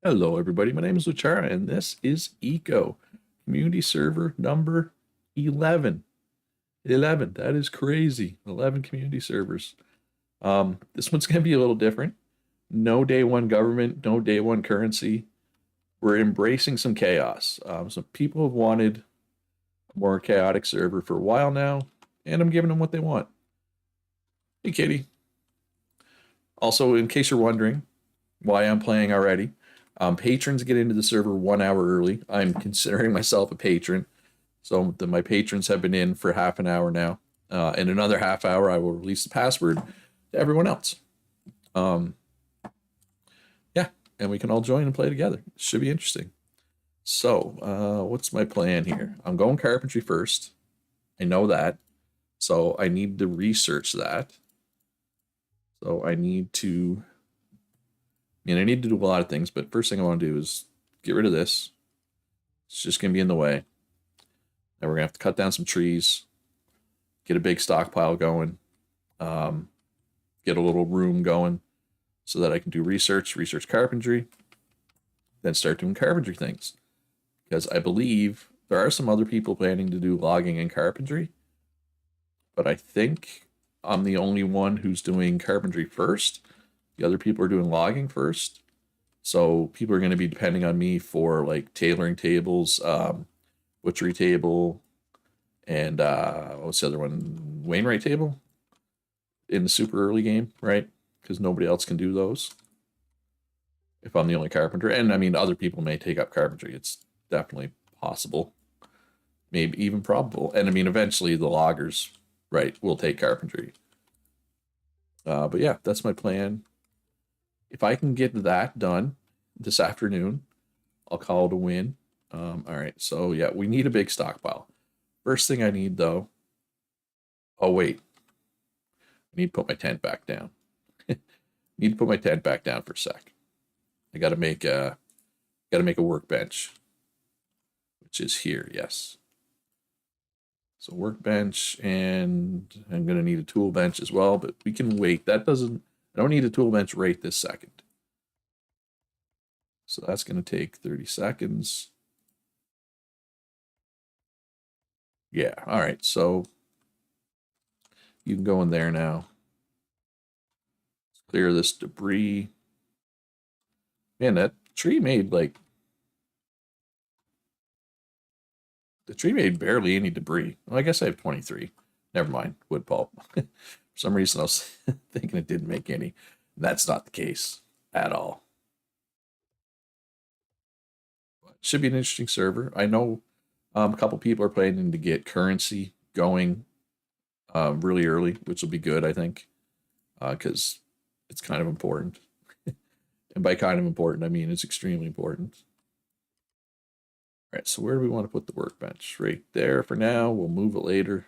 Hello, everybody. My name is Luchara, and this is Eco, community server number 11. 11. That is crazy. 11 community servers. This one's going to be a little different. No day one government, no day one currency. We're embracing some chaos. Some people have wanted a more chaotic server for a while now, and I'm giving them what they want. Hey, Kitty. Also, in case you're wondering why I'm playing already, patrons get into the server 1 hour early. I'm considering myself a patron. So my patrons have been in for half an hour now. In another half hour, I will release the password to everyone else. Um, yeah, and we can all join and play together. Should be interesting. So, what's my plan here? I'm going carpentry first. I know that. So I need to research that. So I need to, I need to do a lot of things, but first thing I want to do is get rid of this. It's just going to be in the way. And we're going to have to cut down some trees, get a big stockpile going, get a little room going so that I can do research carpentry, then start doing carpentry things. Because I believe there are some other people planning to do logging and carpentry, but I think I'm the only one who's doing carpentry first. The other people are doing logging first. So people are going to be depending on me for like tailoring tables, butchery table, and what's the other one? Wainwright table in the super early game, right? Because nobody else can do those. If I'm the only carpenter, and I mean, other people may take up carpentry. It's definitely possible, maybe even probable. And I mean, eventually the loggers, right, will take carpentry. But yeah, that's my plan. If I can get that done this afternoon, I'll call it a win. All right, so yeah, we need a big stockpile. First thing I need though, oh wait, I need to put my tent back down. Need to put my tent back down for a sec. I gotta make a workbench, which is here, yes. So workbench, and I'm gonna need a tool bench as well, but we can wait. I don't need a tool bench right this second. So that's gonna take 30 seconds. Yeah, all right, so you can go in there now. Clear this debris. Man, that tree made like the tree made barely any debris. Well, I guess I have 23. Never mind, wood pulp. For some reason I was thinking it didn't make any. That's not the case at all. But should be an interesting server. I know a couple people are planning to get currency going really early, which will be good, I think, because it's kind of important. And by kind of important, I mean it's extremely important. All right, so where do we want to put the workbench? Right there for now. We'll move it later.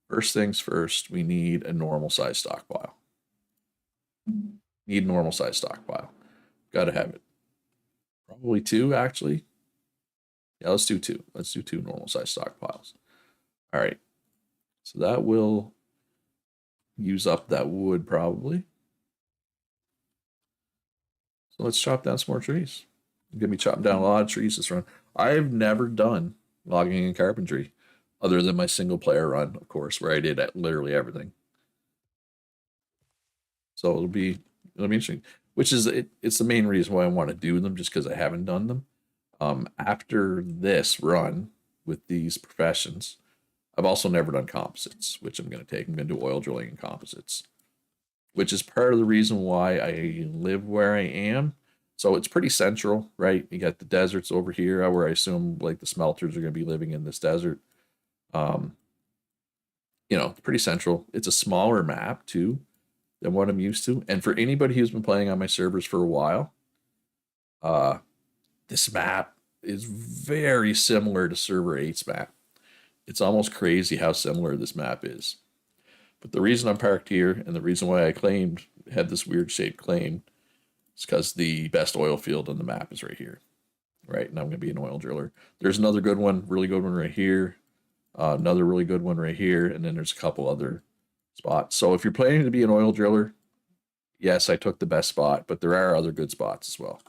First things first, we need a normal size stockpile. Need a normal size stockpile. Gotta have it. Probably two, actually. Yeah, let's do two. Let's do two normal size stockpiles. All right. So that will use up that wood probably. So let's chop down some more trees. I'm gonna be chopping down a lot of trees this run. I've never done logging and carpentry other than my single player run, of course, where I did literally everything. So it'll be interesting. Which is it's the main reason why I want to do them, just because I haven't done them. After this run with these professions, I've also never done composites, which I'm going to take. I'm going to do oil drilling and composites, which is part of the reason why I live where I am. So it's pretty central, right? You got the deserts over here, where I assume like the smelters are going to be living in this desert. Um, pretty central. It's a smaller map too than what I'm used to. And for anybody who's been playing on my servers for a while, uh, this map is very similar to Server 8's map. It's almost crazy how similar this map is. But the reason I'm parked here and the reason why I had this weird shaped claim is because the best oil field on the map is right here. Right, and I'm going to be an oil driller. There's another good one, really good one right here. Another really good one right here. And then there's a couple other spots. So if you're planning to be an oil driller, yes, I took the best spot, but there are other good spots as well.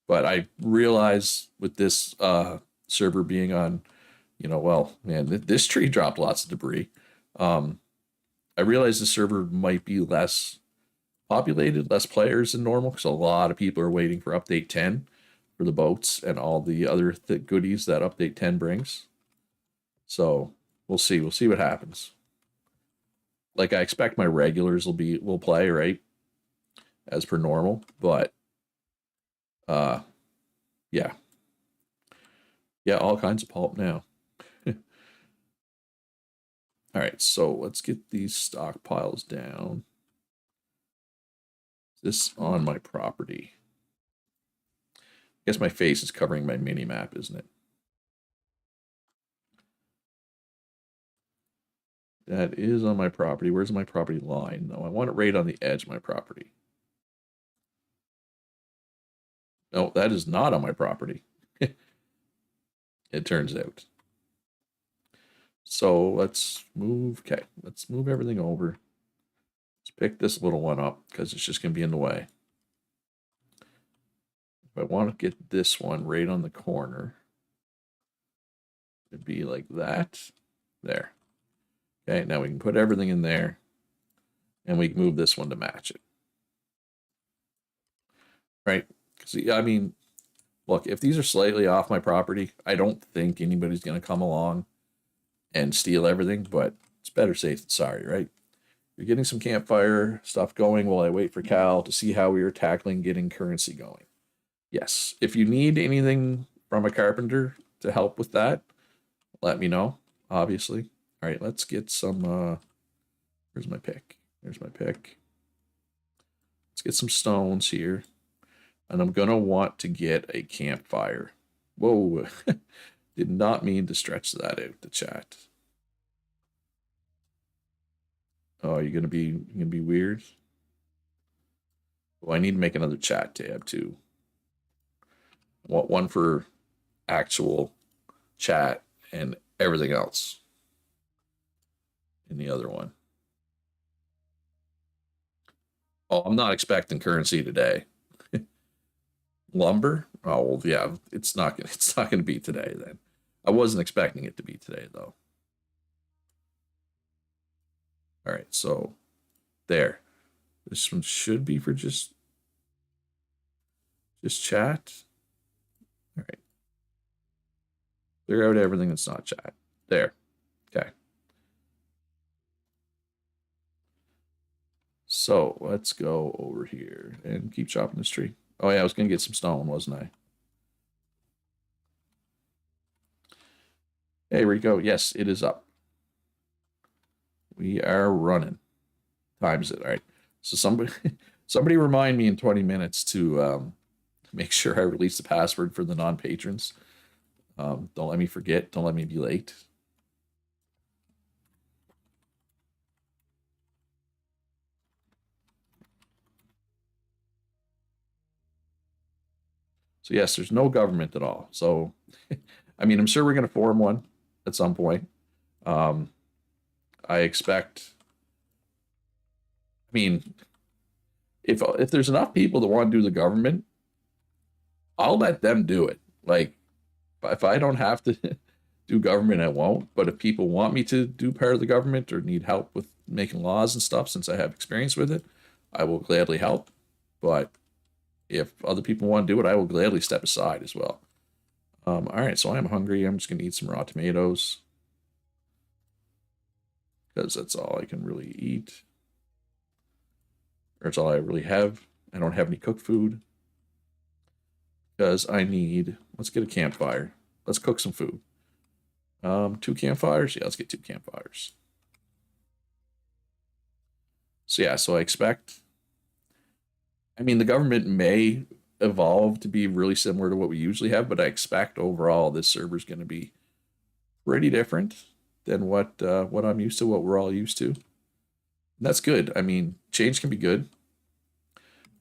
But I realize with this server being on, well, man, this tree dropped lots of debris. Um, I realize the server might be less populated, less players than normal, because a lot of people are waiting for update 10 for the boats and all the other goodies that update 10 brings. So we'll see. We'll see what happens. Like I expect my regulars will play, right? As per normal. But uh yeah. Yeah, all kinds of pulp now. All right, so let's get these stockpiles down. This on my property. I guess my face is covering my mini map, isn't it? That is on my property. Where's my property line? No, I want it right on the edge of my property. No, that is not on my property. It turns out. So let's move. Okay, let's move everything over. Let's pick this little one up because it's just going to be in the way. If I want to get this one right on the corner, it'd be like that. There. Okay, now we can put everything in there and we can move this one to match it. Right? Because, I mean, look, if these are slightly off my property, I don't think anybody's going to come along and steal everything, but it's better safe than sorry, right? You're getting some campfire stuff going while I wait for Cal to see how we are tackling getting currency going. Yes, if you need anything from a carpenter to help with that, let me know, obviously. All right, let's get some, where's my pick? There's my pick. Let's get some stones here. And I'm going to want to get a campfire. Whoa, did not mean to stretch that out, the chat. Oh, you're gonna be weird. Well, I need to make another chat tab too. I want one for actual chat and everything else in the other one. Oh, I'm not expecting currency today. Lumber? Oh well, yeah, it's not gonna be today then. I wasn't expecting it to be today though. All right, so there. This one should be for just chat. All right. Clear out everything that's not chat. There. Okay. So let's go over here and keep chopping this tree. Oh yeah, I was gonna get some stone, wasn't I? Hey, Rico. Yes, it is up. We are running. Times it. All right. So somebody remind me in 20 minutes to make sure I release the password for the non-patrons. Don't let me forget. Don't let me be late. So yes, there's no government at all. So, I mean, I'm sure we're going to form one at some point. I expect. I mean, if there's enough people that want to do the government, I'll let them do it. Like, if I don't have to do government, I won't. But if people want me to do part of the government or need help with making laws and stuff, since I have experience with it, I will gladly help. But if other people want to do it, I will gladly step aside as well. All right, so I'm hungry. I'm just going to eat some raw tomatoes because that's all I can really eat. Or it's all I really have. I don't have any cooked food because I need, let's get a campfire. Let's cook some food. 2 campfires? Yeah, let's get 2 campfires. So yeah, so I expect, I mean, the government may evolve to be really similar to what we usually have, but I expect overall this server is going to be pretty different than what I'm used to, what we're all used to. And that's good. I mean, change can be good,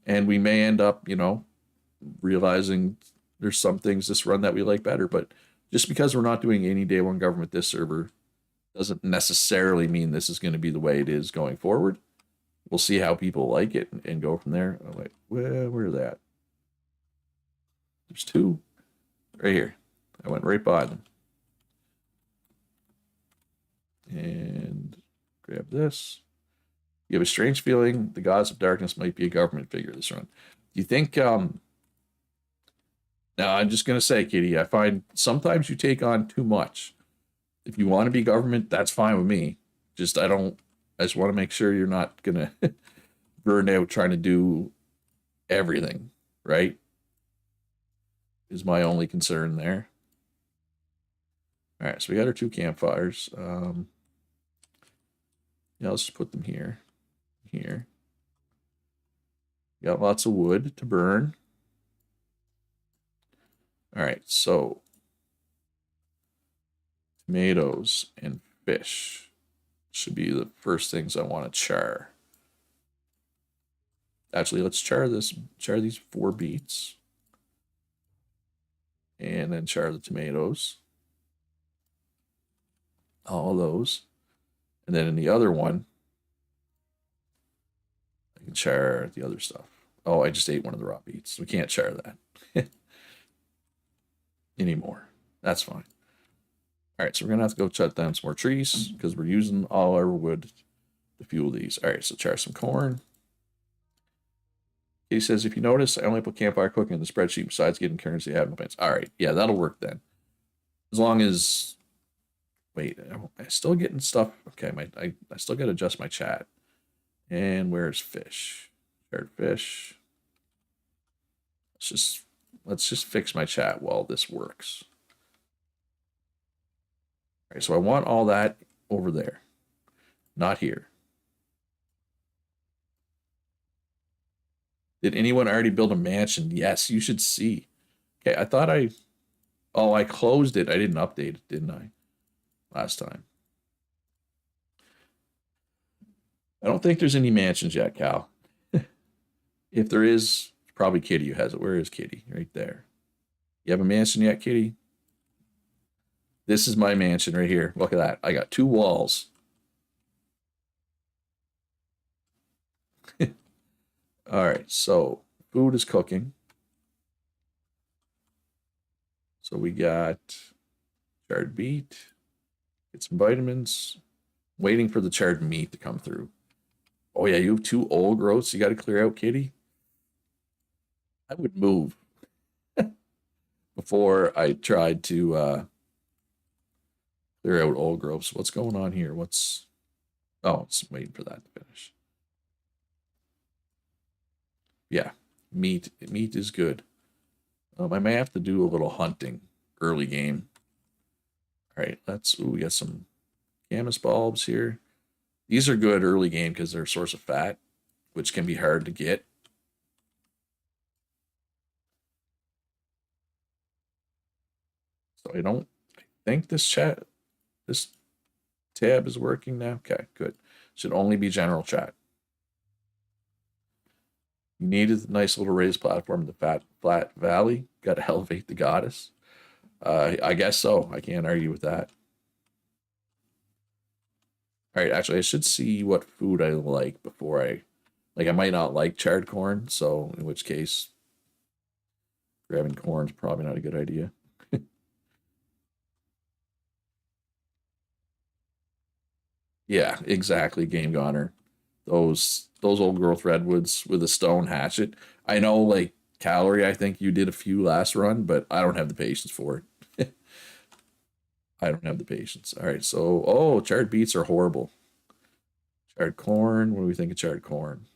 and we may end up, realizing there's some things this run that we like better. But just because we're not doing any day one government this server doesn't necessarily mean this is going to be the way it is going forward. We'll see how people like it and go from there. Oh, wait, where's that? There's two right here. I went right by them. And grab this. You have a strange feeling the gods of darkness might be a government figure this run. Do you think now I'm just gonna say, Kitty, I find sometimes you take on too much. If you want to be government, that's fine with me. I just want to make sure you're not gonna burn out trying to do everything, right? Is my only concern there. All right, so we got our two campfires. Yeah, let's just put them here. Here. Got lots of wood to burn. All right, so tomatoes and fish should be the first things I want to char. Actually, let's char these 4 beets. And then char the tomatoes. All those. And then in the other one, I can char the other stuff. Oh, I just ate one of the raw beets. We can't char that anymore. That's fine. All right, so we're going to have to go cut down some more trees because we're using all our wood to fuel these. All right, so char some corn. He says, if you notice, I only put campfire cooking in the spreadsheet besides getting currency I have no plans. All right, yeah, that'll work then. As long as, wait, I'm still getting stuff. Okay, I still got to adjust my chat. And where's fish? Shared fish. Let's just fix my chat while this works. All right, so I want all that over there, not here. Did anyone already build a mansion? Yes, you should see. Okay, I closed it. I didn't update it, didn't I? Last time. I don't think there's any mansions yet, Cal. If there is, probably Kitty who has it. Where is Kitty? Right there. You have a mansion yet, Kitty? This is my mansion right here. Look at that. I got 2 walls. All right, so food is cooking. So we got charred beet, get some vitamins, waiting for the charred meat to come through. Oh yeah, you have 2 old growths you got to clear out, Kitty. I would move before I tried to clear out old growths. What's going on here? Oh, it's waiting for that to finish. Yeah, meat is good. I may have to do a little hunting early game. All right, we got some camas bulbs here. These are good early game because they're a source of fat, which can be hard to get. So I think this tab is working now. Okay, good. Should only be general chat. You needed a nice little raised platform in the flat valley. Got to elevate the goddess. I guess so. I can't argue with that. All right, actually, I should see what food I like before I might not like charred corn, so in which case, grabbing corn is probably not a good idea. Yeah, exactly, Game Goner. Those old growth redwoods with a stone hatchet. I know, like Calorie, I think you did a few last run, but I don't have the patience for it. I don't have the patience. All right, so charred beets are horrible. Charred corn. What do we think of charred corn?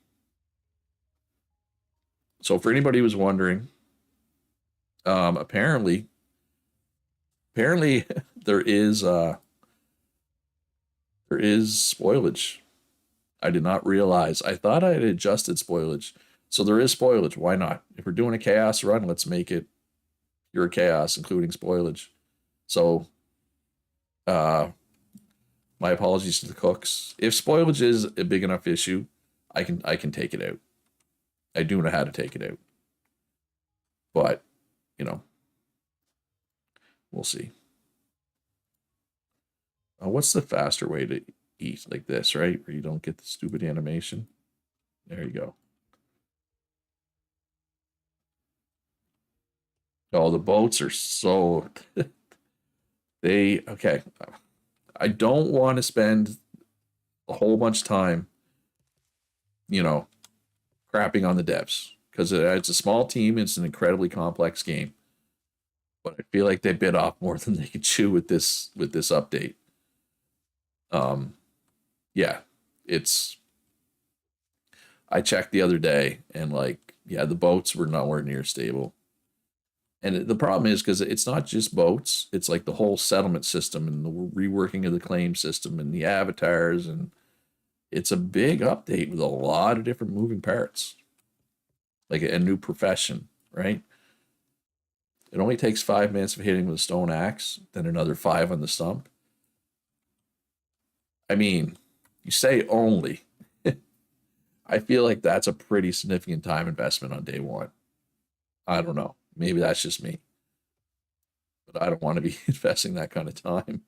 So for anybody who was wondering, apparently there is spoilage. I did not realize. I thought I had adjusted spoilage. So there is spoilage. Why not? If we're doing a chaos run, let's make it pure chaos, including spoilage. So my apologies to the cooks. If spoilage is a big enough issue, I can take it out. I do know how to take it out. But, we'll see. What's the faster way to eat? Like this, right? Where you don't get the stupid animation. There you go. Oh, the boats are so they okay. I don't want to spend a whole bunch of time, you know, crapping on the devs because it's a small team. It's an incredibly complex game, but I feel like they bit off more than they could chew with this update. Um, yeah, it's. I checked the other day and like, yeah, the boats were nowhere near stable. And the problem is because it's not just boats; it's like the whole settlement system and the reworking of the claim system and the avatars, and it's a big update with a lot of different moving parts, like a new profession, right? It only takes 5 minutes of hitting with a stone axe, then another five on the stump. I mean, you say only. I feel like that's a pretty significant time investment on day one. I don't know. Maybe that's just me, but I don't want to be investing that kind of time.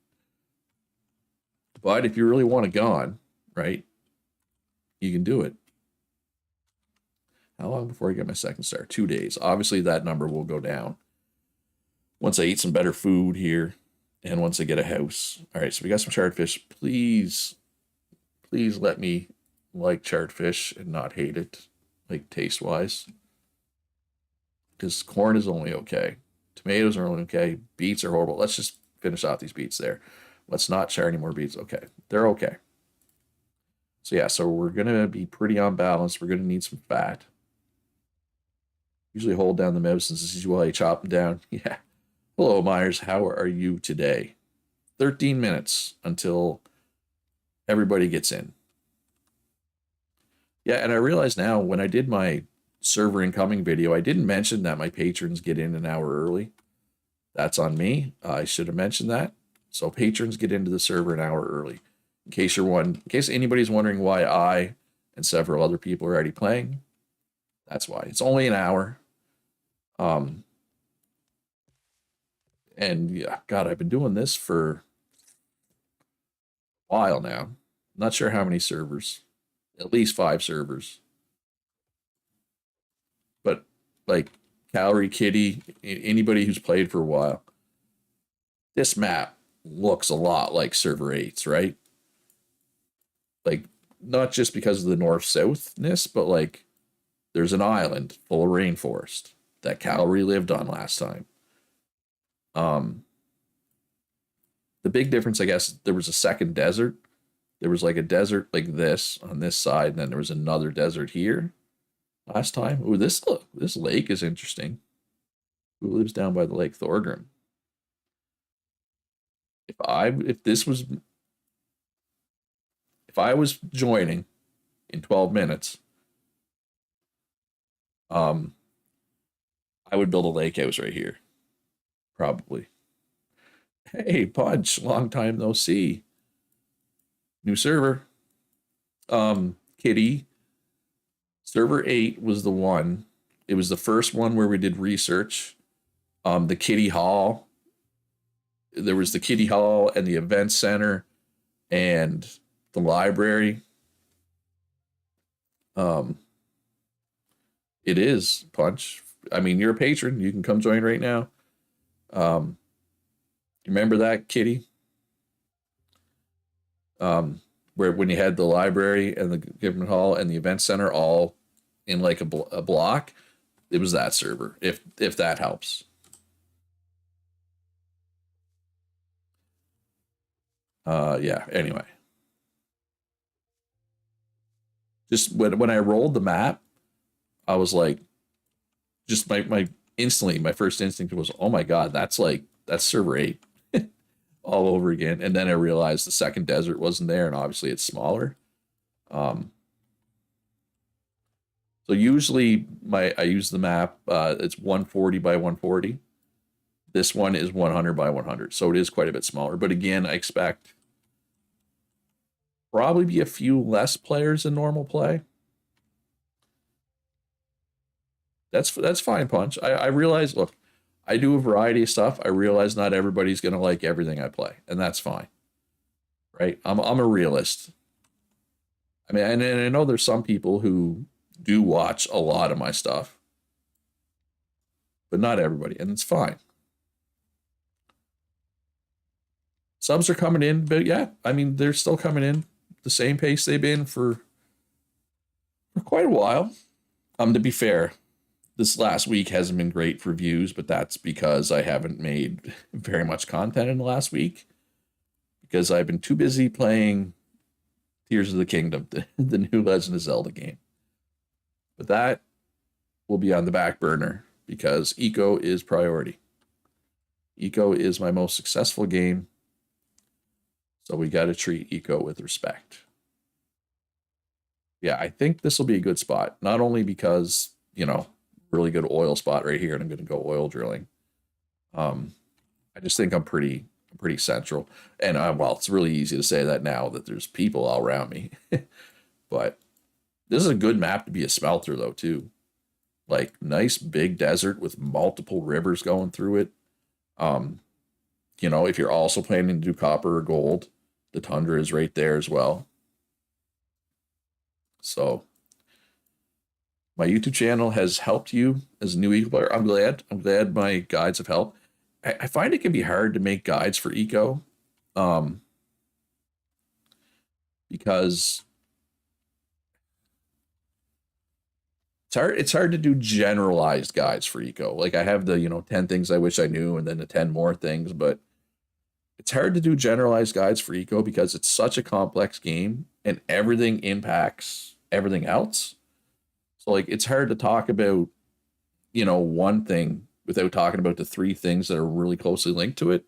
But if you really want to go on, right, you can do it. How long before I get my second star? 2 days. Obviously, that number will go down once I eat some better food here and once I get a house. All right, so we got some charred fish. Please, please let me like charred fish and not hate it, like taste wise. Because corn is only okay. Tomatoes are only okay. Beets are horrible. Let's just finish off these beets there. Let's not char any more beets. Okay. They're okay. So yeah, so we're gonna be pretty unbalanced. We're gonna need some fat. Usually hold down the mouse and this is while you chop them down. Yeah. Hello, Myers. How are you today? 13 minutes until everybody gets in. Yeah, and I realize now when I did my server incoming video, I didn't mention that my patrons get in an hour early. That's on me. I should have mentioned that. So patrons get into the server an hour early. In case anybody's wondering why I and several other people are already playing, that's why. It's only an hour. Um, and yeah, God, I've been doing this for a while now. Not sure how many servers. At least 5 servers. But like Calorie Kitty, anybody who's played for a while, this map looks a lot like server 8's, right? Like not just because of the north-southness, but like there's an island full of rainforest that Calorie lived on last time. Um, the big difference, I guess, there was a second desert. There was like a desert like this on this side, and then there was another desert here last time. Ooh, this lake is interesting. Who lives down by the lake? Thorgrim. If this was if I was joining in 12 minutes, um, I would build a lake house right here. Probably. Hey, Punch, long time no see. New server. Kitty. Server 8 was the one. It was the first one where we did research. The Kitty Hall. There was the Kitty Hall and the event center and the library. Um, it is Punch. I mean, you're a patron. You can come join right now. Um, remember that, Kitty? Where when you had the library and the government hall and the event center all in like a block, it was that server. If that helps. Yeah. Anyway, just when I rolled the map, I was like, just my instantly my first instinct was, oh my god, that's server 8 all over again. And then I realized the second desert wasn't there, and obviously it's smaller. Um, so usually I use the map. It's 140 by 140. This one is 100 by 100, so it is quite a bit smaller. But again, I expect probably be a few less players in normal play. That's fine, Punch. I realize. Look, I do a variety of stuff. I realize not everybody's gonna like everything I play, and that's fine, right? I'm a realist. I mean, and I know there's some people who do watch a lot of my stuff, but not everybody, and it's fine. Subs are coming in, but yeah, I mean, they're still coming in the same pace they've been for quite a while. To be fair, this last week hasn't been great for views, but that's because I haven't made very much content in the last week because I've been too busy playing Tears of the Kingdom, the new Legend of Zelda game. But that will be on the back burner because Eco is priority. Eco is my most successful game, so we got to treat Eco with respect. Yeah, I think this will be a good spot, not only because, really good oil spot right here, and I'm going to go oil drilling. I just think I'm pretty central, and well, it's really easy to say that now that there's people all around me, but this is a good map to be a smelter though too. Like nice big desert with multiple rivers going through it. If you're also planning to do copper or gold, the tundra is right there as well. So my YouTube channel has helped you as a new eco player. I'm glad my guides have helped. I find it can be hard to make guides for eco, because it's hard to do generalized guides for eco. Like I have the 10 things I wish I knew and then the 10 more things, but it's hard to do generalized guides for eco because it's such a complex game and everything impacts everything else. So like it's hard to talk about one thing without talking about the three things that are really closely linked to it.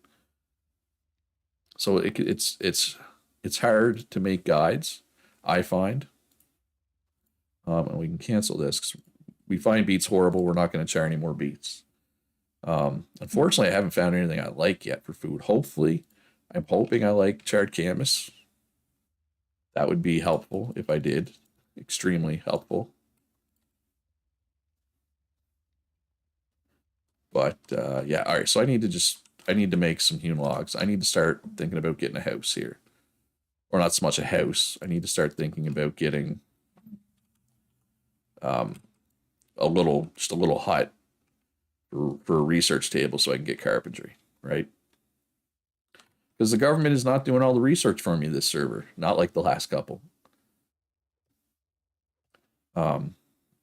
So it's hard to make guides, I find. And we can cancel this because we find beets horrible. We're not going to char any more beets. Unfortunately, I haven't found anything I like yet for food. Hopefully, I'm hoping I like charred camas. That would be helpful if I did. Extremely helpful. But yeah, all right. So I need to make some hewn logs. I need to start thinking about getting a house here, or not so much a house. I need to start thinking about getting a little hut for a research table so I can get carpentry, right? Because the government is not doing all the research for me this server, not like the last couple. But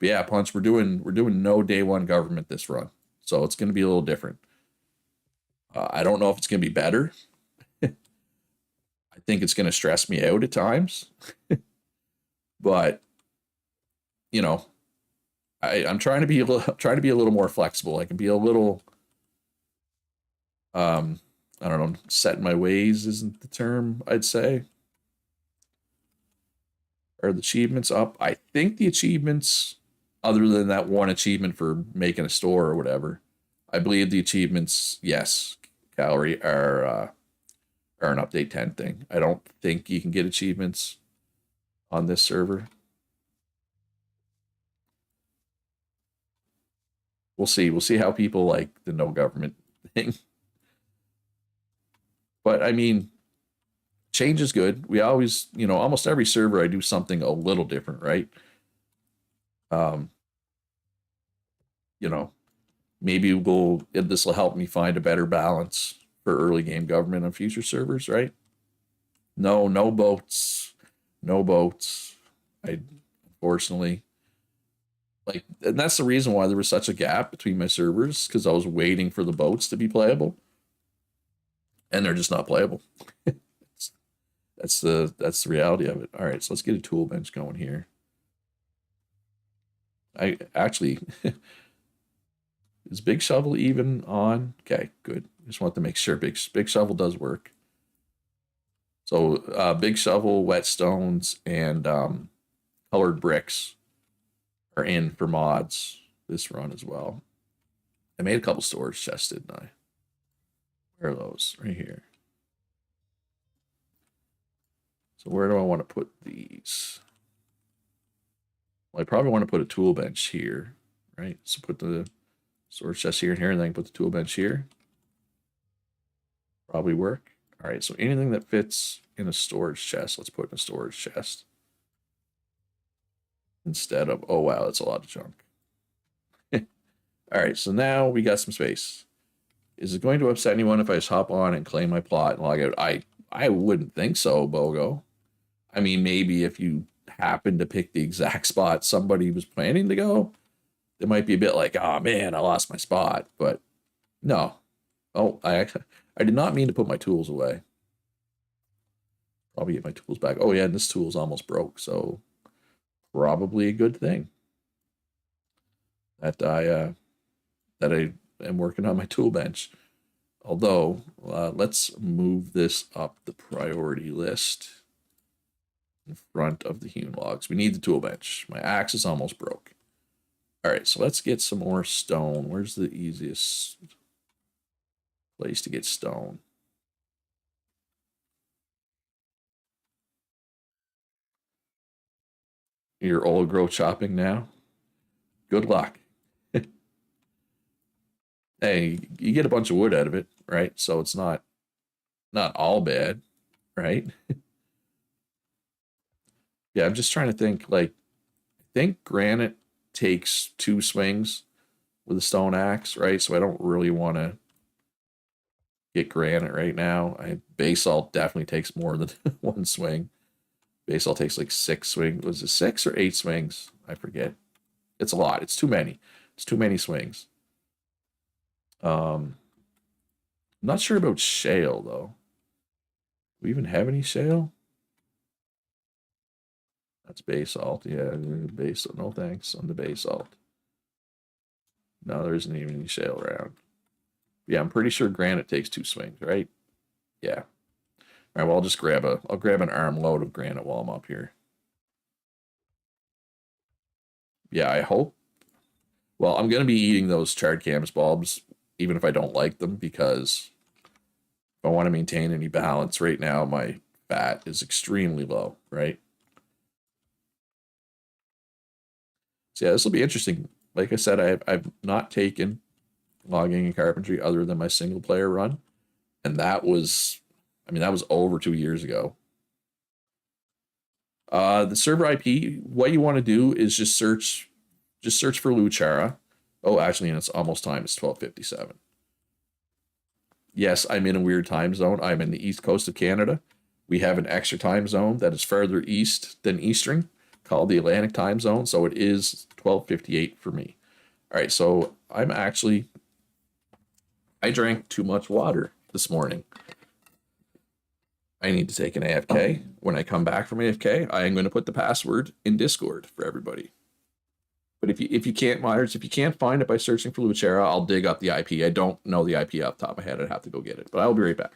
yeah, Punch, we're doing no day one government this run, so it's going to be a little different. I don't know if it's going to be better. I think it's going to stress me out at times, but I'm trying to be a little more flexible. I can be a little, I don't know, set in my ways isn't the term I'd say. Are the achievements up? I think the achievements, other than that one achievement for making a store or whatever, I believe the achievements, yes, Calorie, are an update 10 thing. I don't think you can get achievements on this server. We'll see. We'll see how people like the no government thing. But I mean, change is good. We always, almost every server I do something a little different, right? You know, maybe this will help me find a better balance for early game government on future servers, right? No boats. No boats. I unfortunately and that's the reason why there was such a gap between my servers, because I was waiting for the boats to be playable. And they're just not playable. That's the reality of it. All right, so let's get a tool bench going here. I actually is Big Shovel even on? Okay, good. Just want to make sure Big Shovel does work. So Big Shovel, whetstones, and colored bricks are in for mods this run as well. I made a couple storage chests, didn't I? Where are those? Right here. So where do I want to put these? Well, I probably want to put a tool bench here, right? So put the storage chest here and here, and then I can put the tool bench here. Probably work. All right, so anything that fits in a storage chest, let's put in a storage chest. Instead of, oh wow, that's a lot of junk. All right, so now we got some space. Is it going to upset anyone if I just hop on and claim my plot and log out? I wouldn't think so, Bogo. I mean, maybe if you happen to pick the exact spot somebody was planning to go, it might be a bit like, oh man, I lost my spot. But no. Oh, I did not mean to put my tools away. Probably get my tools back. Oh yeah, and this tool's almost broke, so probably a good thing that I am working on my tool bench. Although, let's move this up the priority list in front of the hewn logs. We need the tool bench. My axe is almost broke. All right, so let's get some more stone. Where's the easiest place to get stone? You're old growth chopping now? Good luck. Hey, you get a bunch of wood out of it, right? So it's not all bad, right? Yeah, I'm just trying to think. Like, I think granite takes 2 swings with a stone axe, right? So I don't really want to get granite right now. Basalt definitely takes more than 1 swing. Basalt takes like 6 swings. Was it 6 or 8 swings? I forget. It's a lot. It's too many. It's too many swings. I'm not sure about shale though. Do we even have any shale? That's basalt. Yeah, basalt. No thanks on the basalt. No, there isn't even any shale around. Yeah, I'm pretty sure granite takes 2 swings, right? Yeah. All right. Well, I'll grab an armload of granite while I'm up here. Yeah, I hope. Well, I'm gonna be eating those charred camas bulbs, even if I don't like them, because if I want to maintain any balance right now, my fat is extremely low, right? So yeah, this will be interesting. Like I said, I've not taken logging and carpentry other than my single player run, and that was, I mean, that was over 2 years ago. The server IP, what you want to do is just search for Luchara. Oh, actually, and it's almost time. It's 12:57. Yes, I'm in a weird time zone. I'm in the east coast of Canada. We have an extra time zone that is further east than Eastern, called the Atlantic time zone. So it is 12:58 for me. All right, so I drank too much water this morning. I need to take an AFK. When I come back from AFK, I am going to put the password in Discord for everybody. But if you can't, Myers, if you can't find it by searching for Lucera, I'll dig up the IP. I don't know the IP off the top of my head. I'd have to go get it. But I'll be right back.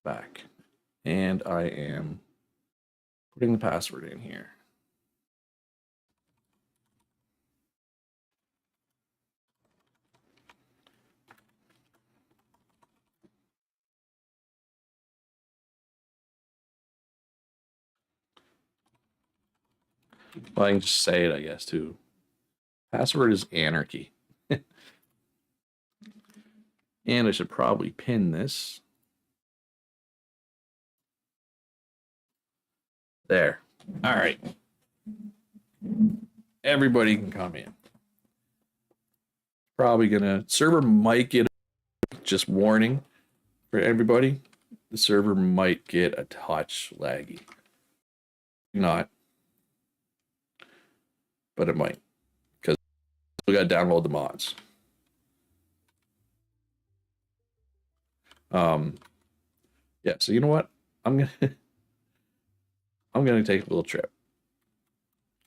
Back. And I am putting the password in here. Well, I can just say it, I guess, too. Password is Anarchy. And I should probably pin this. There. All right. Everybody can come in. Probably gonna server might get just warning for everybody. The server might get a touch laggy. Not. but it might because we got to download the mods. Um, yeah. So you know what? I'm gonna I'm gonna take a little trip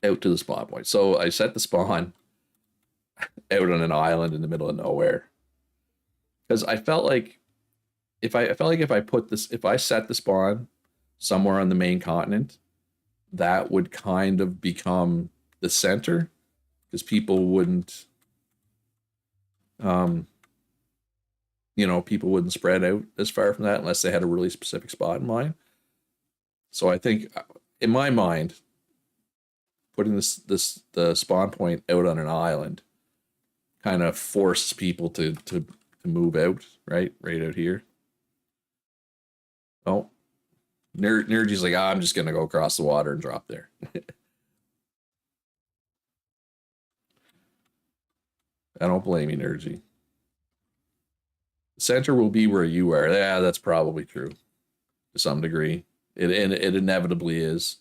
out to the spawn point. So I set the spawn out on an island in the middle of nowhere because I felt like if I set the spawn somewhere on the main continent, that would kind of become the center because people wouldn't um people wouldn't spread out as far from that unless they had a really specific spot in mind. So I think in my mind, putting the spawn point out on an island kind of forces people to move out, right out here. Oh, Nergy's like, I'm just gonna go across the water and drop there. I don't blame you, Nergy. The center will be where you are. Yeah, that's probably true to some degree. It inevitably is.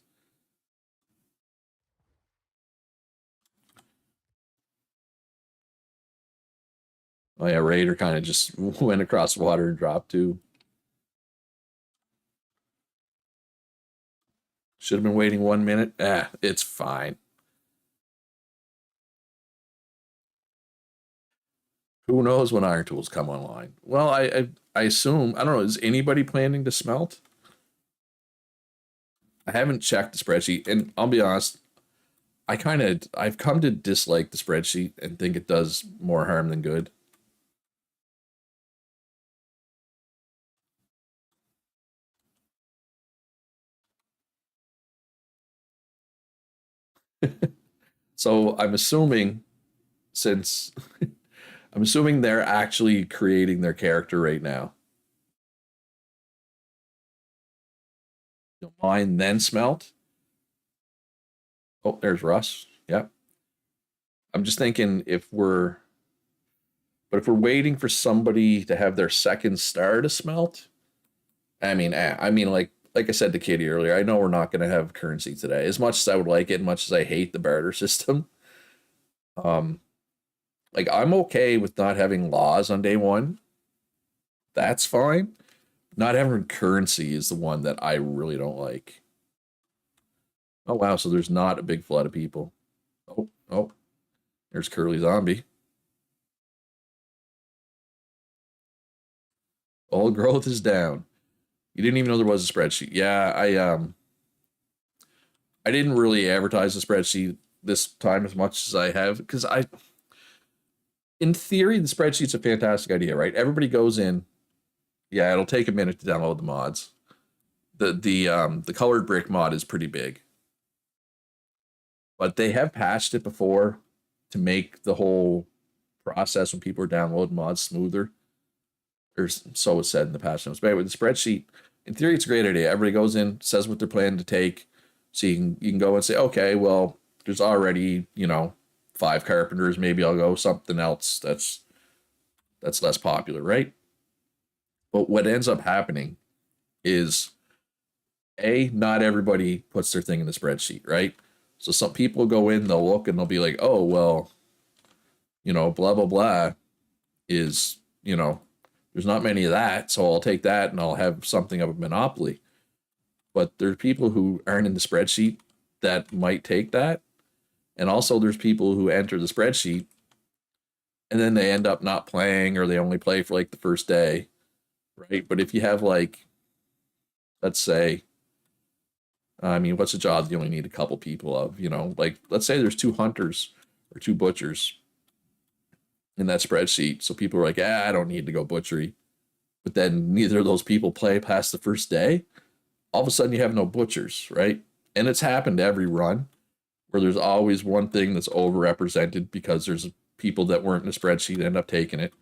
Oh yeah, Raider kind of just went across the water and dropped too. Should have been waiting 1 minute. It's fine. Who knows when Iron Tools come online? Well, I assume I don't know. Is anybody planning to smelt? I haven't checked the spreadsheet, and I'll be honest. I've come to dislike the spreadsheet and think it does more harm than good. So I'm assuming since I'm assuming they're actually creating their character right now. You'll mine then smelt. Oh, there's Russ. Yep. I'm just thinking if we're waiting for somebody to have their second star to smelt, I mean, like I said to Katie earlier, I know we're not going to have currency today. As much as I would like it, much as I hate the barter system, um, like I'm okay with not having laws on day one. That's fine. Not having currency is the one that I really don't like. Oh wow, so there's not a big flood of people. Oh, there's Curly Zombie. All growth is down. You didn't even know there was a spreadsheet. Yeah, I didn't really advertise the spreadsheet this time as much as I have because I in theory the spreadsheet's a fantastic idea, right? Everybody goes in. Yeah, it'll take a minute to download the mods. The colored brick mod is pretty big. But they have patched it before to make the whole process when people are downloading mods smoother. Or so it's said in the patch notes. But anyway, the spreadsheet, in theory, it's a great idea. Everybody goes in, says what they're planning to take, so you can go and say, okay, well, there's already 5 carpenters. Maybe I'll go something else that's less popular, right? But what ends up happening is not everybody puts their thing in the spreadsheet, right? So some people go in, they'll look, and they'll be like, oh well, blah blah blah is there's not many of that, so I'll take that and I'll have something of a monopoly. But there's people who aren't in the spreadsheet that might take that. And also there's people who enter the spreadsheet and then they end up not playing or they only play for like the first day. Right. But if you have like, let's say, what's a job you only need a couple people of, like let's say there's 2 hunters or 2 butchers in that spreadsheet. So people are like, I don't need to go butchery. But then neither of those people play past the first day. All of a sudden you have no butchers, right? And it's happened every run where there's always one thing that's overrepresented because there's people that weren't in the spreadsheet end up taking it.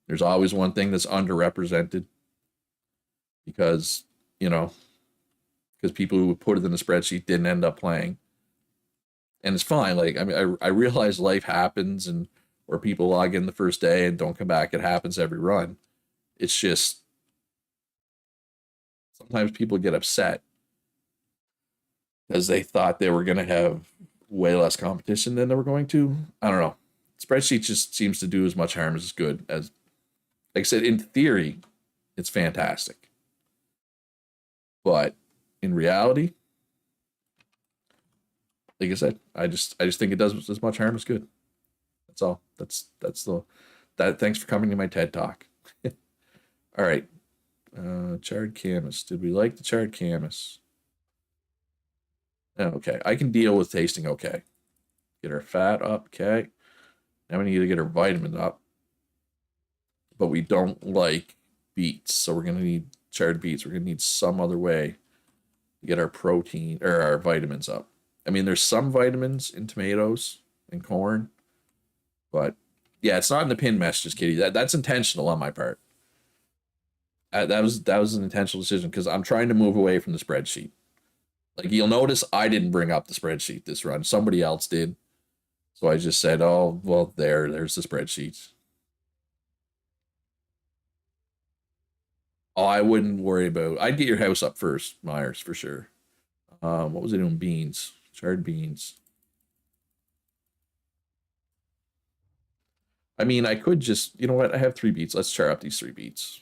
There's always one thing that's underrepresented because, because people who would put it in the spreadsheet didn't end up playing. And it's fine. Like, I realize life happens and where people log in the first day and don't come back. It happens every run. It's just sometimes people get upset because they thought they were going to have way less competition than they were going to. I don't know. Spreadsheet just seems to do as much harm as good. As like I said, in theory, it's fantastic, but in reality, like I said, I just think it does as much harm as good. That's all. That's the that. Thanks for coming to my TED talk. All right, charred camas. Did we like the charred camas? Okay, I can deal with tasting okay. Get our fat up, okay. Now we need to get our vitamin up, but we don't like beets, so we're gonna need charred beets. We're gonna need some other way to get our protein or our vitamins up. I mean, there's some vitamins in tomatoes and corn, but yeah, it's not in the pin messages, Kitty. That's intentional on my part. That was an intentional decision because I'm trying to move away from the spreadsheet. Like you'll notice, I didn't bring up the spreadsheet this run. Somebody else did. So I just said, "Oh, well, there's the spreadsheet." Oh, I wouldn't worry about. I'd get your house up first, Myers, for sure. What was it doing? Beans, charred beans. I mean, I could just, you know what? I have 3 beets. Let's char up these 3 beets.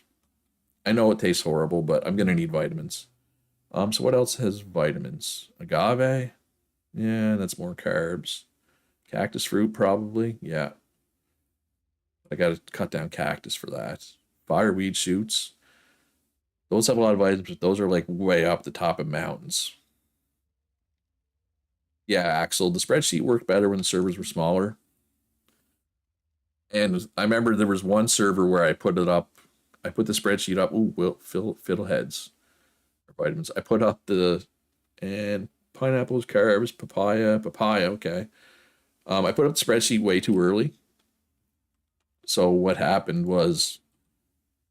I know it tastes horrible, but I'm gonna need vitamins. So what else has vitamins? Agave? Yeah, that's more carbs. Cactus fruit, probably. Yeah, I gotta cut down cactus for that. Fireweed shoots. Those have a lot of vitamins, but those are like way up the top of mountains. Yeah, Axel, the spreadsheet worked better when the servers were smaller. And I remember there was one server where I put it up. I put the spreadsheet up. Ooh, well, fiddleheads vitamins. I put up the and pineapples, carbs, papaya. Okay. I put up the spreadsheet way too early. So what happened was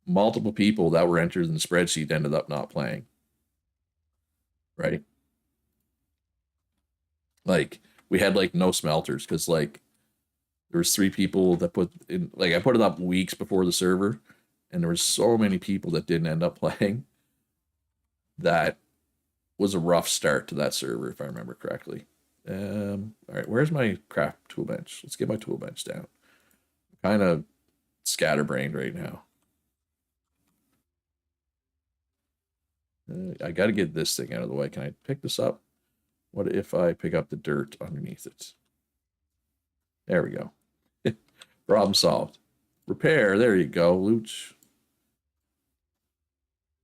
multiple people that were entered in the spreadsheet ended up not playing. Right. Like we had like no smelters because like there was 3 people that put in like I put it up weeks before the server, and there was so many people that didn't end up playing. That was a rough start to that server, if I remember correctly. All right, where's my craft tool bench? Let's get my tool bench down. Kind of scatterbrained right now. I got to get this thing out of the way. Can I pick this up? What if I pick up the dirt underneath it? There we go. Problem solved. Repair. There you go, Luch.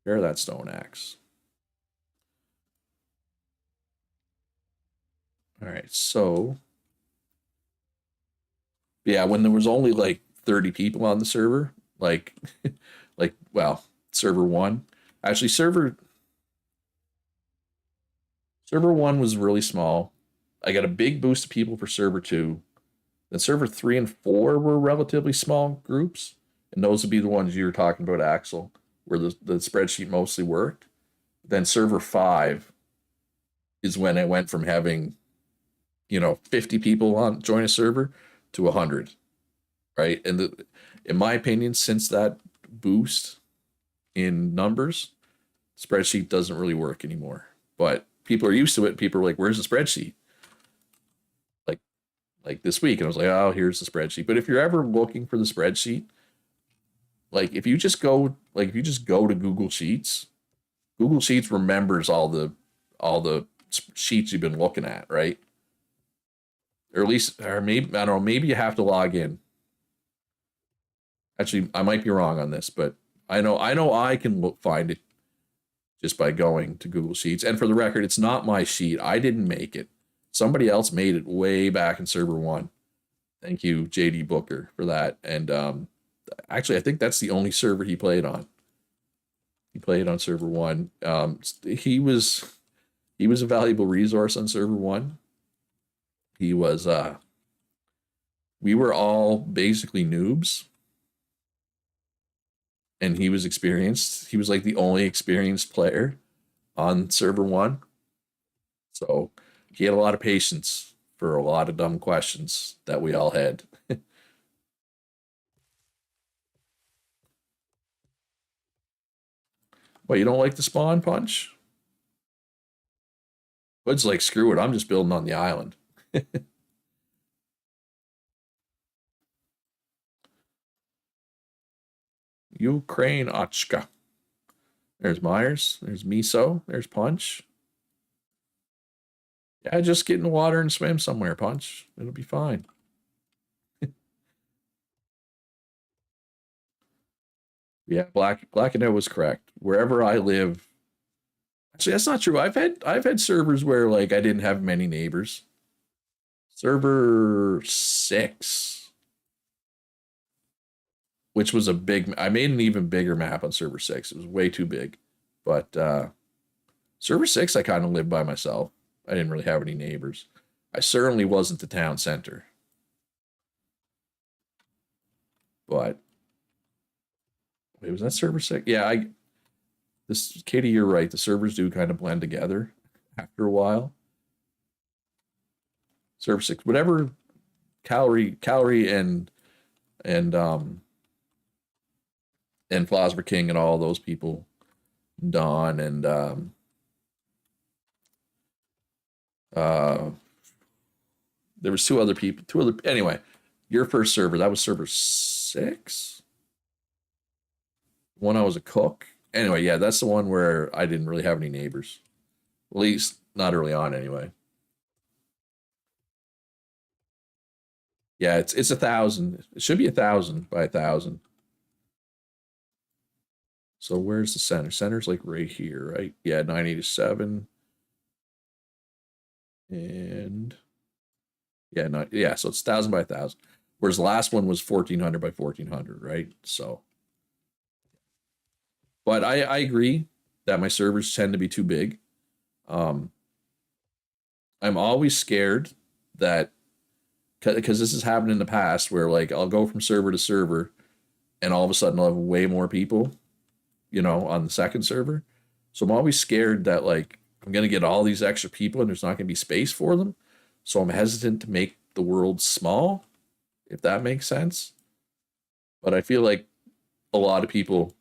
Repair that stone axe. All right, so yeah, when there was only like 30 people on the server, like like well, server 1. Actually, server 1 was really small. I got a big boost of people for server 2. Then server 3 and 4 were relatively small groups, and those would be the ones you were talking about, Axel, where the spreadsheet mostly worked. Then server 5 is when it went from having 50 people on join a server to 100, right? And in my opinion, since that boost in numbers, spreadsheet doesn't really work anymore. But people are used to it. People are like, "Where's the spreadsheet?" Like like this week, and I was like, "Oh, here's the spreadsheet." But if you're ever looking for the spreadsheet, like if you just go to Google Sheets, Google Sheets remembers all the sheets you've been looking at, right? Or at least, or maybe I don't know. Maybe you have to log in. Actually, I might be wrong on this, but I know I can find it just by going to Google Sheets. And for the record, it's not my sheet. I didn't make it. Somebody else made it way back in server 1. Thank you, JD Booker, for that. And actually, I think that's the only server he played on. He played on server 1. He was a valuable resource on server 1. He was we were all basically noobs, and he was experienced. He was like the only experienced player on server 1. So he had a lot of patience for a lot of dumb questions that we all had. But you don't like the spawn punch? Hood's like, screw it, I'm just building on the island. Ukraine Ochka. There's Myers. There's Miso. There's Punch. Yeah, just get in the water and swim somewhere, Punch. It'll be fine. Yeah, Black and Ed was correct. Wherever I live, actually, that's not true. I've had servers where like I didn't have many neighbors. Server 6, which was a big. I made an even bigger map on server 6. It was way too big, but server 6, I kind of lived by myself. I didn't really have any neighbors. I certainly wasn't the town center, but wait, was that server 6? Yeah, I this Katie, you're right. The servers do kind of blend together after a while. Server 6, whatever calorie and and Philosopher King and all those people, Don and uh there was two other anyway. Your first server, that was server 6. One I was a cook. Anyway, yeah, that's the one where I didn't really have any neighbors. At least not early on anyway. Yeah, it's 1,000. It should be 1,000 by 1,000. So where's the center? Center's like right here, right? Yeah, 987. And yeah, not yeah, so it's 1,000 by 1,000. Whereas the last one was 1,400 by 1,400, right? So, but I agree that my servers tend to be too big. Um, I'm always scared that because this has happened in the past where like I'll go from server to server and all of a sudden I'll have way more people, on the second server. So I'm always scared that like I'm gonna get all these extra people and there's not gonna be space for them. So I'm hesitant to make the world small, if that makes sense. But I feel like a lot of people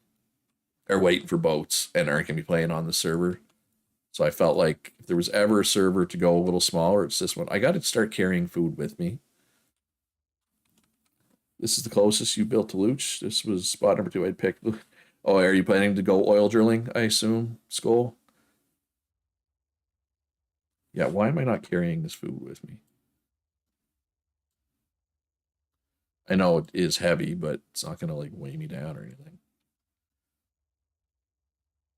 are waiting for boats and aren't gonna be playing on the server. So I felt like if there was ever a server to go a little smaller, it's this one. I got to start carrying food with me. This is the closest you built to Luch. This was spot number 2 I'd picked. Oh, are you planning to go oil drilling, I assume, Skull? Yeah, why am I not carrying this food with me? I know it is heavy, but it's not gonna like weigh me down or anything.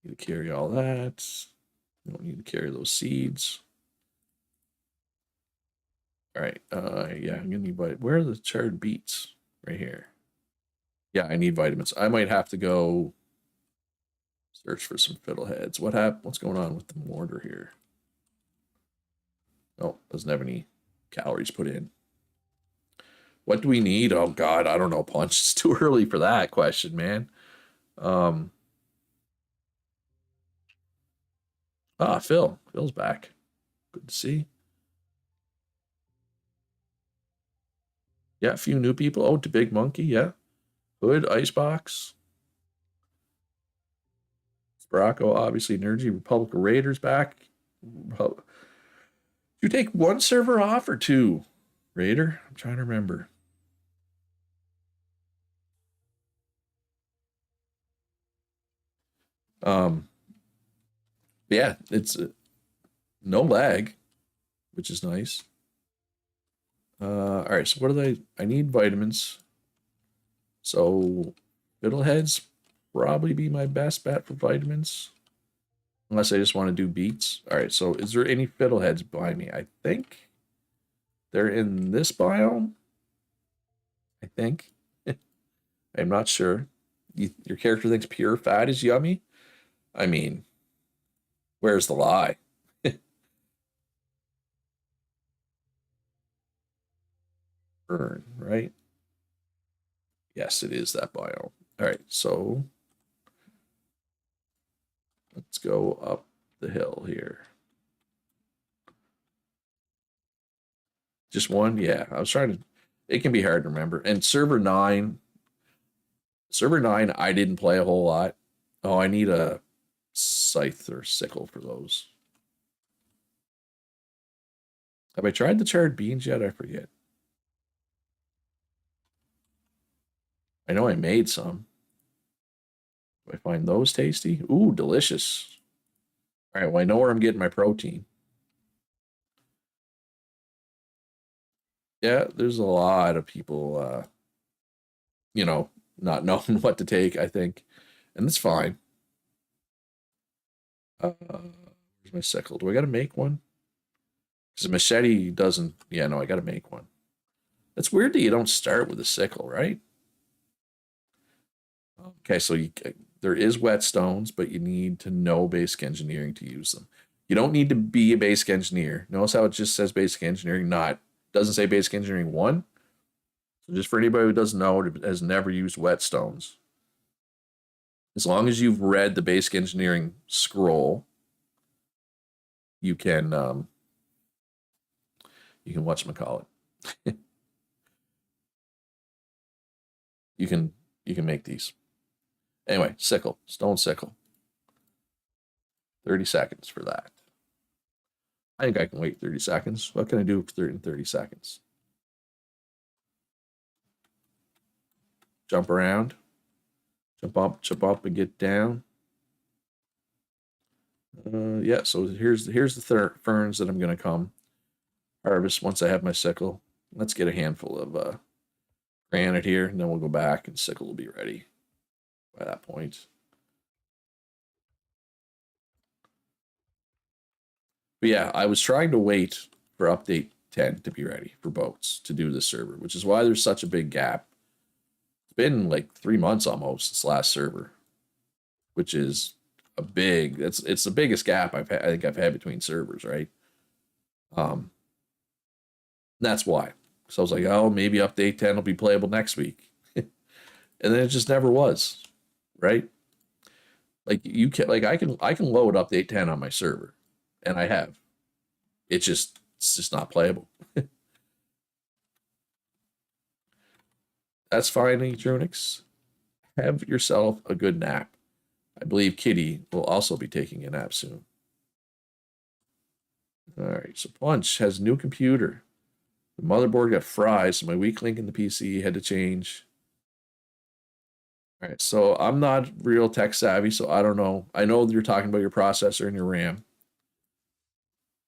Need to carry all that. You don't need to carry those seeds. All right. Yeah, I'm gonna need where are the charred beets? Right here. Yeah, I need vitamins. I might have to go search for some fiddleheads. What's going on with the mortar here? Oh, doesn't have any calories put in. What do we need? Oh God, I don't know, Punch. It's too early for that question, man. Um Phil. Phil's back. Good to see. Yeah, a few new people. Oh, to Big Monkey, yeah. Hood, Icebox, Spracco, obviously Energy, Republic of Raiders back. You take one server off or two, Raider? I'm trying to remember. Um, yeah, it's no lag, which is nice. All right, so what do I need vitamins. So fiddleheads probably be my best bet for vitamins. Unless I just want to do beats. All right, so is there any fiddleheads behind me? I think they're in this biome. I think. I'm not sure. Your character thinks pure fat is yummy? I mean, where's the lie? Burn, right? Yes, it is that biome. All right, so let's go up the hill here. Just one? Yeah, I was trying to. It can be hard to remember. And server 9, I didn't play a whole lot. Oh, I need a scythe or sickle for those. Have I tried the charred beans yet? I forget. I know I made some. Do I find those tasty? Ooh, delicious. All right, well, I know where I'm getting my protein. Yeah, there's a lot of people, you know, not knowing what to take, I think. And it's fine. Where's my sickle? Do I got to make one? Because a machete doesn't. Yeah, no, I got to make one. It's weird that you don't start with a sickle, right? Okay, so there is whetstones, but you need to know basic engineering to use them. You don't need to be a basic engineer. Notice how it just says basic engineering, not doesn't say basic engineering one. So just for anybody who doesn't know, has never used whetstones, as long as you've read the basic engineering scroll, you can whatchamacallit. you can you can make these. Anyway, sickle, stone sickle. 30 seconds for that. I think I can wait 30 seconds. What can I do in 30 seconds? Jump around, jump up, and get down. Yeah, so here's the ferns that I'm gonna come harvest once I have my sickle. Let's get a handful of granite here, and then we'll go back, and sickle will be ready by that point. But yeah, I was trying to wait for update 10 to be ready for boats to do this server, which is why there's such a big gap. It's been like 3 months almost since last server, which is a big. It's the biggest gap I think I've had between servers, right? Um, that's why. So I was like, oh, maybe update 10 will be playable next week, and then it just never was, right? Like you can, like I can load update 10 on my server, and I have. It's just not playable. That's fine, Electronics. Have yourself a good nap. I believe Kitty will also be taking a nap soon. All right, so Punch has new computer. The motherboard got fried, so my weak link in the PC had to change. All right, so I'm not real tech savvy, so I don't know. I know you're talking about your processor and your RAM,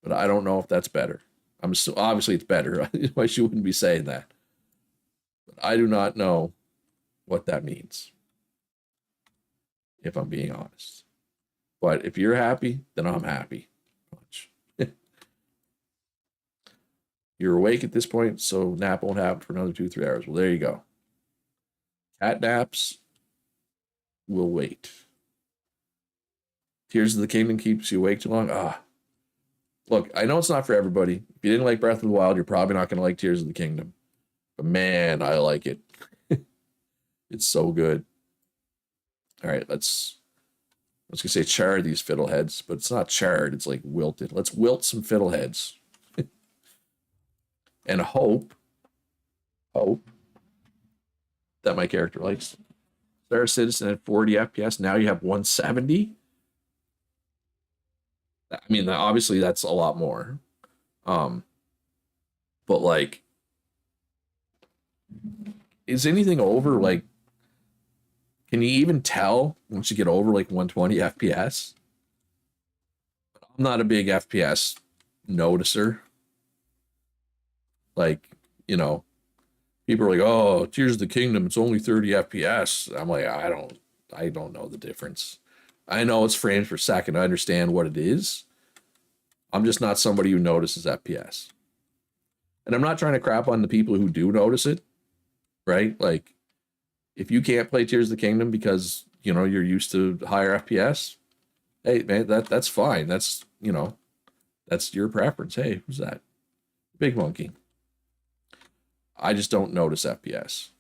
but I don't know if that's better. Obviously it's better. Otherwise, you wouldn't be saying that. But I do not know what that means, if I'm being honest. But if you're happy, then I'm happy. Punch. You're awake at this point, so nap won't happen for another 2-3 hours. Well, there you go. Cat naps will wait. Tears of the Kingdom keeps you awake too long. Look, I know it's not for everybody. If you didn't like Breath of the Wild, you're probably not going to like Tears of the Kingdom. But man, I like it. It's so good. All right, I was gonna say char these fiddleheads, but it's not charred. It's like wilted. Let's wilt some fiddleheads, and hope that my character likes. Star Citizen at 40 FPS. Now you have 170. I mean, obviously that's a lot more. Um, but like, is anything over like? Can you even tell once you get over like 120 FPS? I'm not a big FPS noticer. Like, you know, people are like, "Oh, Tears of the Kingdom, it's only 30 FPS." I'm like, I don't know the difference. I know it's frames per second. I understand what it is. I'm just not somebody who notices FPS. And I'm not trying to crap on the people who do notice it, right? Like, if you can't play Tears of the Kingdom because you're used to higher FPS, hey man, that's fine. That's your preference. Hey, who's that? Big Monkey. I just don't notice FPS.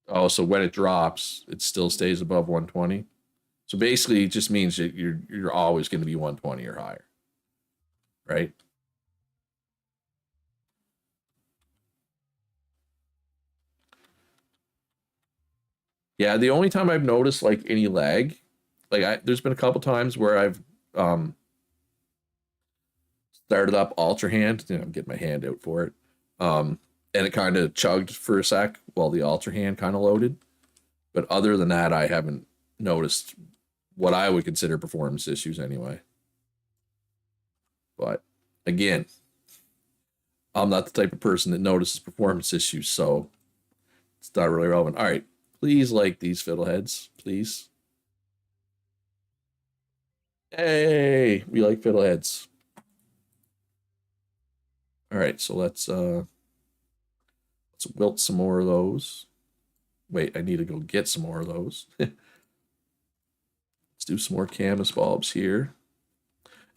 Oh, so when it drops, it still stays above 120. So basically, it just means that you're always going to be 120 or higher, right? Yeah, the only time I've noticed like any lag Like there's been a couple times where I've started up Ultra Hand. I'm getting my hand out for it. And it kind of chugged for a sec while the Ultra Hand kind of loaded. But other than that, I haven't noticed what I would consider performance issues anyway. But again, I'm not the type of person that notices performance issues, so it's not really relevant. All right, please like these fiddleheads, please. Hey, we like fiddleheads. All right, so let's wilt some more of those. Wait, I need to go get some more of those. Let's do some more camas bulbs here.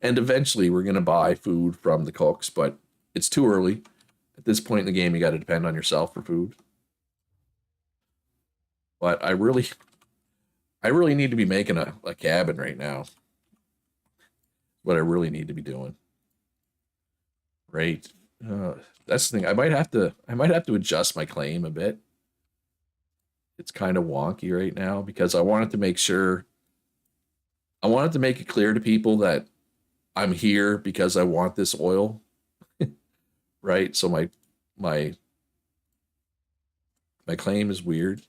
And eventually we're going to buy food from the cooks, but it's too early. At this point in the game, you got to depend on yourself for food. But I really need to be making a cabin right now. What I really need to be doing. Right. That's the thing. I might have to adjust my claim a bit. It's kind of wonky right now because I wanted to make it clear to people that I'm here because I want this oil. Right? So my claim is weird,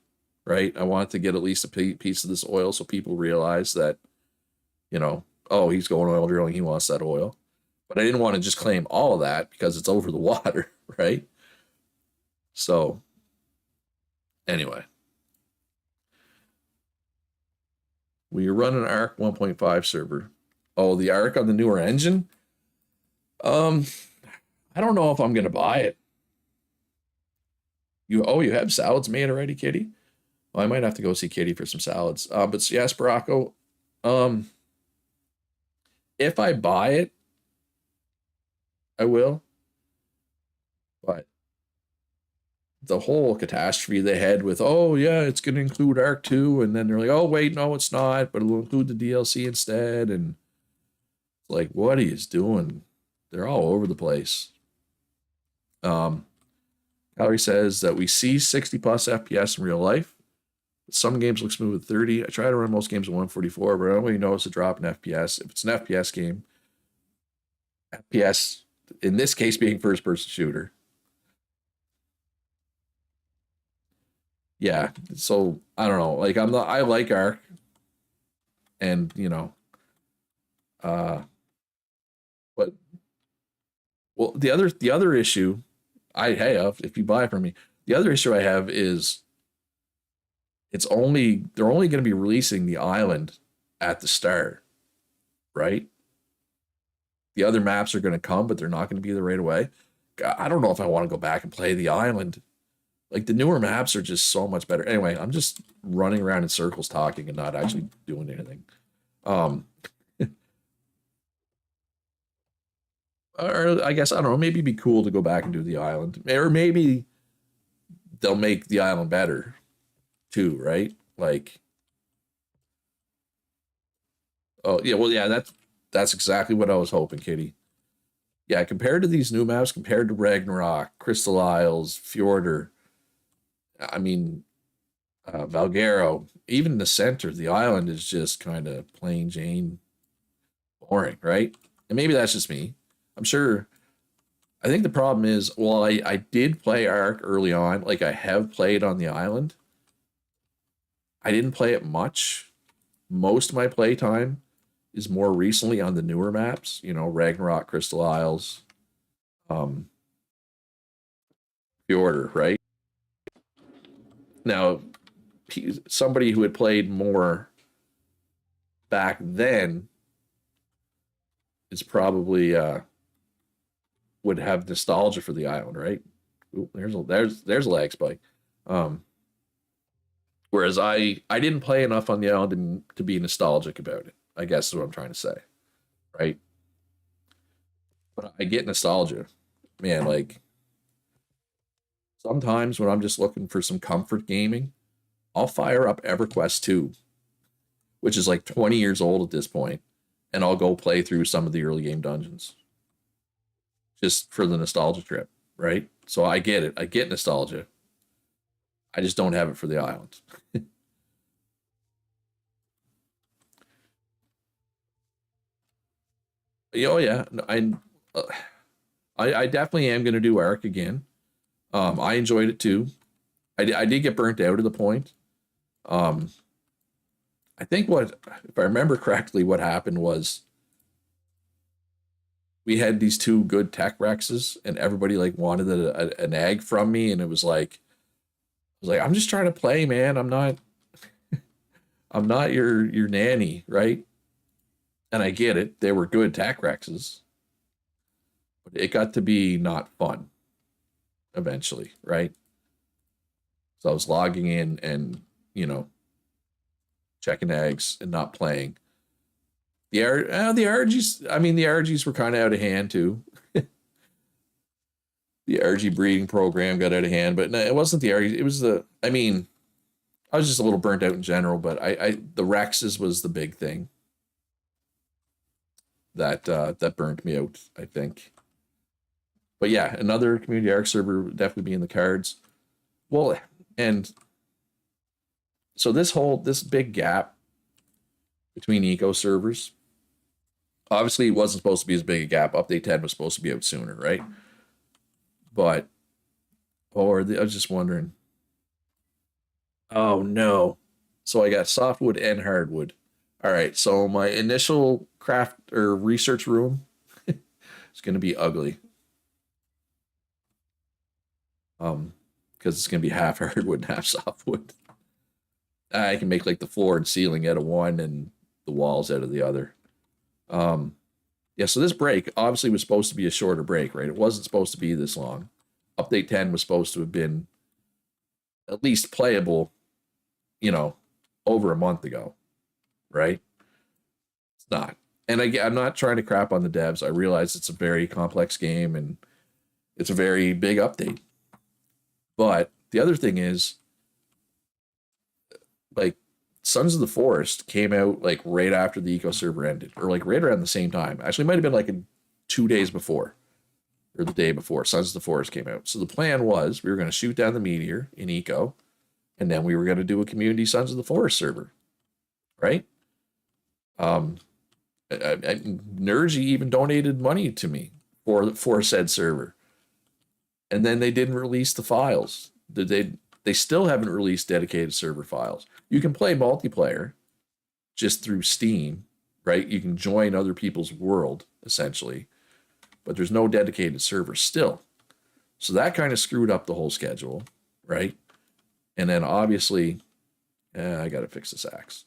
right? I want to get at least a piece of this oil so people realize that, oh, he's going oil drilling, he wants that oil. But I didn't want to just claim all of that because it's over the water, right? So anyway, we run an Arc 1.5 server. Oh, the Arc on the newer engine? I don't know if I'm gonna buy it. You have salads made already, Kitty? Well, I might have to go see Kitty for some salads. But yes, Baracco, if I buy it, I will. But the whole catastrophe they had with, oh yeah, it's gonna include Arc 2, and then they're like, oh wait, no, it's not, but it'll include the DLC instead, and it's like, what are you doing? They're all over the place. Calorie says that we see 60 plus FPS in real life. Some games look smooth at 30. I try to run most games at 144, but I don't really notice a drop in FPS. If it's an FPS game, FPS, in this case being first person shooter. Yeah, so I don't know. Like I like Arc, and but well, the other issue I have, if you buy from me, the other issue I have is they're only going to be releasing the island at the start, right? The other maps are going to come, but they're not going to be there right away. I don't know if I want to go back and play the island. Like the newer maps are just so much better. Anyway, I'm just running around in circles talking and not actually doing anything. Or I guess I don't know. Maybe it'd be cool to go back and do the island, or maybe they'll make the island better too, right? Like, oh yeah, well yeah, that's exactly what I was hoping, Kitty. Yeah, compared to these new maps, compared to Ragnarok, Crystal Isles, Fjordur, I mean, Valguero, even the center, the island is just kind of plain Jane boring, right? And maybe that's just me. I'm sure. I think the problem is, well, I did play Arc early on. Like I have played on the island. I didn't play it much. Most of my playtime is more recently on the newer maps. Ragnarok, Crystal Isles, Fjordur, right? Now, somebody who had played more back then is probably would have nostalgia for the island, right? Ooh, there's a lag spike. Whereas I didn't play enough on the island to be nostalgic about it. I guess is what I'm trying to say, right? But I get nostalgia, man. Like sometimes when I'm just looking for some comfort gaming, I'll fire up EverQuest 2, which is like 20 years old at this point, and I'll go play through some of the early game dungeons just for the nostalgia trip, right? So I get it. I get nostalgia. I just don't have it for the island. Oh yeah, uh, I definitely am going to do Arc again. I enjoyed it too. I did get burnt out at the point. Um, I think what, if I remember correctly, what happened was we had these two good tech rexes, and everybody like wanted an egg from me, and it was like I was like, I'm just trying to play, man. I'm not your nanny, right? And I get it. They were good tech rexes, but it got to be not fun eventually, right? So I was logging in and you know checking eggs and not playing. The RGs, I mean, the RGs were kind of out of hand too. The RG breeding program got out of hand, but no, it wasn't the RGs. It was the, I mean, I was just a little burnt out in general, but the Rexes was the big thing that burned me out, I think. But yeah, another community arc server would definitely be in the cards. Well, and so this big gap between eco servers, obviously it wasn't supposed to be as big a gap. Update 10 was supposed to be out sooner, right? But I was just wondering. Oh no. So I got softwood and hardwood. All right. So my initial craft or research room is going to be ugly. Because it's going to be half hardwood and half softwood. I can make like the floor and ceiling out of one and the walls out of the other. Um, yeah. So this break obviously was supposed to be a shorter break, right? It wasn't supposed to be this long. Update 10 was supposed to have been at least playable, you know, over a month ago, right? It's not. And I'm not trying to crap on the devs. I realize it's a very complex game and it's a very big update. But the other thing is, like, Sons of the Forest came out like right after the eco server ended, or like right around the same time. Actually, it might have been like 2 days before or the day before Sons of the Forest came out. So the plan was we were going to shoot down the meteor in eco, and then we were going to do a community Sons of the Forest server, right? Um, Nergy even donated money to me for said server, and then they didn't release the files. They still haven't released dedicated server files. You can play multiplayer just through Steam, right? You can join other people's world essentially, but there's no dedicated server still. So that kind of screwed up the whole schedule, right? And then obviously, I got to fix this axe.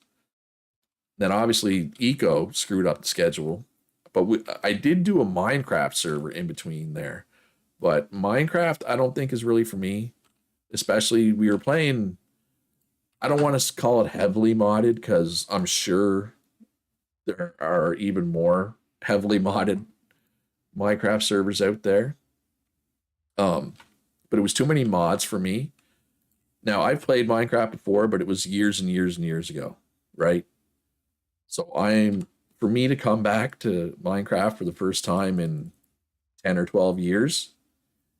Then obviously Eco screwed up the schedule, but I did do a Minecraft server in between there. But Minecraft, I don't think is really for me. Especially we were playing. I don't want to call it heavily modded because I'm sure there are even more heavily modded Minecraft servers out there. Um, but it was too many mods for me. Now I've played Minecraft before, but it was years and years and years ago, right? So for me to come back to Minecraft for the first time in 10 or 12 years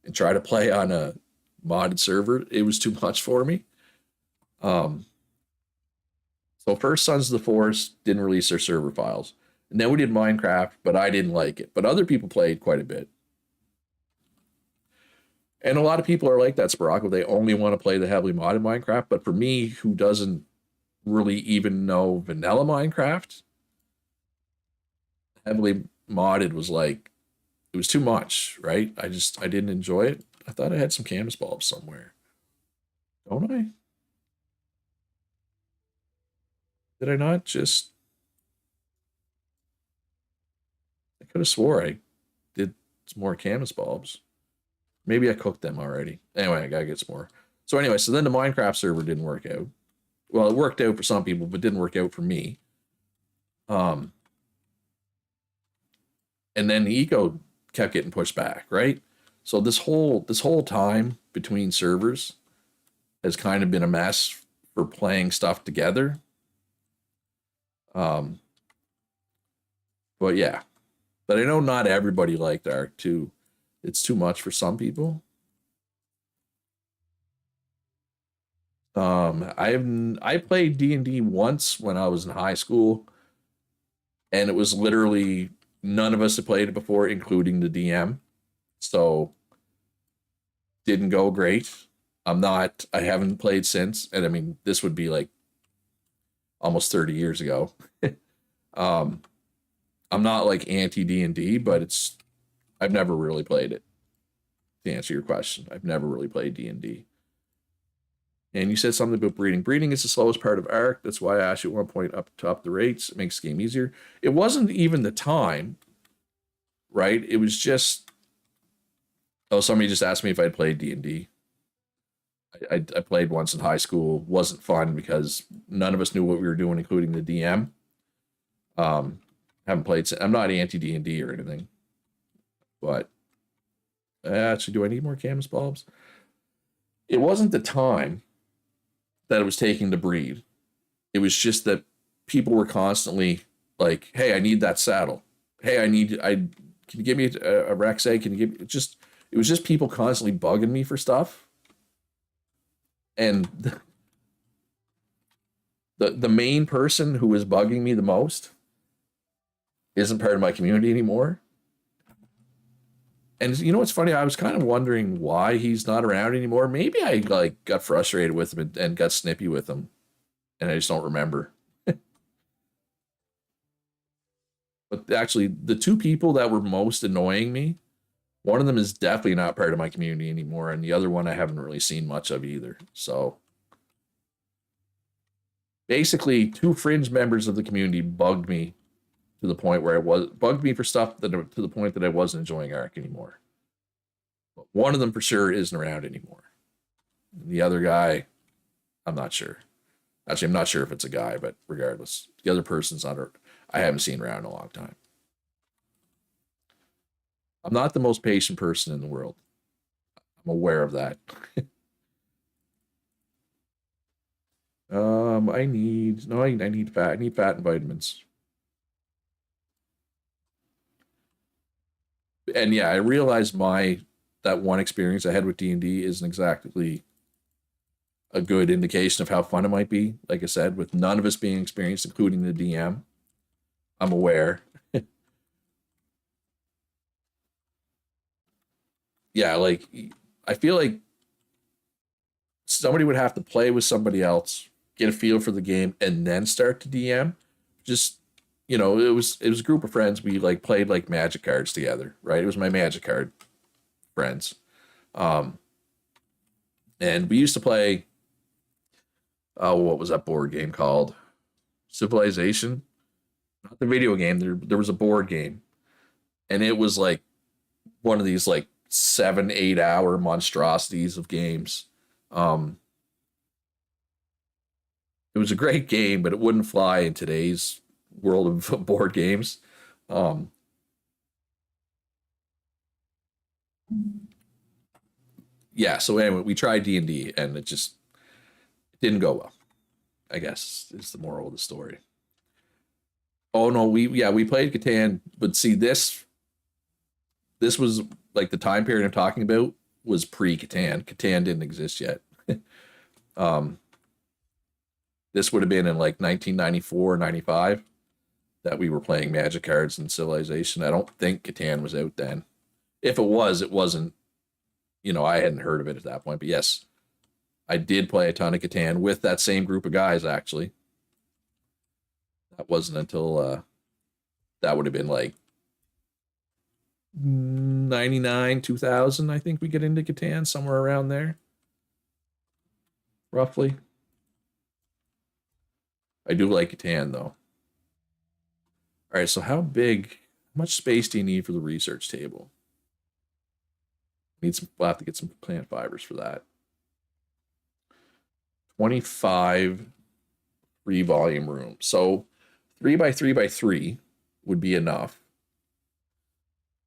and try to play on a modded server, it was too much for me. Um, so first Sons of the Forest didn't release their server files. And then we did Minecraft, but I didn't like it. But other people played quite a bit. And a lot of people are like that, Sparocco. They only want to play the heavily modded Minecraft. But for me, who doesn't really even know vanilla Minecraft, heavily modded was like, it was too much, right? I didn't enjoy it. I thought I had some canvas bulbs somewhere. Don't I? Did I not just? I could have swore I did some more canvas bulbs. Maybe I cooked them already. Anyway, I gotta get some more. So anyway, so then the Minecraft server didn't work out. Well, it worked out for some people, but didn't work out for me. Um, and then the eco kept getting pushed back, right? So this whole time between servers has kind of been a mess for playing stuff together. Um, but yeah, but I know not everybody liked Arc 2. It's too much for some people. I played D&D once when I was in high school, and it was literally None of us have played it before, including the DM. So didn't go great. I haven't played since. And I mean, this would be like almost 30 years ago. um, I'm not like anti D&D, but I've never really played it. To answer your question, I've never really played D&D. And you said something about breeding. Breeding is the slowest part of Arc. That's why I asked you at one point to up the rates. It makes the game easier. It wasn't even the time, right? It was just, oh, somebody just asked me if I'd played D&D. I played once in high school. Wasn't fun because none of us knew what we were doing, including the DM. Haven't played. I'm not anti D&D or anything, but actually, do I need more Camus bulbs? It wasn't the time that it was taking to breed. It was just that people were constantly like, "Hey, I need that saddle. Hey, can you give me a Rex egg? Can you give me just?" It was just people constantly bugging me for stuff, and the main person who was bugging me the most isn't part of my community anymore. And you know what's funny? I was kind of wondering why he's not around anymore. Maybe I like got frustrated with him and got snippy with him, and I just don't remember. But actually, the two people that were most annoying me, one of them is definitely not part of my community anymore, and the other one I haven't really seen much of either. So basically, two fringe members of the community bugged me to the point where bugged me for stuff that to the point that I wasn't enjoying Arc anymore. But one of them for sure isn't around anymore. The other guy, I'm not sure. Actually, I'm not sure if it's a guy, but regardless, the other person's not. I haven't seen around in a long time. I'm not the most patient person in the world. I'm aware of that. I need no, I need fat. I need fat and vitamins. And yeah, I realized that one experience I had with D&D isn't exactly a good indication of how fun it might be. Like I said, with none of us being experienced, including the DM, I'm aware. Yeah, like I feel like somebody would have to play with somebody else, get a feel for the game, and then start to DM. Just it was a group of friends. We like played like Magic cards together, right? It was my Magic card friends, um, and we used to play. What was that board game called? Civilization, not the video game. There was a board game, and it was like one of these like 7-8 hour monstrosities of games. Um, it was a great game, but it wouldn't fly in today's world of board games. Um, yeah. So anyway, we tried D&D, and it didn't go well. I guess is the moral of the story. Oh no, we played Catan, but see this was like the time period I'm talking about was pre Catan. Catan didn't exist yet. um, this would have been in like 1994, 95 that we were playing Magic cards and Civilization. I don't think Catan was out then. If it was, it wasn't. I hadn't heard of it at that point. But yes, I did play a ton of Catan with that same group of guys. Actually, that wasn't until that would have been like 99, 2000. I think we get into Catan somewhere around there, roughly. I do like Catan though. All right, so how much space do you need for the research table? We'll have to get some plant fibers for that. 25 free volume room. So 3 by 3 by 3 would be enough.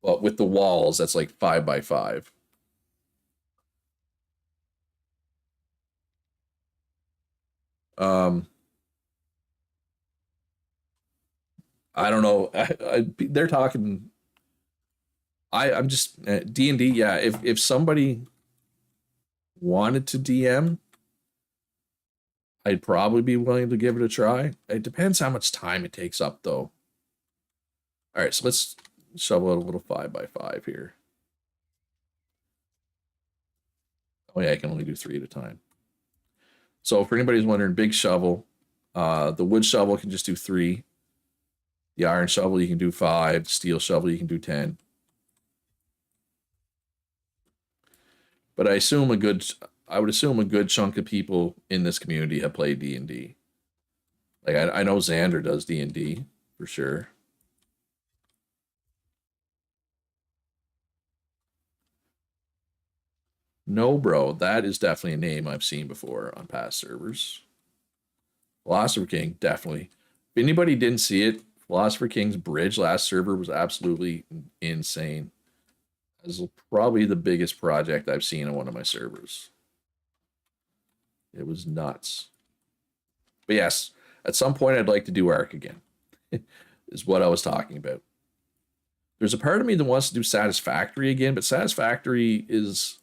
But with the walls, that's like 5 by 5. Um, I don't know. They're talking. I'm just D&D. Yeah, if somebody wanted to DM, I'd probably be willing to give it a try. It depends how much time it takes up, though. All right, so let's shovel out a little 5x5 here. Oh yeah, I can only do 3 at a time. So for anybody who's wondering, big shovel, the wood shovel can just do 3. The iron shovel you can do 5. The steel shovel you can do 10. But I would assume a good chunk of people in this community have played D&D. Like I know Xander does D&D for sure. No, bro, that is definitely a name I've seen before on past servers. Philosopher King, definitely. If anybody didn't see it, Philosopher King's bridge last server was absolutely insane. This is probably the biggest project I've seen on one of my servers. It was nuts. But yes, at some point I'd like to do Arc again, is what I was talking about. There's a part of me that wants to do Satisfactory again, but Satisfactory is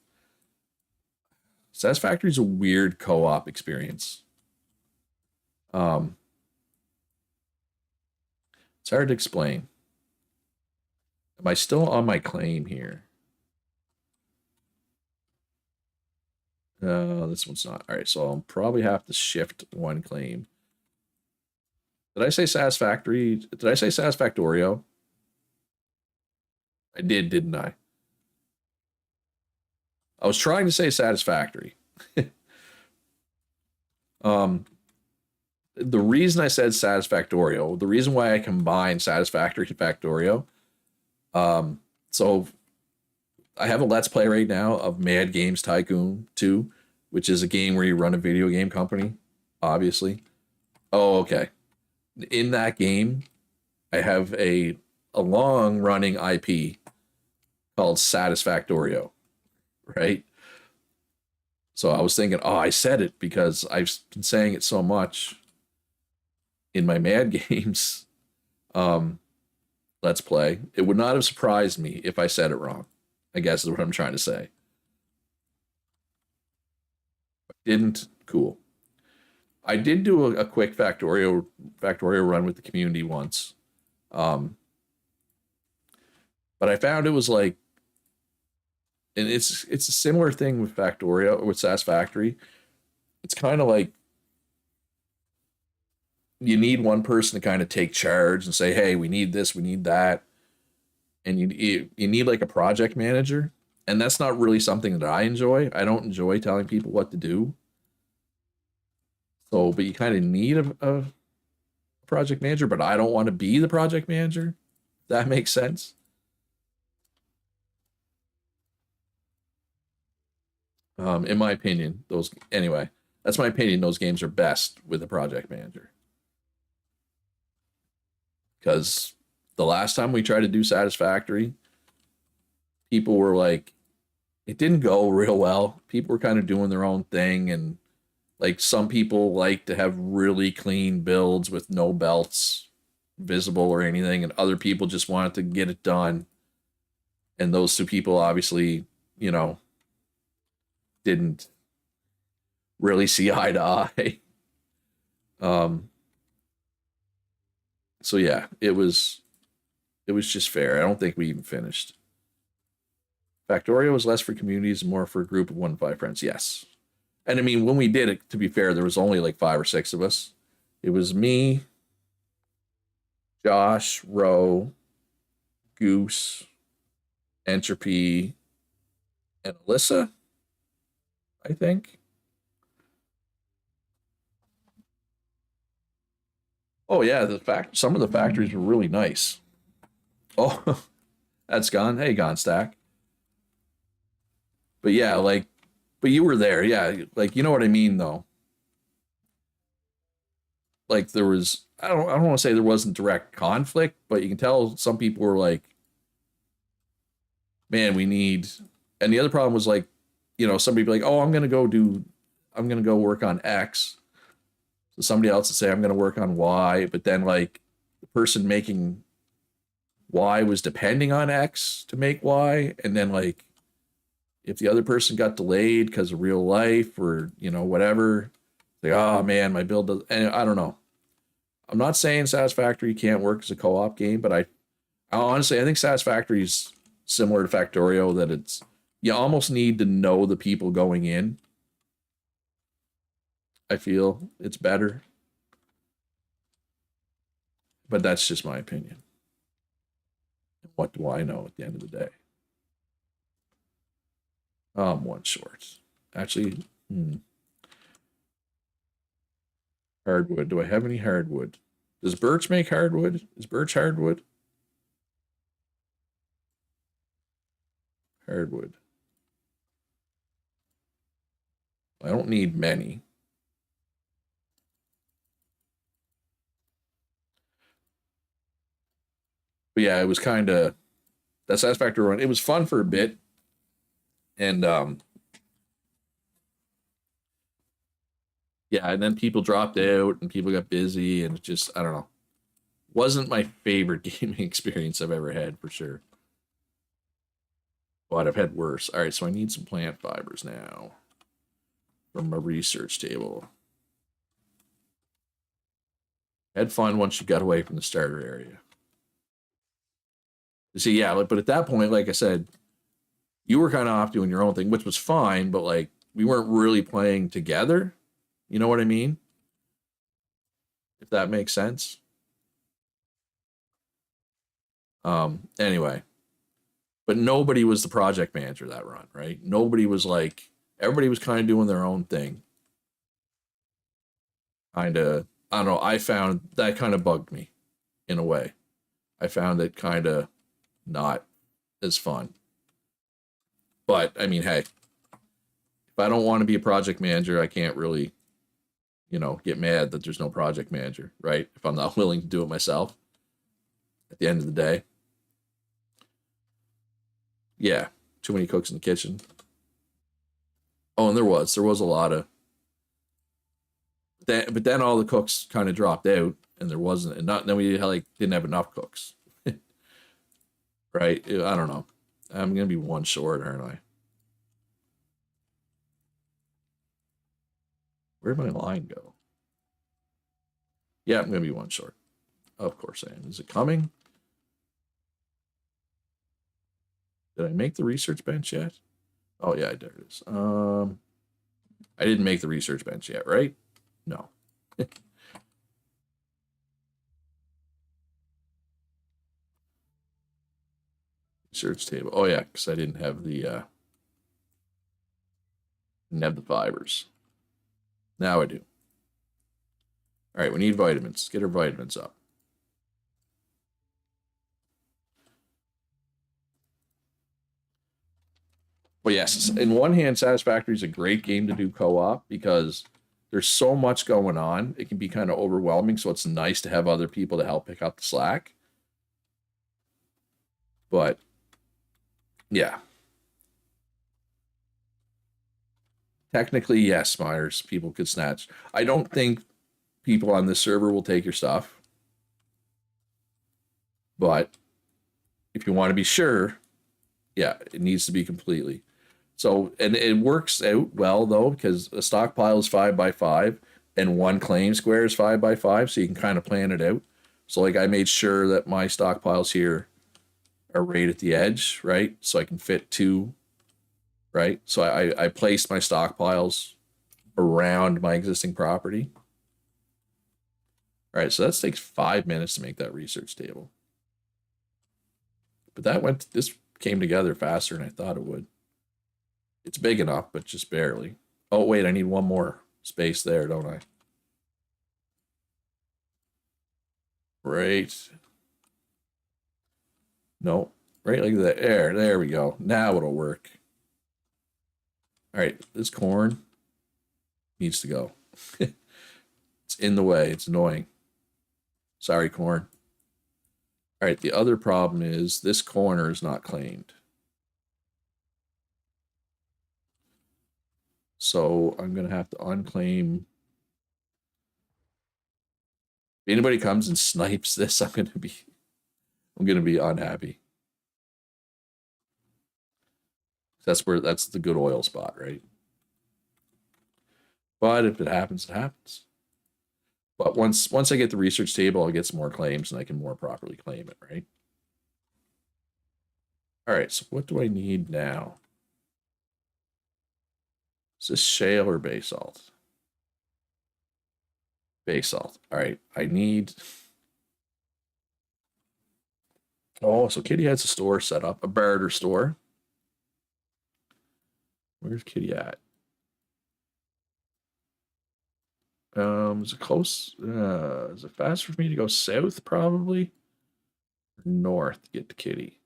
a weird co-op experience. It's hard to explain. Am I still on my claim here? This one's not. All right, so I'll probably have to shift one claim. Did I say Satisfactory? Did I say Satisfactorio? I did, didn't I? I was trying to say Satisfactory. The reason I said Satisfactorio, the reason why I combined Satisfactory and Factorio, so I have a Let's Play right now of Mad Games Tycoon 2, which is a game where you run a video game company, obviously. Oh, okay. In that game, I have a long running IP called Satisfactorio, right? So I was thinking, oh, I said it because I've been saying it so much in my Mad Games Let's Play. It would not have surprised me if I said it wrong, I guess is what I'm trying to say. Didn't. Cool. I did do a quick Factorio run with the community once. But I found it was like, and it's a similar thing with Factorio, with Satisfactory. It's kind of like you need one person to kind of take charge and say, hey, we need this, we need that. And you need like a project manager. And that's not really something that I enjoy. I don't enjoy telling people what to do. So, but you kind of need a project manager, but I don't want to be the project manager. That makes sense. In my opinion, that's my opinion. Those games are best with a project manager. Because the last time we tried to do Satisfactory, people were like, it didn't go real well. People were kind of doing their own thing, and like some people like to have really clean builds with no belts visible or anything, and other people just wanted to get it done. And those two people obviously, didn't really see eye to eye. So yeah, it was just fair. I don't think we even finished. Factorio was less for communities, more for a group of 1 to 5 friends. Yes. And I mean, when we did it, to be fair, there was only like 5 or 6 of us. It was me, Josh, Roe, Goose, Entropy, and Alyssa, I think. Oh yeah, some of the factories were really nice. Oh, that's gone. Hey, gone stack. But yeah, but you were there. Yeah, like you know what I mean though. Like there was, I don't want to say there wasn't direct conflict, but you can tell some people were like, man, we need. And the other problem was like, somebody be like, oh, I'm gonna go work on X. So somebody else would say, I'm gonna work on Y, but then like the person making Y was depending on X to make Y, and then like if the other person got delayed because of real life or whatever, like, oh man, my build does, and I don't know. I'm not saying Satisfactory can't work as a co-op game, but Honestly, I think Satisfactory is similar to Factorio, that it's, you almost need to know the people going in. I feel it's better, but that's just my opinion. What do I know at the end of the day? One short. Actually, hardwood. Do I have any hardwood? Does birch make hardwood? Is birch hardwood? Hardwood. I don't need many. But yeah, it was kind of that Satisfactory run. It was fun for a bit, and yeah, and then people dropped out and people got busy, and it just, I don't know, wasn't my favorite gaming experience I've ever had for sure. But I've had worse. All right, so I need some plant fibers now from a research table. Had fun once you got away from the starter area. You see, yeah, but at that point, like I said, you were kind of off doing your own thing, which was fine, but like we weren't really playing together. You know what I mean? If that makes sense. Anyway, but nobody was the project manager that run, right? Nobody was like, everybody was kind of doing their own thing. Kind of, I don't know. I found that kind of bugged me in a way. I found it kind of not as fun. But I mean, hey, if I don't want to be a project manager, I can't really, get mad that there's no project manager, right? If I'm not willing to do it myself at the end of the day. Yeah, too many cooks in the kitchen. Oh, and there was a lot of that, but then all the cooks kind of dropped out, and there wasn't, and not then we like didn't have enough cooks, right? I don't know. I'm gonna be one short, aren't I? Where'd my line go? Yeah, I'm gonna be one short. Of course I am. Is it coming? Did I make the research bench yet? Oh yeah, there it is. I didn't make the research bench yet, right? No. Research table. Oh yeah, because I didn't have the fibers. Now I do. All right, we need vitamins. Let's get our vitamins up. Well, yes, in one hand, Satisfactory is a great game to do co-op because there's so much going on. It can be kind of overwhelming, so it's nice to have other people to help pick up the slack. But yeah, technically, yes, Myers, people could snatch. I don't think people on this server will take your stuff, but if you want to be sure, yeah, it needs to be completely. So, and it works out well though, because a stockpile is 5 by 5 and one claim square is 5 by 5. So you can kind of plan it out. So, like, I made sure that my stockpiles here are right at the edge, right? So I can fit two, right? So I placed my stockpiles around my existing property. All right, so that takes 5 minutes to make that research table. But this came together faster than I thought it would. It's big enough, but just barely. Oh, wait, I need one more space there, don't I? Right. No, right like that. There we go. Now it'll work. All right, this corn needs to go. It's in the way. It's annoying. Sorry, corn. All right, the other problem is this corner is not claimed. So I'm going to have to unclaim. If anybody comes and snipes this, I'm going to be unhappy. That's the good oil spot, right? But if it happens, it happens. But once I get the research table, I'll get some more claims and I can more properly claim it, right? All right, so what do I need now? Is this shale or basalt? Basalt. All right, I need. Oh, so Kitty has a store set up, a barter store. Where's Kitty at? Is it close? Is it faster for me to go south, probably? Or north to get to Kitty?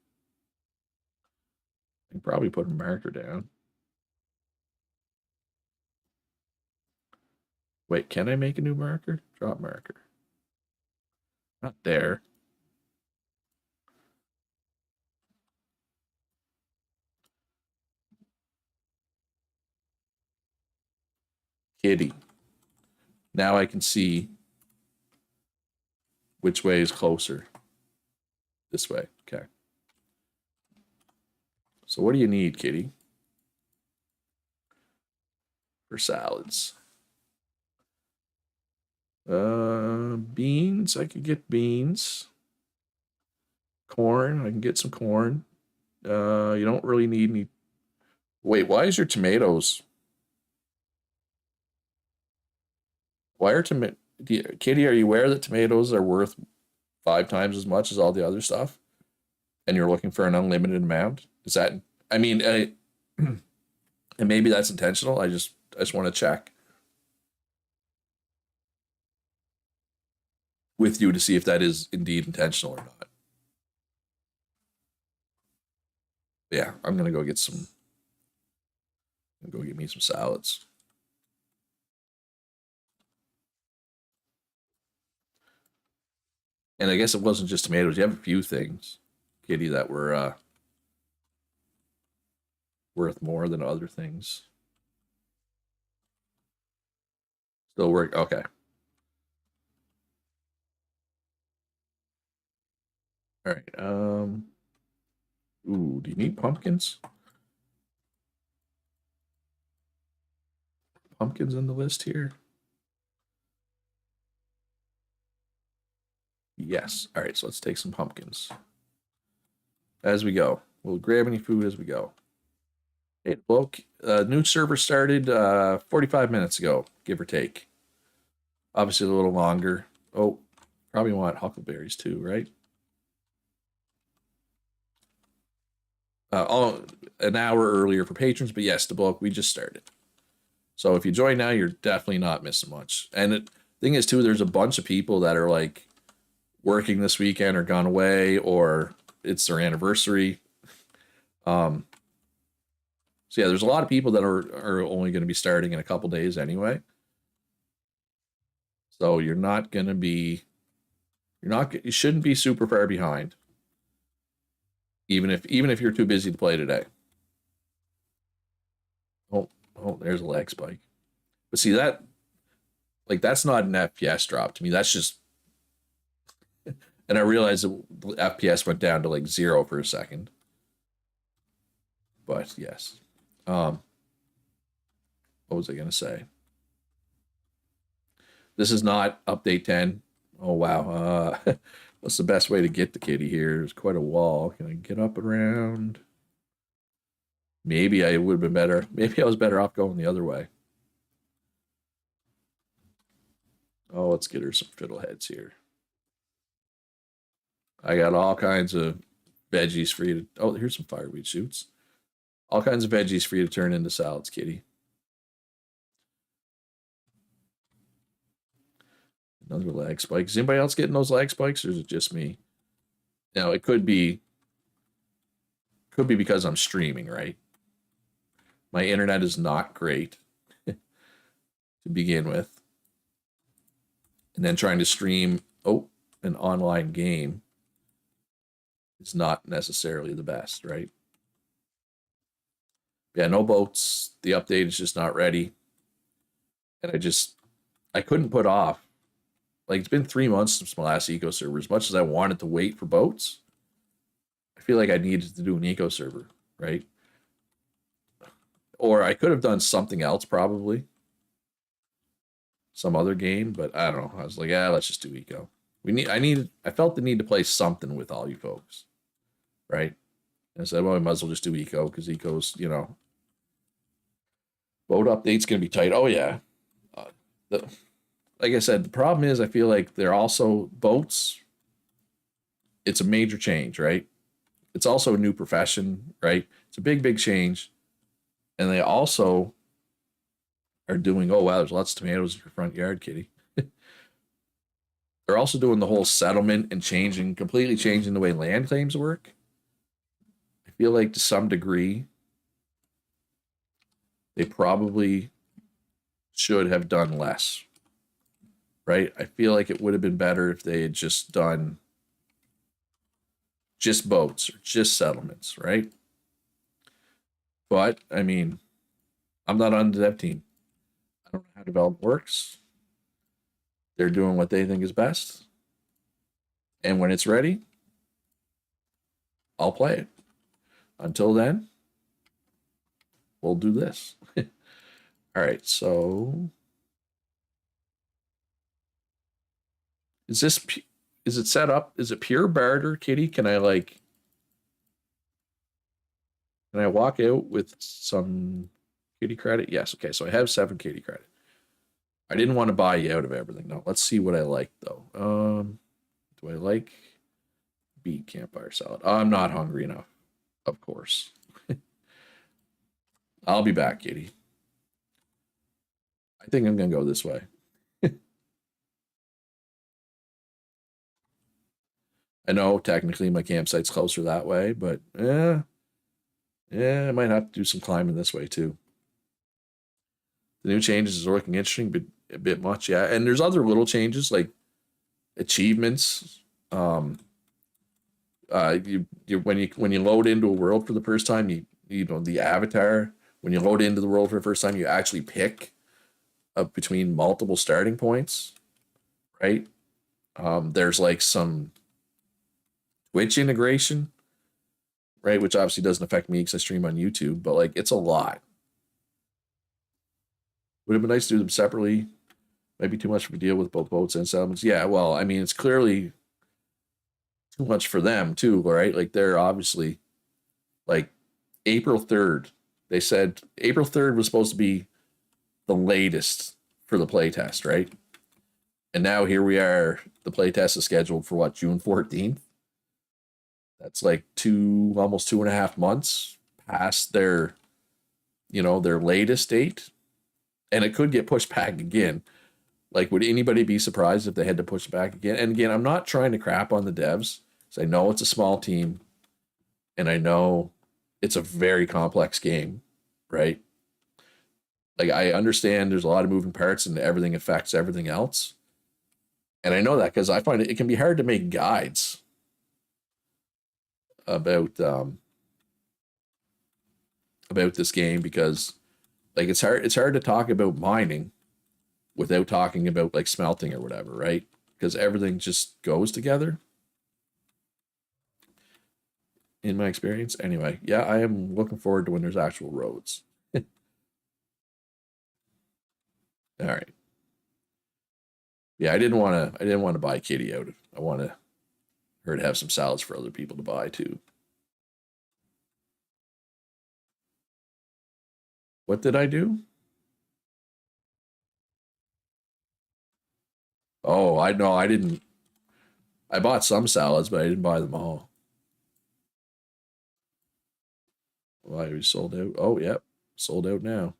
I can probably put a marker down. Wait, can I make a new marker? Drop marker. Not there. Kitty. Now I can see which way is closer. This way. Okay. So what do you need, Kitty? For salads. Beans. I could get beans. Corn. I can get some corn. You don't really need any. Wait, why is your tomatoes? Why are tomato? Kitty, are you aware that tomatoes are worth 5 times as much as all the other stuff? And you're looking for an unlimited amount? Is that? I mean, and maybe that's intentional. I just want to check with you to see if that is indeed intentional or not. Yeah, I'm gonna go get some. Go get me some salads. And I guess it wasn't just tomatoes. You have a few things, Kitty, that were worth more than other things. Still work. Okay. All right. Ooh, do you need pumpkins? Pumpkins on the list here? Yes. All right, so let's take some pumpkins. As we go. We'll grab any food as we go. Hey, well, new server started 45 minutes ago, give or take. Obviously a little longer. Oh, probably want huckleberries too, right? All an hour earlier for patrons, but yes, the bulk we just started. So if you join now, you're definitely not missing much. And the thing is, too, there's a bunch of people that are like working this weekend or gone away or it's their anniversary. Um, so yeah, there's a lot of people that are only going to be starting in a couple days anyway. So you're not going to be you shouldn't be super far behind, even if you're too busy to play today. Oh, oh, there's a lag spike. But see that like that's not an FPS drop to me. That's just and I realized the FPS went down to like 0 for a second. But yes. Um, what was I gonna say? This is not update 10. Oh wow. What's the best way to get the kitty here? There's quite a wall. Can I get up around? Maybe I would have been better. Maybe I was better off going the other way. Oh, let's get her some fiddleheads here. I got all kinds of veggies for you to. Oh, here's some fireweed shoots. All kinds of veggies for you to turn into salads, kitty. Another lag spike. Is anybody else getting those lag spikes, or is it just me? Now it could be because I'm streaming, right? My internet is not great to begin with, and then trying to stream an online game is not necessarily the best, right? Yeah, no boats. The update is just not ready, and I couldn't put off. Like it's been 3 months since my last eco server. As much as I wanted to wait for boats, I feel like I needed to do an eco server, right? Or I could have done something else, probably some other game, but I don't know. I was like, yeah, let's just do eco. I felt the need to play something with all you folks, right? And I said, well, we might as well just do eco because eco's, boat update's going to be tight. Oh, yeah. Uh, the, like I said, the problem is I feel like they're also boats. It's a major change, right? It's also a new profession, right? It's a big, big change. And they also are doing, oh, wow, there's lots of tomatoes in your front yard, kitty. They're also doing the whole settlement and completely changing the way land claims work. I feel like to some degree, they probably should have done less, right? I feel like it would have been better if they had just done just boats or just settlements, right? But I mean, I'm not on the dev team. I don't know how development works. They're doing what they think is best. And when it's ready, I'll play it. Until then, we'll do this. All right, so is this is it set up? Is it pure barter, Kitty? Can I walk out with some kitty credit? Yes. Okay, so I have 7 kitty credit. I didn't want to buy you out of everything. No, let's see what I like though. Do I like beet campfire salad? I'm not hungry enough, of course. I'll be back, kitty. I think I'm gonna go this way. I know technically my campsite's closer that way, but I might have to do some climbing this way too. The new changes are looking interesting, but a bit much, yeah. And there's other little changes like achievements. Um, when you load into a world for the first time, the avatar. When you load into the world for the first time, you actually pick between multiple starting points, right? There's like some Twitch integration, right? Which obviously doesn't affect me because I stream on YouTube, but like it's a lot. Would have been nice to do them separately. Might be too much of a deal with both boats and settlements. Yeah, well, I mean, it's clearly too much for them too, right? Like they're obviously like April 3rd. They said April 3rd was supposed to be the latest for the playtest, right? And now here we are. The playtest is scheduled for what, June 14th? That's like almost 2.5 months past their latest date. And it could get pushed back again. Like, would anybody be surprised if they had to push it back again? And again, I'm not trying to crap on the devs. So I know it's a small team, and I know it's a very complex game, right? Like, I understand there's a lot of moving parts and everything affects everything else. And I know that because I find it can be hard to make guides about this game because like it's hard to talk about mining without talking about like smelting or whatever, right? Because everything just goes together. In my experience, anyway, yeah, I am looking forward to when there's actual roads. All right, yeah, I didn't want to buy Kitty out. I wanted her to have some salads for other people to buy too. What did I do? Oh, I know I didn't. I bought some salads, but I didn't buy them all. Why we sold out? Oh, yep, sold out now.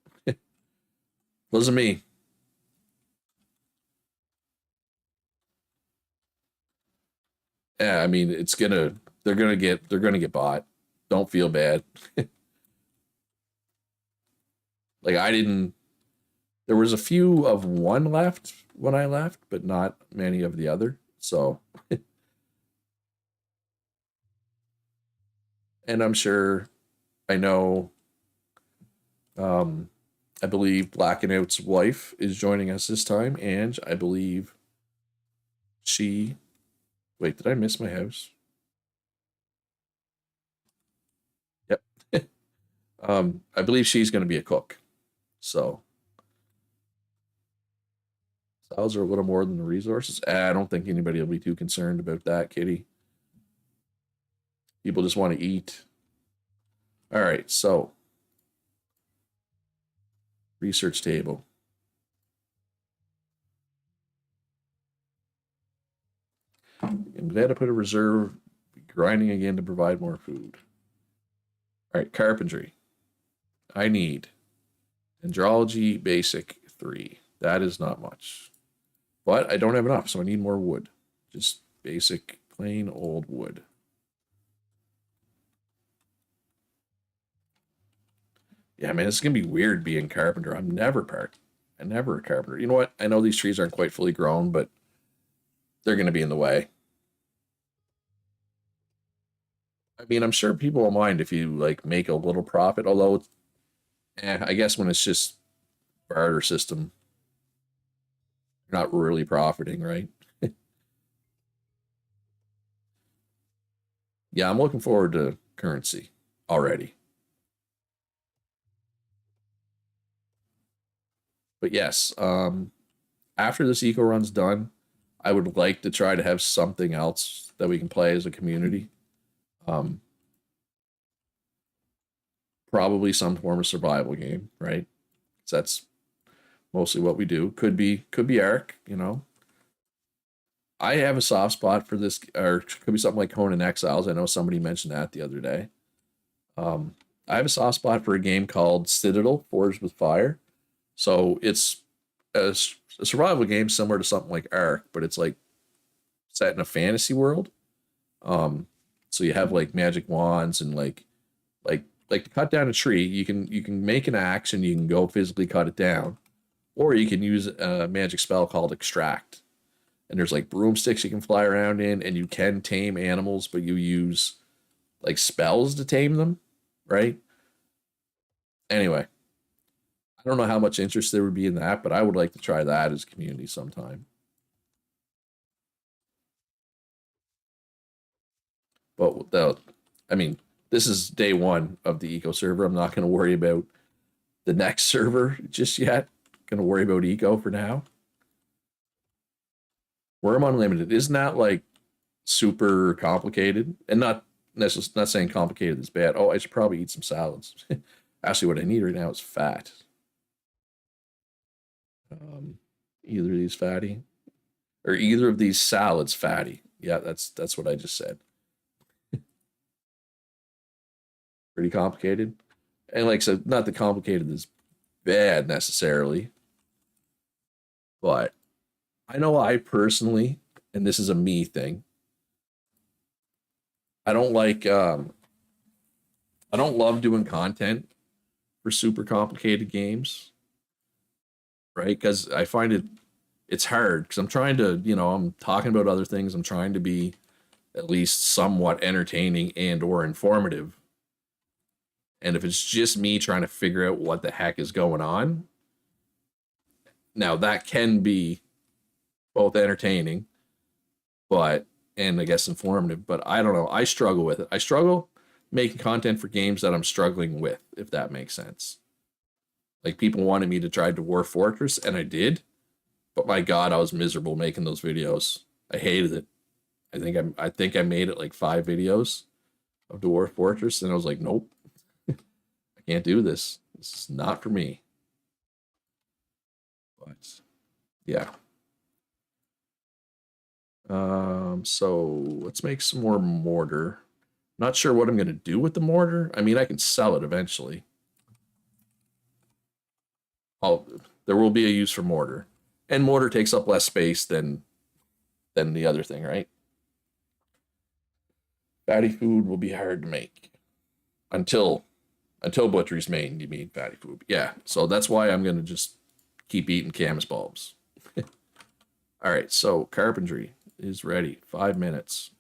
Wasn't me. Yeah, I mean, they're gonna get bought. Don't feel bad. Like I didn't. There was a few of one left when I left, but not many of the other. So, and I'm sure I know. Um, I believe Black and Out's wife is joining us this time, and I believe she. Wait, did I miss my house? Yep. I believe she's going to be a cook. So those are a little more than the resources. I don't think anybody will be too concerned about that, Kitty. People just want to eat. All right, so research table. I'm glad to put a reserve, grinding again to provide more food. All right, carpentry. I need andrology basic 3. That is not much. But I don't have enough, so I need more wood. Just basic, plain old wood. Yeah, man, it's gonna be weird being carpenter. I'm never part. I'm never a carpenter. You know what? I know these trees aren't quite fully grown, but they're gonna be in the way. I mean, I'm sure people will mind if you like make a little profit, although I guess when it's just barter system, you're not really profiting, right? Yeah, I'm looking forward to currency already. But yes, after this eco run's done, I would like to try to have something else that we can play as a community. Um, Probably some form of survival game, right? So that's mostly what we do. Could be Ark, you know. I have a soft spot for this, or could be something like Conan Exiles. I know somebody mentioned that the other day. Um, I have a soft spot for a game called Citadel Forged with Fire. So it's a survival game similar to something like Ark, but it's like set in a fantasy world. Um, so you have like magic wands and like to cut down a tree. You can make an axe and you can go physically cut it down, or you can use a magic spell called Extract. And there's like broomsticks you can fly around in, and you can tame animals, but you use like spells to tame them, right? Anyway, I don't know how much interest there would be in that, but I would like to try that as a community sometime. But I mean, this is day one of the eco server. I'm not going to worry about the next server just yet. Going to worry about eco for now. Worm Unlimited isn't that like super complicated, and not saying complicated is bad. Oh, I should probably eat some salads. Actually, what I need right now is fat. Um, either of these fatty, or either of these salads fatty. Yeah, that's what I just said. Pretty complicated, and like so, not the complicated is bad necessarily, but I know I personally, and this is a me thing. I don't like I don't love doing content for super complicated games, right? Because I find it's hard because I'm trying to, I'm talking about other things. I'm trying to be at least somewhat entertaining and or informative. And if it's just me trying to figure out what the heck is going on, now that can be both entertaining, but and I guess informative, but I don't know. I struggle with it. I struggle making content for games that I'm struggling with, if that makes sense. Like people wanted me to try Dwarf Fortress, and I did, but my God, I was miserable making those videos. I hated it. I think I made it like 5 videos of Dwarf Fortress, and I was like, nope, I can't do this. This is not for me. But yeah. So let's make some more mortar. Not sure what I'm gonna do with the mortar. I mean, I can sell it eventually. I'll There will be a use for mortar, and mortar takes up less space than the other thing, right? Fatty food will be hard to make until butchery's made. You mean fatty food? Yeah. So that's why I'm gonna just keep eating camas bulbs. All right. So carpentry is ready. 5 minutes,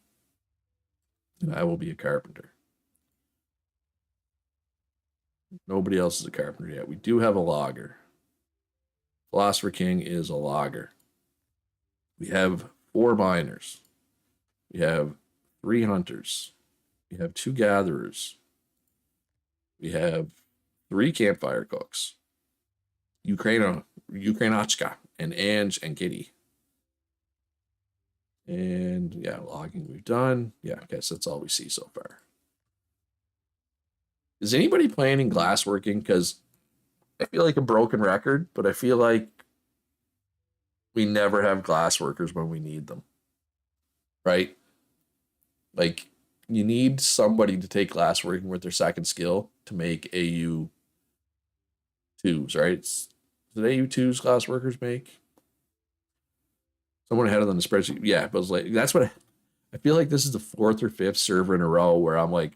and I will be a carpenter. Nobody else is a carpenter yet. We do have a logger. Philosopher King is a logger. We have 4 miners. We have 3 hunters. We have 2 gatherers. We have 3 campfire cooks. Ukrainachka and Ange and Kitty. And yeah, logging we've done. Yeah, I guess that's all we see so far. Is anybody planning glassworking? Because I feel like a broken record, but I feel like we never have glass workers when we need them, right? Like you need somebody to take glassworking with their second skill to make AU twos, right? Did AU twos glass workers make? Someone ahead of them the spreadsheet. Yeah, but it was like that's what I feel like this is the fourth or fifth server in a row where I'm like,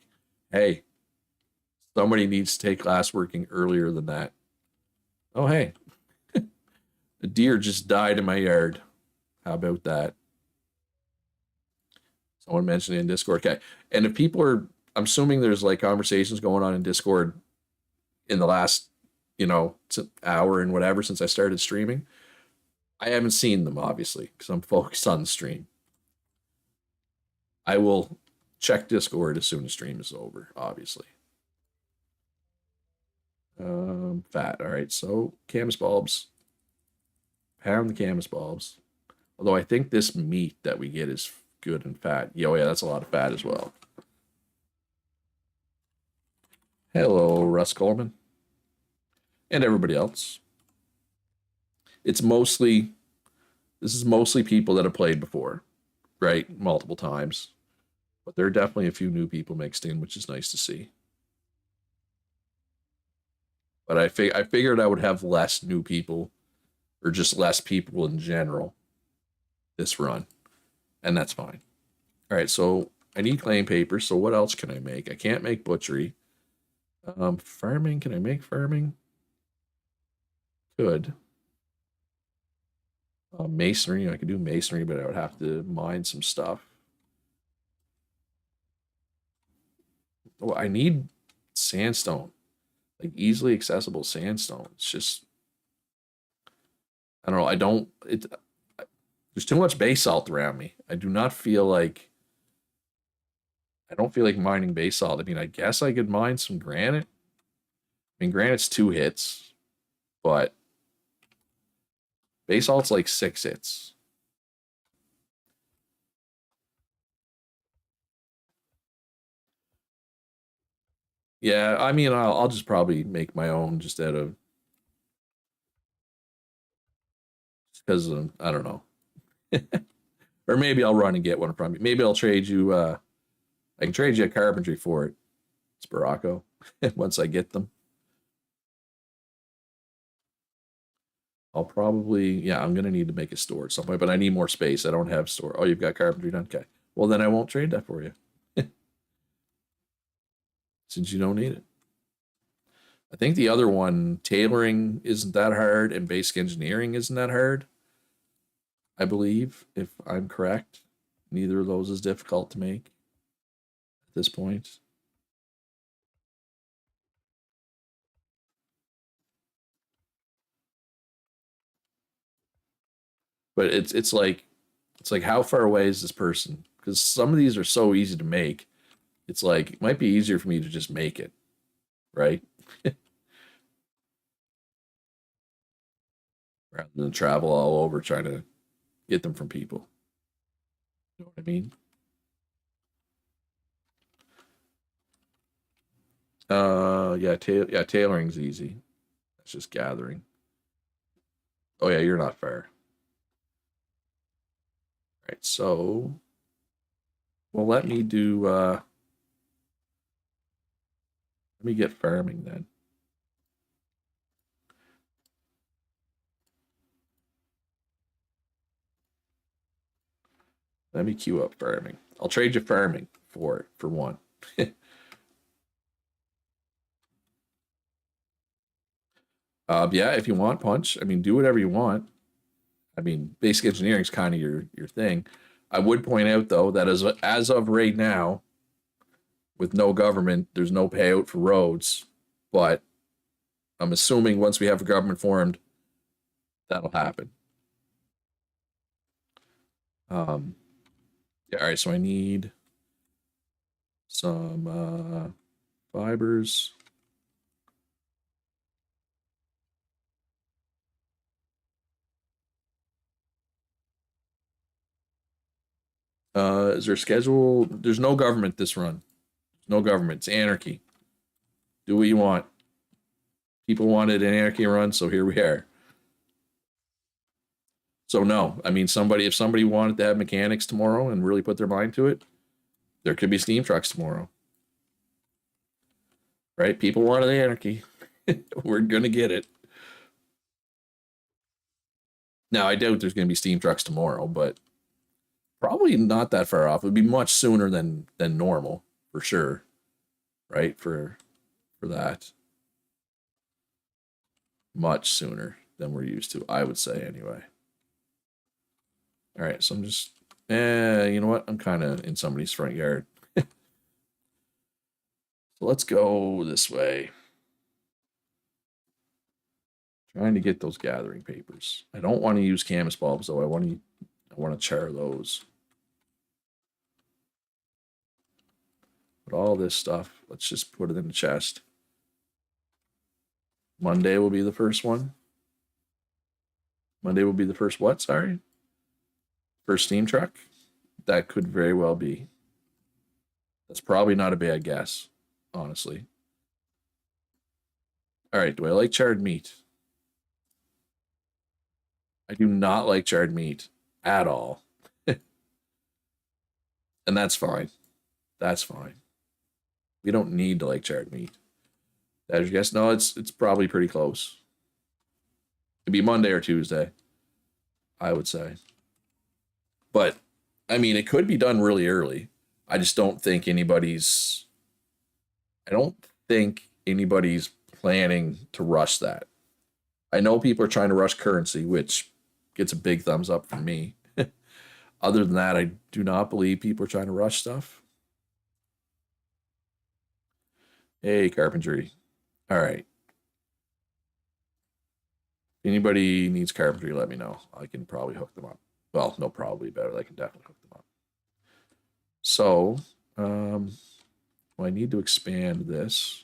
hey, somebody needs to take glassworking earlier than that. Oh hey, a deer just died in my yard. How about that? Someone mentioned it in Discord. Okay. And if people are, I'm assuming there's like conversations going on in Discord in the last, hour and whatever since I started streaming. I haven't seen them, obviously, because I'm focused on the stream. I will check Discord as soon as stream is over, obviously. Fat. All right. So, camas bulbs. Pound the camas bulbs. Although I think this meat that we get is good and fat. Yeah, that's a lot of fat as well. Hello, Russ Coleman. And everybody else. This is mostly people that have played before, right? Multiple times. But there are definitely a few new people mixed in, which is nice to see. But I figured I would have less new people or just less people in general this run. And that's fine. All right, so I need claim paper. So what else can I make? I can't make butchery. Farming, can I make farming? Could. Masonry, I could do masonry, but I would have to mine some stuff. Oh, I need sandstone, like easily accessible sandstone. It's just, I don't know. There's too much basalt around me. I don't feel like mining basalt. I mean, I guess I could mine some granite. I mean, granite's 2 hits, but basalt's like 6 hits. Yeah, I mean, I'll just probably make my own just out of because I don't know, or maybe I'll run and get one from you. Maybe I'll trade you. I can trade you a carpentry for it. It's Baracco. Once I get them, I'll probably I'm gonna need to make a store at some point, but I need more space. I don't have store. Oh, you've got carpentry done. Okay. Well, then I won't trade that for you since you don't need it. I think the other one, tailoring isn't that hard, and basic engineering isn't that hard. I believe, if I'm correct. Neither of those is difficult to make at this point. But it's like how far away is this person? Because some of these are so easy to make. It's like it might be easier for me to just make it, right? Rather than travel all over trying to get them from people. You know what I mean? Yeah, tailoring's easy. That's just gathering. Oh yeah, you're not fair. Right, so well let me get farming then. Let me queue up farming. I'll trade you farming for one. Yeah, if you want punch, I mean, do whatever you want. I mean, basic engineering is kind of your thing. I would point out though that as of right now, with no government, there's no payout for roads. But I'm assuming once we have a government formed, that'll happen. Um, yeah, all right. So I need some fibers. Is there a schedule? There's no government this run. No government. It's anarchy. Do what you want. People wanted an Anarchy run, so here we are. So no, I mean, if somebody wanted to have mechanics tomorrow and really put their mind to it, there could be steam trucks tomorrow. Right? People wanted Anarchy. We're gonna get it. Now I doubt there's gonna be steam trucks tomorrow, but probably not that far off. It would be much sooner than normal, for sure. Right? For that. Much sooner than we're used to, I would say anyway. All right, so I'm just you know what? I'm kind of in somebody's front yard. So let's go this way. Trying to get those gathering papers. I don't want to use camas bulbs though. I want to char those. But all this stuff, let's just put it in the chest. Monday will be the first one. Monday will be the first what? Sorry. First steam truck? That could very well be. That's probably not a bad guess, honestly. All right, do I like charred meat? I do not like charred meat at all. And that's fine. That's fine. We don't need to like charred meat. That is your guess? No, it's probably pretty close. It'd be Monday or Tuesday, I would say. But I mean, it could be done really early. I just don't think anybody's planning to rush that. I know people are trying to rush currency, which gets a big thumbs up from me. Other than that, I do not believe people are trying to rush stuff. Hey, carpentry. All right. Anybody needs carpentry, let me know. I can probably hook them up. Well, no, probably better. I can definitely hook them up. So, well, I need to expand this.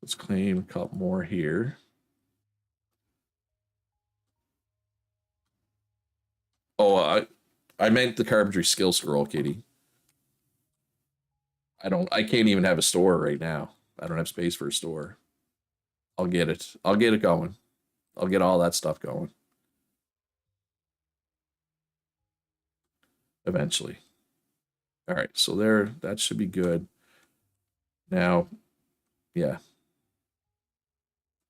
Let's claim a couple more here. Oh, I meant the carpentry skill scroll, Kitty. I can't even have a store right now. I don't have space for a store. I'll get it. I'll get it going. I'll get all that stuff going. Eventually. All right, so that should be good. Now, yeah.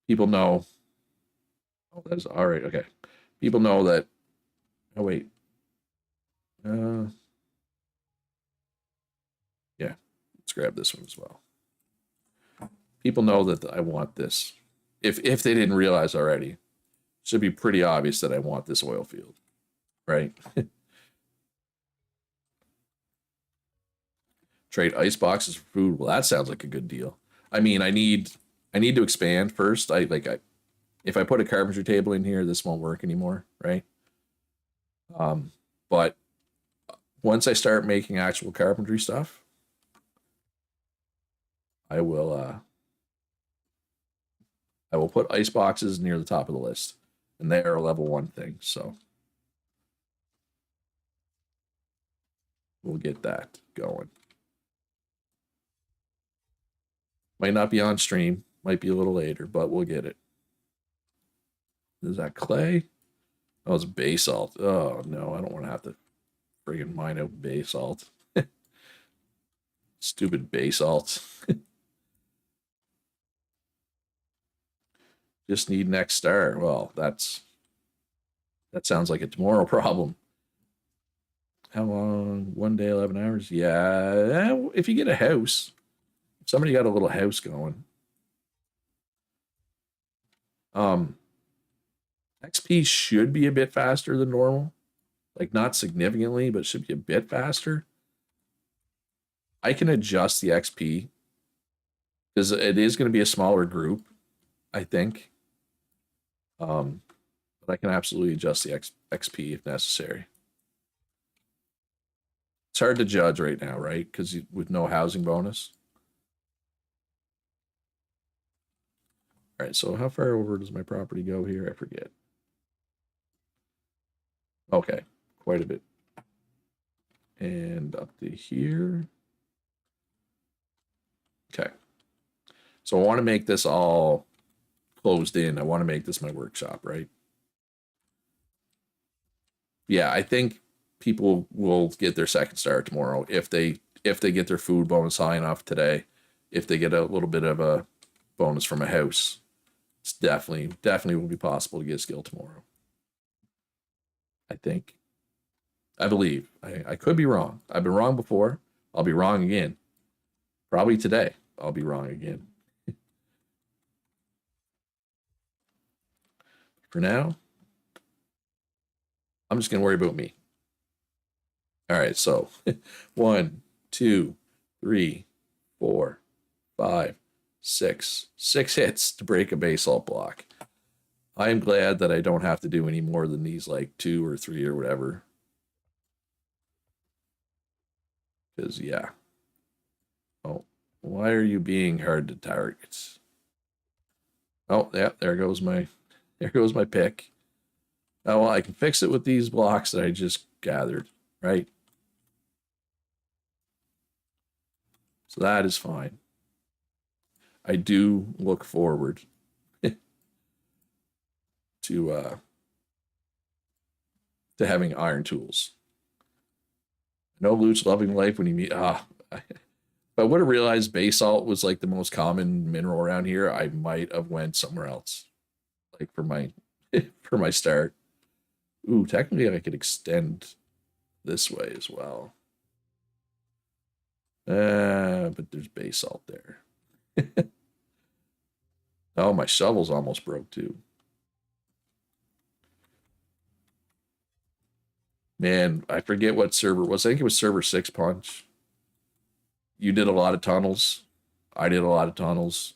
People know. Oh, that's all right. Okay. People know that. Oh, wait. Uh, yeah. Let's grab this one as well. People know that I want this. If they didn't realize already, it should be pretty obvious that I want this oil field, right? Trade ice boxes for food. Well, that sounds like a good deal. I mean, I need to expand first. If I put a carpentry table in here, this won't work anymore, right? But once I start making actual carpentry stuff, I will put ice boxes near the top of the list, and they are a level 1 thing. So we'll get that going. Might not be on stream, might be a little later, but we'll get it. Is that clay? Oh, it's basalt. Oh no, I don't want to have to friggin' mine out basalt. Stupid basalt. Just need next star. Well, that sounds like a tomorrow problem. How long? 1 day, 11 hours? Yeah. If you get a house, if somebody got a little house going. XP should be a bit faster than normal. Like not significantly, but should be a bit faster. I can adjust the XP because it is going to be a smaller group, I think. But I can absolutely adjust the XP if necessary. It's hard to judge right now, right? Because with no housing bonus. All right, so how far over does my property go here? I forget. Okay, quite a bit. And up to here. Okay. So I want to make this all closed in. I want to make this my workshop, right? Yeah, I think people will get their second star tomorrow if they get their food bonus high enough today. If they get a little bit of a bonus from a house, it's definitely will be possible to get a skill tomorrow. I think. I believe. I could be wrong. I've been wrong before. I'll be wrong again. Probably today. I'll be wrong again. For now, I'm just gonna worry about me. All right, so 1, 2, 3, 4, 5, 6. 6 hits to break a basalt block. I am glad that I don't have to do any more than these, like 2 or 3 or whatever. Because, yeah. Oh, why are you being hard to target? Oh, yeah, there goes my pick. Oh, well, I can fix it with these blocks that I just gathered, right? So that is fine. I do look forward to having iron tools. No loot's loving life when you meet if I would have realized basalt was like the most common mineral around here, I might have went somewhere else. Like for my for my start. Ooh, technically I could extend this way as well. But there's basalt there. Oh, my shovel's almost broke too. Man, I forget what server it was. I think it was server 6 punch. You did a lot of tunnels. I did a lot of tunnels.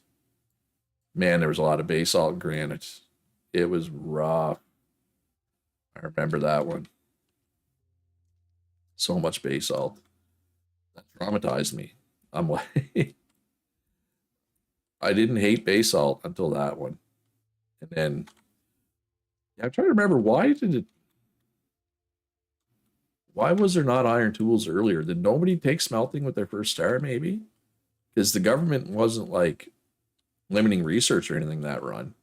Man, there was a lot of basalt and granite. It was rough. I remember that one. So much basalt. That traumatized me. I'm like, I didn't hate basalt until that one. And then I'm trying to remember why was there not iron tools earlier? Did nobody take smelting with their first star, maybe? Because the government wasn't like limiting research or anything that run.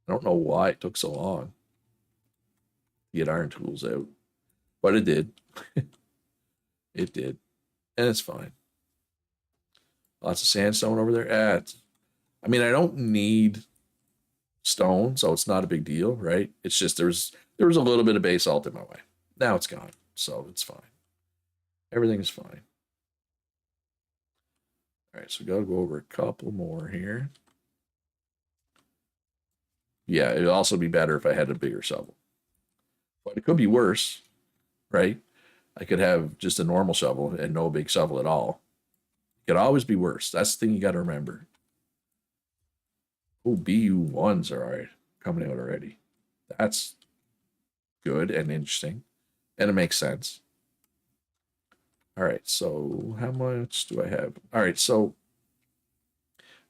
I don't know why it took so long to get iron tools out. But it did. It did. And it's fine. Lots of sandstone over there. I mean, I don't need stone, so it's not a big deal, right? It's just there was a little bit of basalt in my way. Now it's gone, so it's fine. Everything's fine. All right, so gotta go over a couple more here. Yeah, it'd also be better if I had a bigger shovel. But it could be worse, right? I could have just a normal shovel and no big shovel at all. It could always be worse. That's the thing you got to remember. Oh, BU1s are all right, coming out already. That's good and interesting. And it makes sense. All right, so how much do I have? All right, so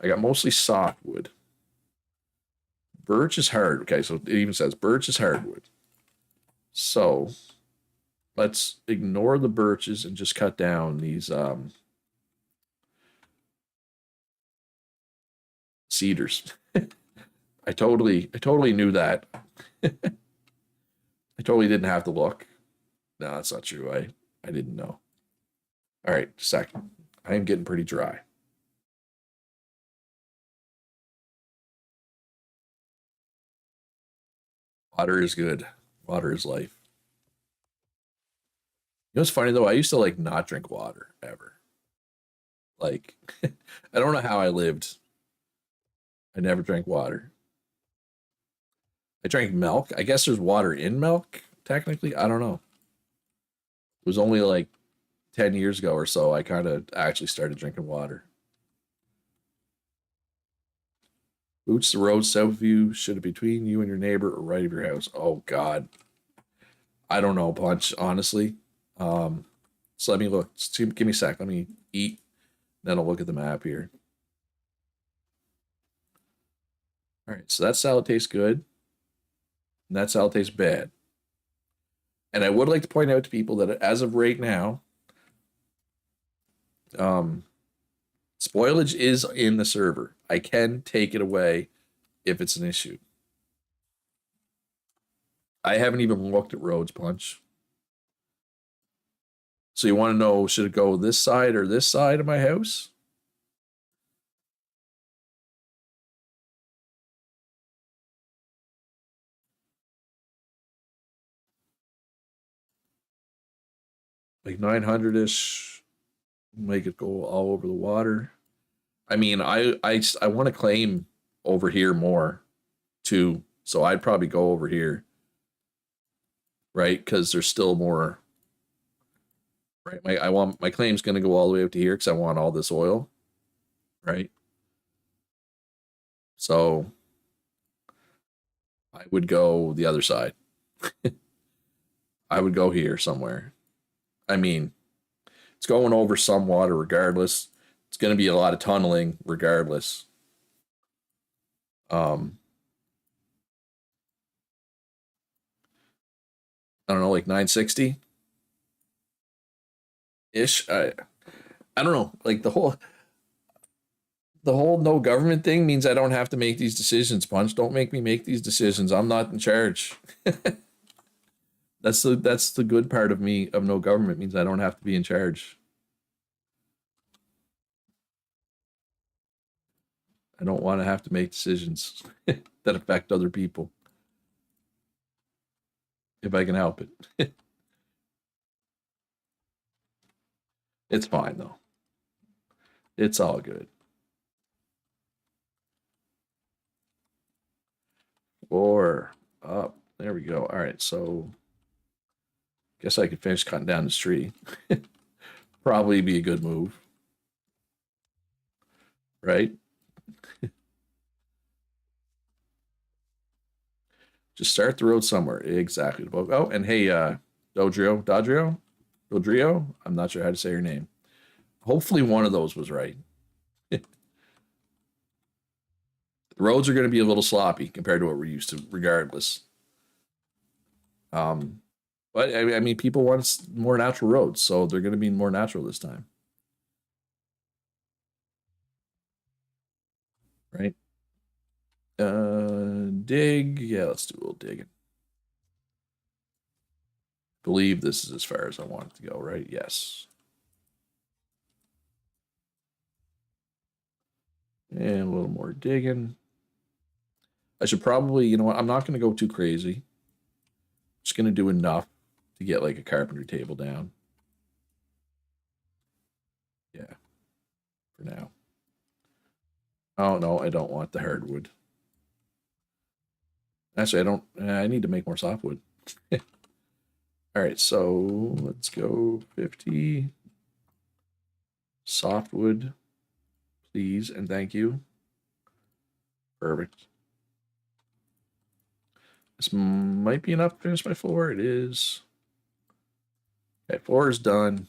I got mostly softwood. Birch is hard. Okay, so it even says birch is hardwood. So let's ignore the birches and just cut down these cedars. I totally knew that. I totally didn't have to look. No, that's not true. I didn't know. All right, second. I am getting pretty dry. Water is good. Water is life. You know what's funny though? I used to like not drink water ever. Like, I don't know how I lived. I never drank water. I drank milk. I guess there's water in milk, technically. I don't know. It was only like 10 years ago or so I kind of actually started drinking water. Boots the road south of you. Should it be between you and your neighbor or right of your house? Oh God. I don't know, Punch, honestly. So let me look. Give me a sec. Let me eat. Then I'll look at the map here. All right, so that salad tastes good. And that salad tastes bad. And I would like to point out to people that as of right now, Spoilage is in the server. I can take it away if it's an issue. I haven't even looked at roads, Punch. So you want to know, should it go this side or this side of my house? Like 900-ish, make it go all over the water. I mean, I want to claim over here more too, so I'd probably go over here, right? Because there's still more. Right, I want my claim's going to go all the way up to here because I want all this oil, right? So I would go the other side. I would go here somewhere. I mean, it's going over some water regardless. It's going to be a lot of tunneling regardless. I don't know, like 960 ish. I don't know. Like the whole no government thing means I don't have to make these decisions. Punch, don't make me make these decisions. I'm not in charge. That's the good part of me of no government, means I don't have to be in charge. I don't want to have to make decisions that affect other people if I can help it. It's fine though. It's all good. Or up. There we go. All right, so guess I could finish cutting down this tree. Probably be a good move, right? Just start the road somewhere. Exactly. Oh, and hey, Dodrio. I'm not sure how to say your name. Hopefully, one of those was right. The roads are going to be a little sloppy compared to what we're used to, regardless. Um, but I mean, people want more natural roads, so they're going to be more natural this time, right? Dig. Yeah, let's do a little digging. Believe this is as far as I want it to go, right? Yes. And a little more digging. I should probably, you know what? I'm not going to go too crazy. Just going to do enough to get like a carpentry table down. Yeah, for now. Oh, no, I don't want the hardwood. Actually, I don't. I need to make more softwood. All right, so let's go 50 softwood, please, and thank you. Perfect. This might be enough to finish my floor. It is. Okay, floor is done.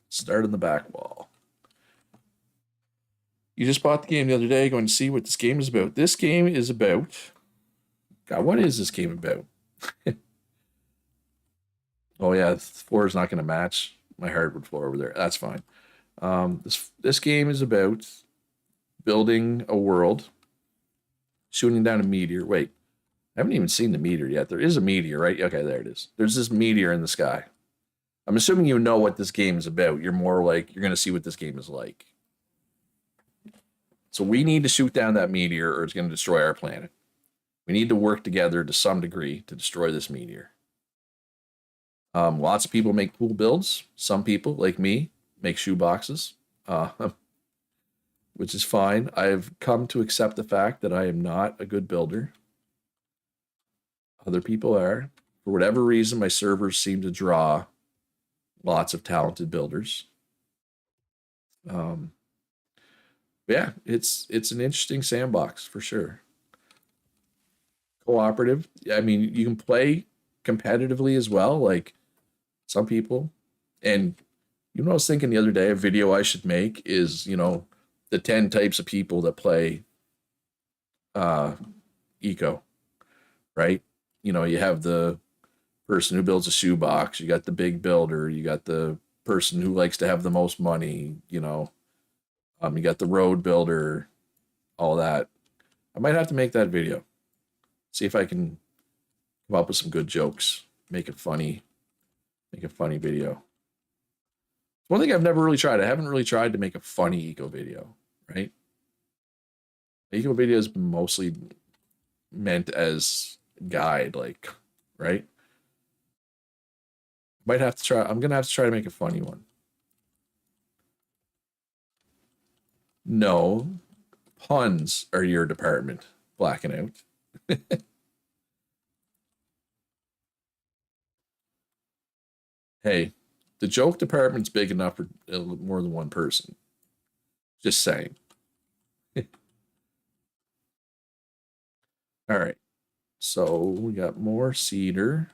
Start on the back wall. You just bought the game the other day, going to see what this game is about. This game is about. God, what is this game about? Oh yeah, the floor is not going to match my hardwood floor over there. That's fine. This game is about building a world, shooting down a meteor. Wait, I haven't even seen the meteor yet. There is a meteor, right? Okay, there it is. There's this meteor in the sky. I'm assuming you know what this game is about. You're more like you're going to see what this game is like. So we need to shoot down that meteor, or it's going to destroy our planet. We need to work together to some degree to destroy this meteor. Lots of people make cool builds. Some people, like me, make shoe boxes, which is fine. I've come to accept the fact that I am not a good builder. Other people are. For whatever reason, my servers seem to draw lots of talented builders. Yeah, it's an interesting sandbox for sure. Cooperative. I mean, you can play competitively as well. Like some people. And you know what I was thinking the other day? A video I should make is, the 10 types of people that play uh eco, right? You have the person who builds a shoebox, you got the big builder, you got the person who likes to have the most money, You got the road builder, all that. I might have to make that video. See if I can come up with some good jokes. Make it funny. Make a funny video. One thing I've never really tried. I haven't really tried to make a funny eco video, right? Eco video is mostly meant as guide, like, right? Might have to try. I'm gonna have to try to make a funny one. No, puns are your department. Blacking out. Hey, the joke department's big enough for more than one person. Just saying. All right. So we got more cedar.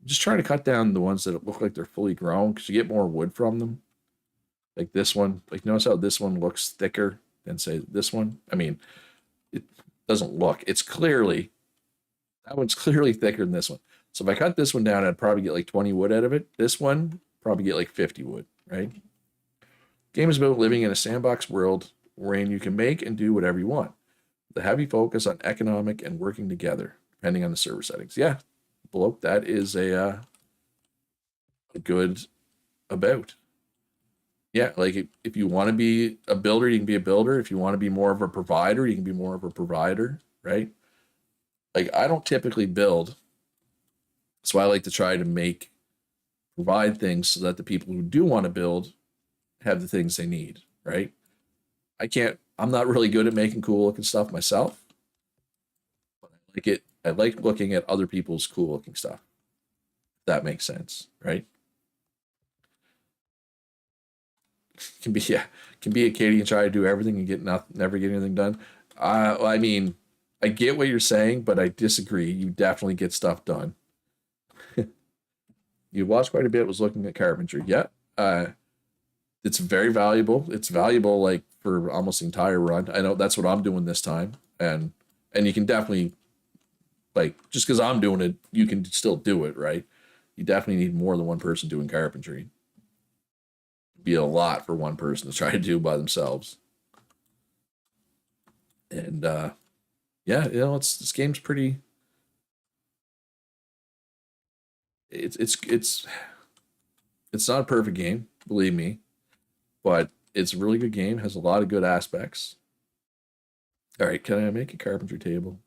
Just trying to cut down the ones that look like they're fully grown because you get more wood from them. Like this one. Like notice how this one looks thicker than say this one. I mean, it doesn't look. It's clearly that one's clearly thicker than this one. So if I cut this one down, I'd probably get like 20 wood out of it. This one probably get like 50 wood, right? Game is about living in a sandbox world wherein you can make and do whatever you want. The heavy focus on economic and working together, depending on the server settings. Yeah, bloke, that is a good about. Yeah, like if you want to be a builder, you can be a builder. If you want to be more of a provider, you can be more of a provider, right? Like I don't typically build, so I like to try to provide things so that the people who do want to build have the things they need, right? I'm not really good at making cool looking stuff myself, but I like it. I like looking at other people's cool looking stuff. If that makes sense, right? Can be yeah, can be a kitty and try to do everything and get nothing, never get anything done. I mean, I get what you're saying, but I disagree. You definitely get stuff done. You watched quite a bit. Was looking at carpentry. Yeah, it's very valuable. It's valuable like for almost the entire run. I know that's what I'm doing this time, and you can definitely like just because I'm doing it, you can still do it, right? You definitely need more than one person doing carpentry. It'd be a lot for one person to try to do by themselves. And yeah, this game's pretty. It's it's not a perfect game, believe me, but it's a really good game. Has a lot of good aspects. All right, can I make a carpentry table?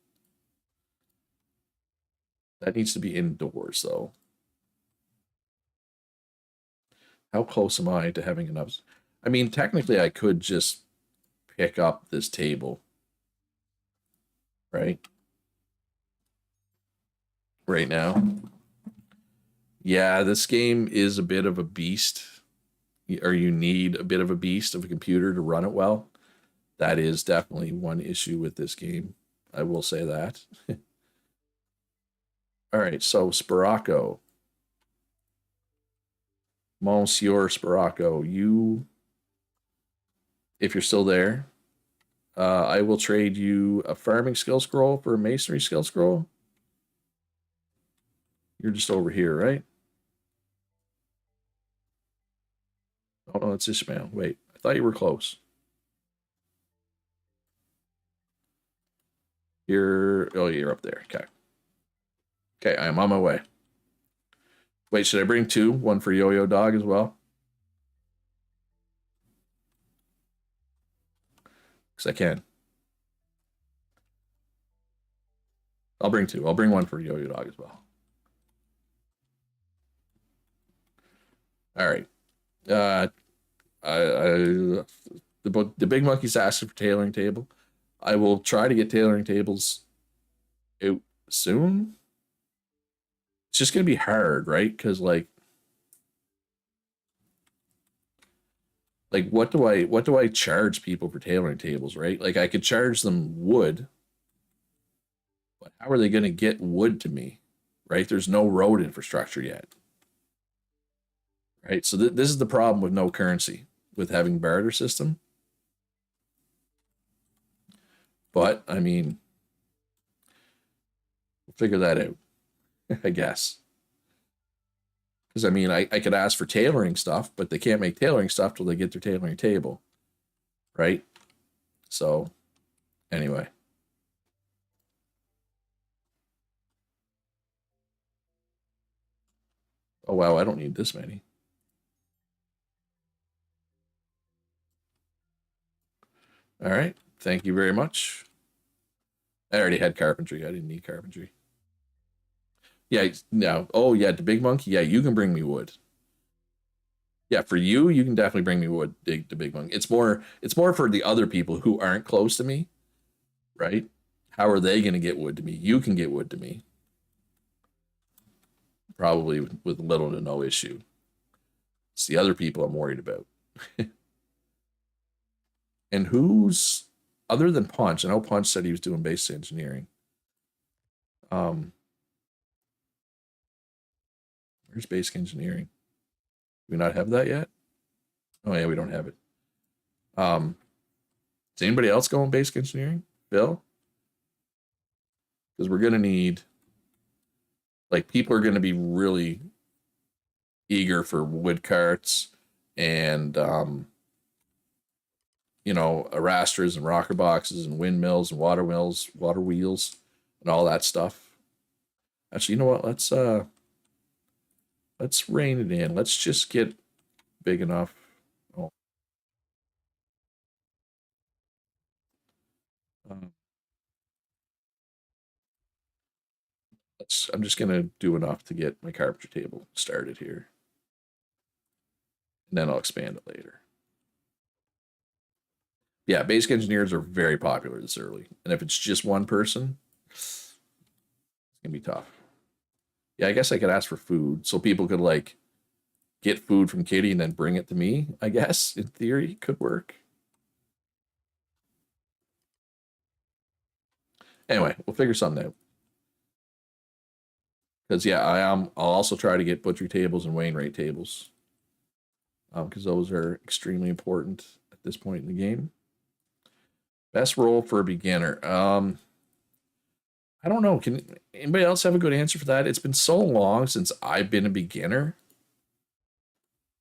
That needs to be indoors though. How close am I to having enough? I mean, technically, I could just pick up this table, right? Right now. Yeah, this game is a bit of a beast, or you need a bit of a beast of a computer to run it well. That is definitely one issue with this game. I will say that. All right, so Sparaco, Monsieur Sparaco, if you're still there, I will trade you a farming skill scroll for a masonry skill scroll. You're just over here, right? Oh no, it's Ishmael. Wait, I thought you were close. You're up there. Okay. Okay, I am on my way. Wait, should I bring two? One for Yo-Yo Dog as well? Because I can. I'll bring two. I'll bring one for Yo-Yo Dog as well. All right. Uh, the big monkey's asking for tailoring table. I will try to get tailoring tables out soon. It's just gonna be hard, right? Because like what do I charge people for tailoring tables, right? Like I could charge them wood, but how are they gonna get wood to me, right? There's no road infrastructure yet, right? So this is the problem with no currency, with having barter system. But I mean, we'll figure that out, I guess. Because I mean, I could ask for tailoring stuff, but they can't make tailoring stuff till they get their tailoring table, right? So anyway, oh wow, I don't need this many. All right, thank you very much. I already had carpentry. I didn't need carpentry. Yeah, no. Oh yeah, the big monkey. Yeah, you can bring me wood. Yeah, for you, you can definitely bring me wood. The big monkey. It's more for the other people who aren't close to me, right? How are they going to get wood to me? You can get wood to me, probably with little to no issue. It's the other people I'm worried about. And who's other than Punch? I know Punch said he was doing basic engineering. Um, where's basic engineering? Do we not have that yet? Oh yeah, we don't have it. Um, is anybody else going basic engineering? Bill? Because we're gonna need like people are gonna be really eager for wood carts and arrasters and rocker boxes and windmills and water mills, water wheels, and all that stuff. Actually, you know what? Let's rein it in. Let's just get big enough. Oh, uh, I'm just gonna do enough to get my carpentry table started here, and then I'll expand it later. Yeah, basic engineers are very popular this early, and if it's just one person, it's gonna be tough. Yeah, I guess I could ask for food so people could like get food from Kitty and then bring it to me. I guess in theory could work. Anyway, we'll figure something out. Because yeah, I'll also try to get butchery tables and Wayne rate tables. Because those are extremely important at this point in the game. Best role for a beginner. I don't know. Can anybody else have a good answer for that? It's been so long since I've been a beginner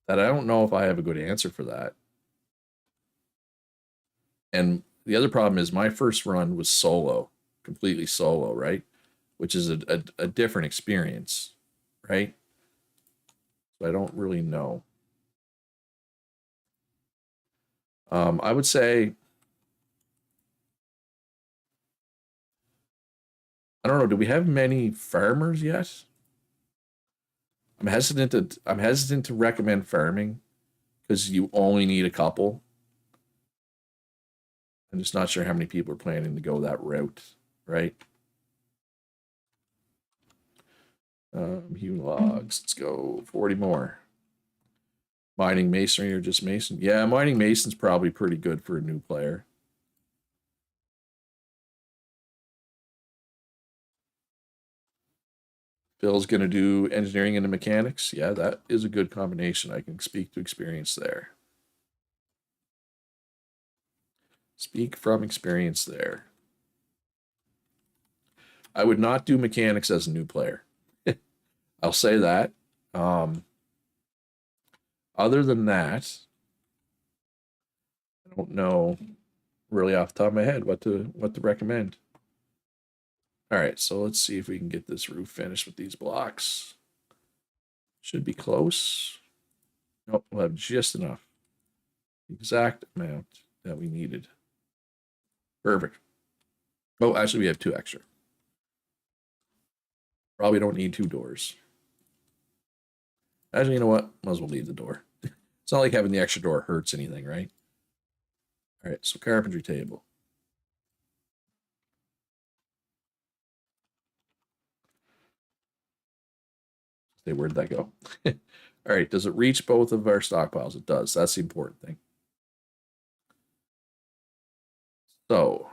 that I don't know if I have a good answer for that. And the other problem is my first run was solo, completely solo, right? Which is a different experience, right? So I don't really know. I would say I don't know. Do we have many farmers yet? I'm hesitant to recommend farming because you only need a couple. I'm just not sure how many people are planning to go that route, right? Hewn logs. Let's go 40 more. Mining masonry or just mason? Yeah, mining mason's probably pretty good for a new player. Phil's going to do engineering into mechanics. Yeah, that is a good combination. I can speak to experience there. Speak from experience there. I would not do mechanics as a new player. I'll say that. Um, Other than that, I don't know really off the top of my head what to recommend. All right, so let's see if we can get this roof finished with these blocks. Should be close. Nope, we'll have just enough. Exact amount that we needed. Perfect. Oh, actually, we have two extra. Probably don't need two doors. Actually, you know what? Might as well leave the door. It's not like having the extra door hurts anything, right? All right, so carpentry table. Say, where'd that go? All right, does it reach both of our stockpiles? It does. That's the important thing. So,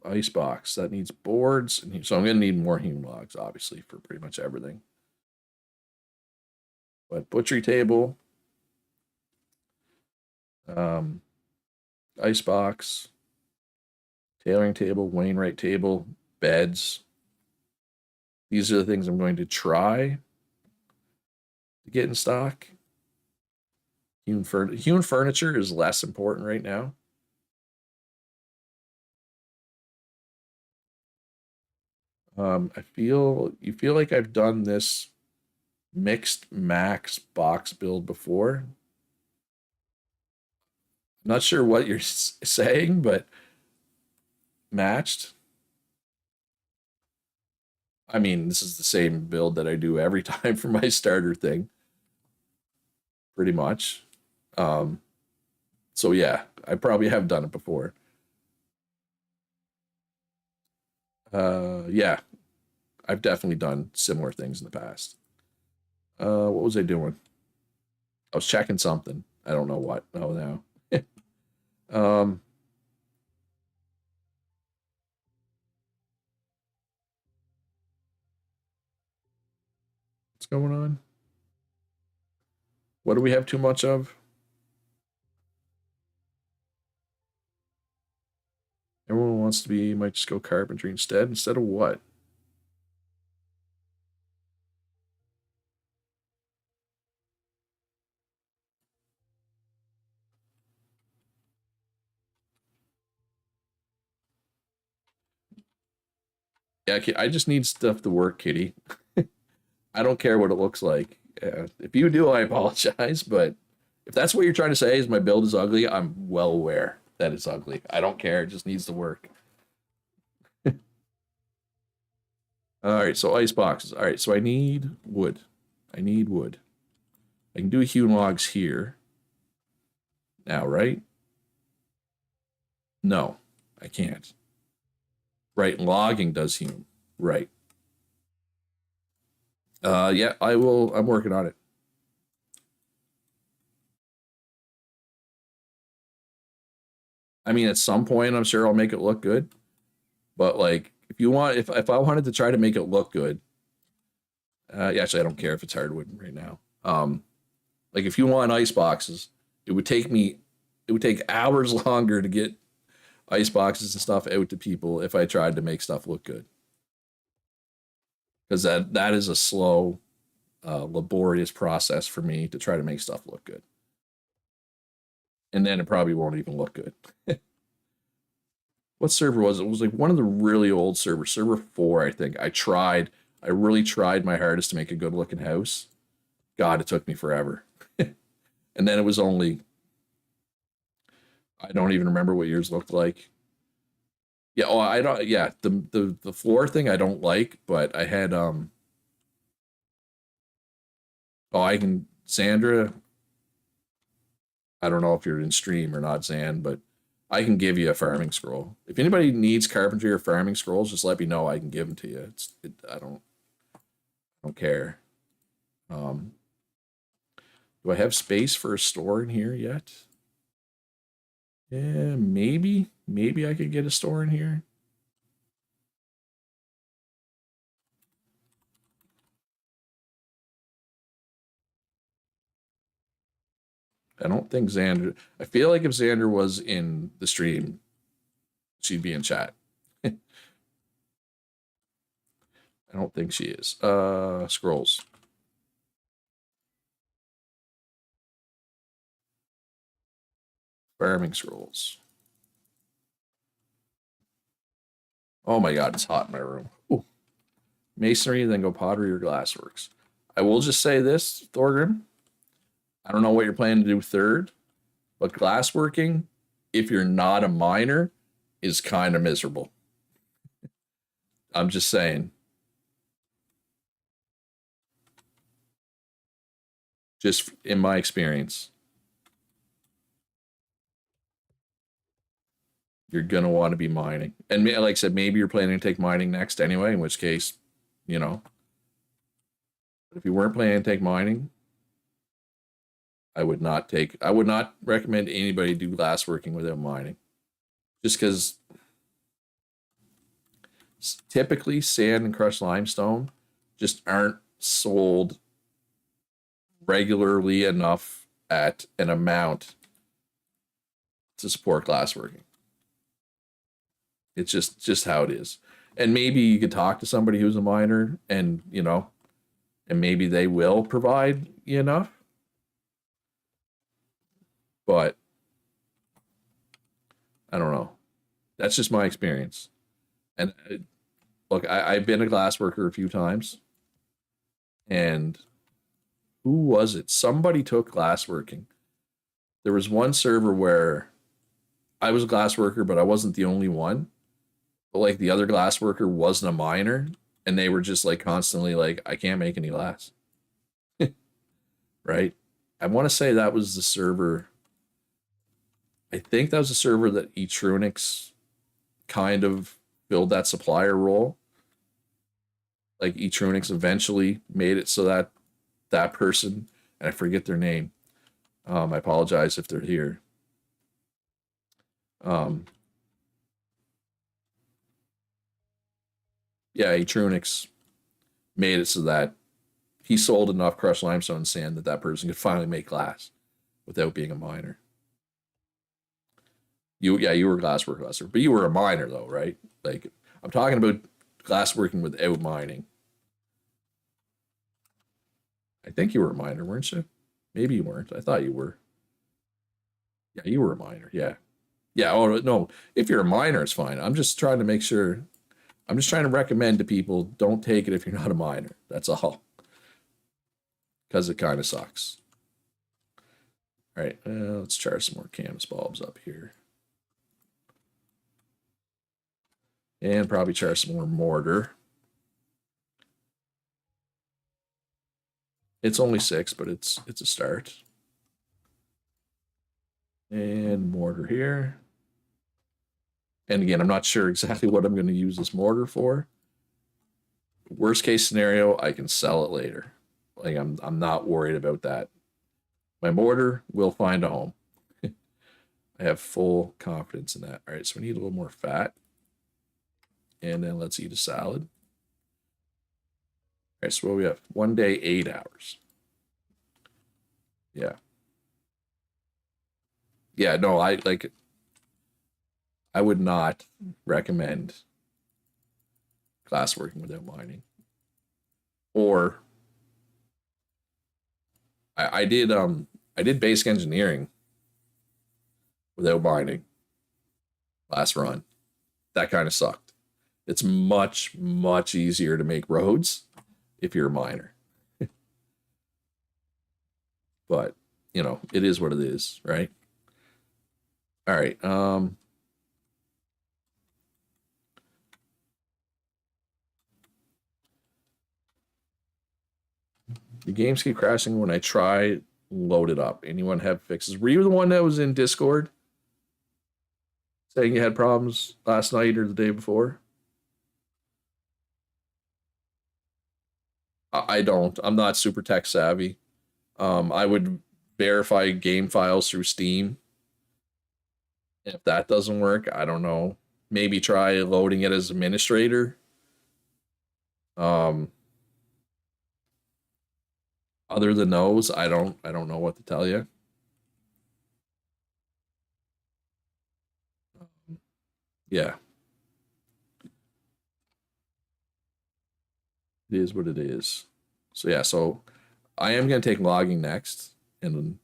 ice box that needs boards, and so I'm going to need more hewn logs, obviously, for pretty much everything. But butchery table, um, ice box, tailoring table, Wainwright table, beds. These are the things I'm going to try. to get in stock. Hewn furniture is less important right now. I feel you feel like I've done this mixed max box build before. I'm not sure what you're saying, but matched. I mean, this is the same build that I do every time for my starter thing, pretty much. Um, so yeah, I probably have done it before. Yeah, I've definitely done similar things in the past. What was I doing? I was checking something. I don't know what. Oh, now. um, what's going on? What do we have too much of? Everyone wants to be, might just go carpentry instead. Instead of what? Yeah, I just need stuff to work, Kitty. I don't care what it looks like. If you do, I apologize, but if that's what you're trying to say is my build is ugly, I'm well aware that it's ugly. I don't care. It just needs to work. All right, so ice boxes. All right, so I need wood. I need wood. I can do hewn logs here. Now, right? No, I can't. Right, logging does hewn. Right. Yeah, I will. I'm working on it. I mean, at some point, I'm sure I'll make it look good. But like, if I wanted to try to make it look good, yeah, actually, I don't care if it's hardwood right now. Like if you want ice boxes, it would take me, it would take hours longer to get ice boxes and stuff out to people if I tried to make stuff look good. Because that is a slow, laborious process for me to try to make stuff look good, and then it probably won't even look good. What server was it? It was like one of the really old servers, server 4, I think. I really tried my hardest to make a good looking house. God, it took me forever. And then it was only, I don't even remember what yours looked like. Yeah, oh, I don't, yeah, the floor thing I don't like, but I had, oh, I can, Sandra, I don't know if you're in stream or not, Zan, but I can give you a farming scroll. If anybody needs carpentry or farming scrolls, just let me know. I can give them to you. I don't care. Um, do I have space for a store in here yet? Yeah, maybe I could get a store in here. I don't think Xander. I feel like if Xander was in the stream, she'd be in chat. I don't think she is. Scrolls. Farming scrolls. Oh my god, it's hot in my room. Ooh. Masonry, then go pottery or glassworks. I will just say this, Thorgrim. I don't know what you're planning to do third, but glassworking, if you're not a miner, is kind of miserable. I'm just saying. Just in my experience, you're gonna want to be mining. And like I said, maybe you're planning to take mining next anyway, in which case, you know, if you weren't planning to take mining, I would not recommend anybody do glassworking without mining. Just because typically sand and crushed limestone just aren't sold regularly enough at an amount to support glassworking. It's just how it is. And maybe you could talk to somebody who's a miner and, you know, and maybe they will provide you enough. But I don't know. That's just my experience. And look, I've been a glass worker a few times, and who was it? Somebody took glass working. There was one server where I was a glass worker, but I wasn't the only one. But like the other glass worker wasn't a miner, and they were just like constantly like, I can't make any glass. Right? I want to say that was the server. I think that was the server that Etrunix kind of filled that supplier role. Like Etrunix eventually made it so that that person, and I forget their name. I apologize if they're here. Um, yeah, Etrunix made it so that he sold enough crushed limestone sand that that person could finally make glass without being a miner. You were a glassware, but you were a miner though, right? Like I'm talking about glass working without mining. I think you were a miner, weren't you? Maybe you weren't. I thought you were. Yeah, you were a miner. Yeah. Yeah. Oh no, if you're a miner, it's fine. I'm just trying to make sure. I'm just trying to recommend to people don't take it if you're not a miner. That's all, because it kind of sucks. All right, let's charge some more canvas bulbs up here, and probably charge some more mortar. It's only 6, but it's a start. And mortar here. And again, I'm not sure exactly what I'm going to use this mortar for. Worst case scenario, I can sell it later. Like I'm not worried about that. My mortar will find a home. I have full confidence in that. All right, so we need a little more fat. And then let's eat a salad. All right, so what we have? 1 day, 8 hours. Yeah. Yeah, no, I would not recommend glass working without mining. Or I did basic engineering without mining last run. That kind of sucked. It's much, much easier to make roads if you're a miner. But, it is what it is, right? All right. The games keep crashing when I try load it up. Anyone have fixes? Were you the one that was in Discord saying you had problems last night or the day before? I don't. I'm not super tech savvy. I would verify game files through Steam. If that doesn't work, I don't know. Maybe try loading it as administrator. Um, Other than those, I don't know what to tell you. Yeah, it is what it is. So yeah, so I am gonna take logging next, and then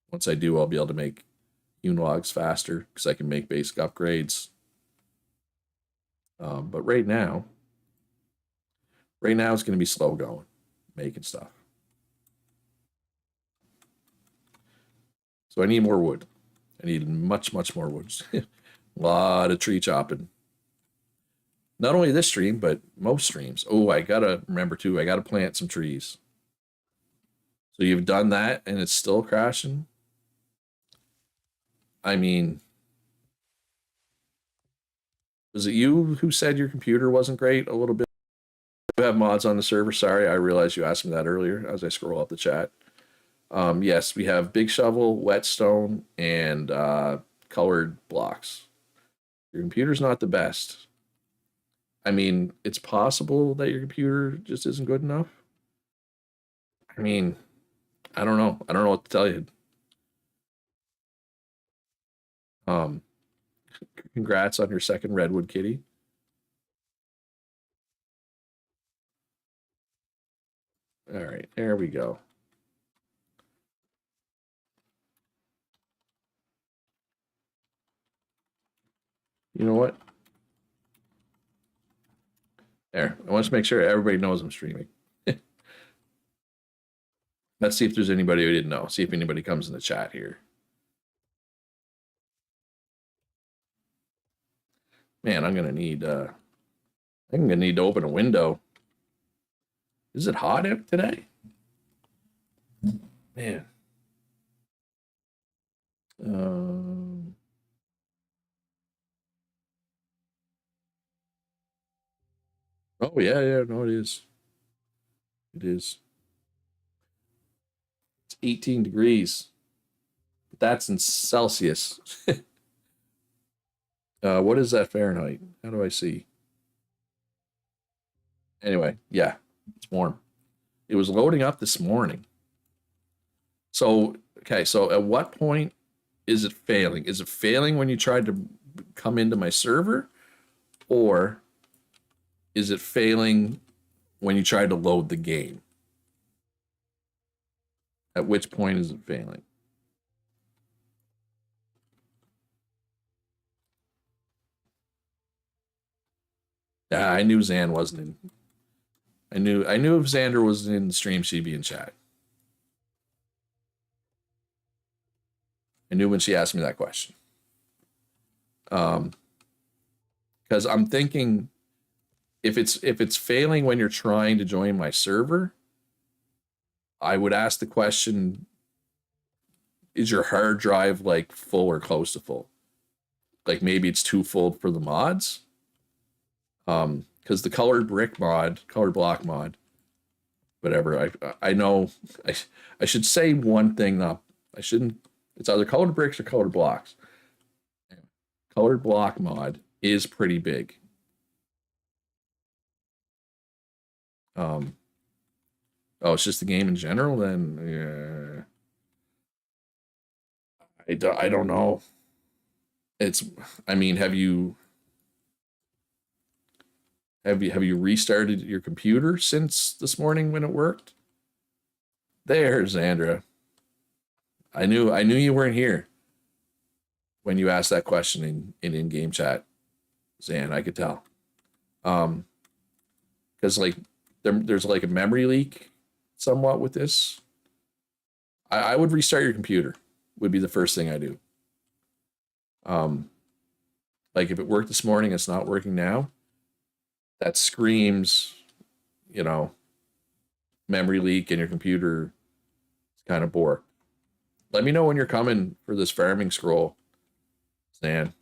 once I do, I'll be able to make logs faster because I can make basic upgrades. But right now it's gonna be slow going, making stuff. So I need more wood. I need much, much more wood. A lot of tree chopping. Not only this stream, but most streams. Oh, I gotta remember too. I gotta plant some trees. So you've done that, and it's still crashing. I mean, was it you who said your computer wasn't great a little bit? You have mods on the server. Sorry, I realized you asked me that earlier as I scroll up the chat. Yes, we have big shovel, whetstone, and colored blocks. Your computer's not the best. I mean, it's possible that your computer just isn't good enough. I mean, I don't know. I don't know what to tell you. Um, Congrats on your second redwood kitty. All right, there we go. You know what? There. I want to make sure everybody knows I'm streaming. Let's see if there's anybody who didn't know. See if anybody comes in the chat here. Man, I'm gonna need I'm gonna need to open a window. Is it hot out today? Man. Um, oh yeah, no, it is. It is. It's 18 degrees. But that's in Celsius. What is that Fahrenheit? How do I see? Anyway, yeah, it's warm. It was loading up this morning. So, okay, so at what point is it failing? Is it failing when you tried to come into my server? Or is it failing when you tried to load the game? At which point is it failing? Yeah, I knew Zan wasn't in. I knew if Xander was in the stream, she'd be in chat. I knew when she asked me that question. Because I'm thinking if it's failing when you're trying to join my server, I would ask the question, is your hard drive like full or close to full? Like maybe it's too full for the mods. Because the colored block mod, whatever. I know I should say one thing. Not I shouldn't. It's either colored bricks or colored blocks. Colored block mod is pretty big. Oh, it's just the game in general. Then yeah, I don't know. It's. I mean, have you restarted your computer since this morning when it worked? There, Xandra. I knew you weren't here when you asked that question in game chat, Zan. I could tell. Because like there's like a memory leak somewhat with this. I would restart your computer. Would be the first thing I do. Um, like if it worked this morning, it's not working now. That screams, you know, memory leak in your computer is kind of bored. Let me know when you're coming for this farming scroll, Stan.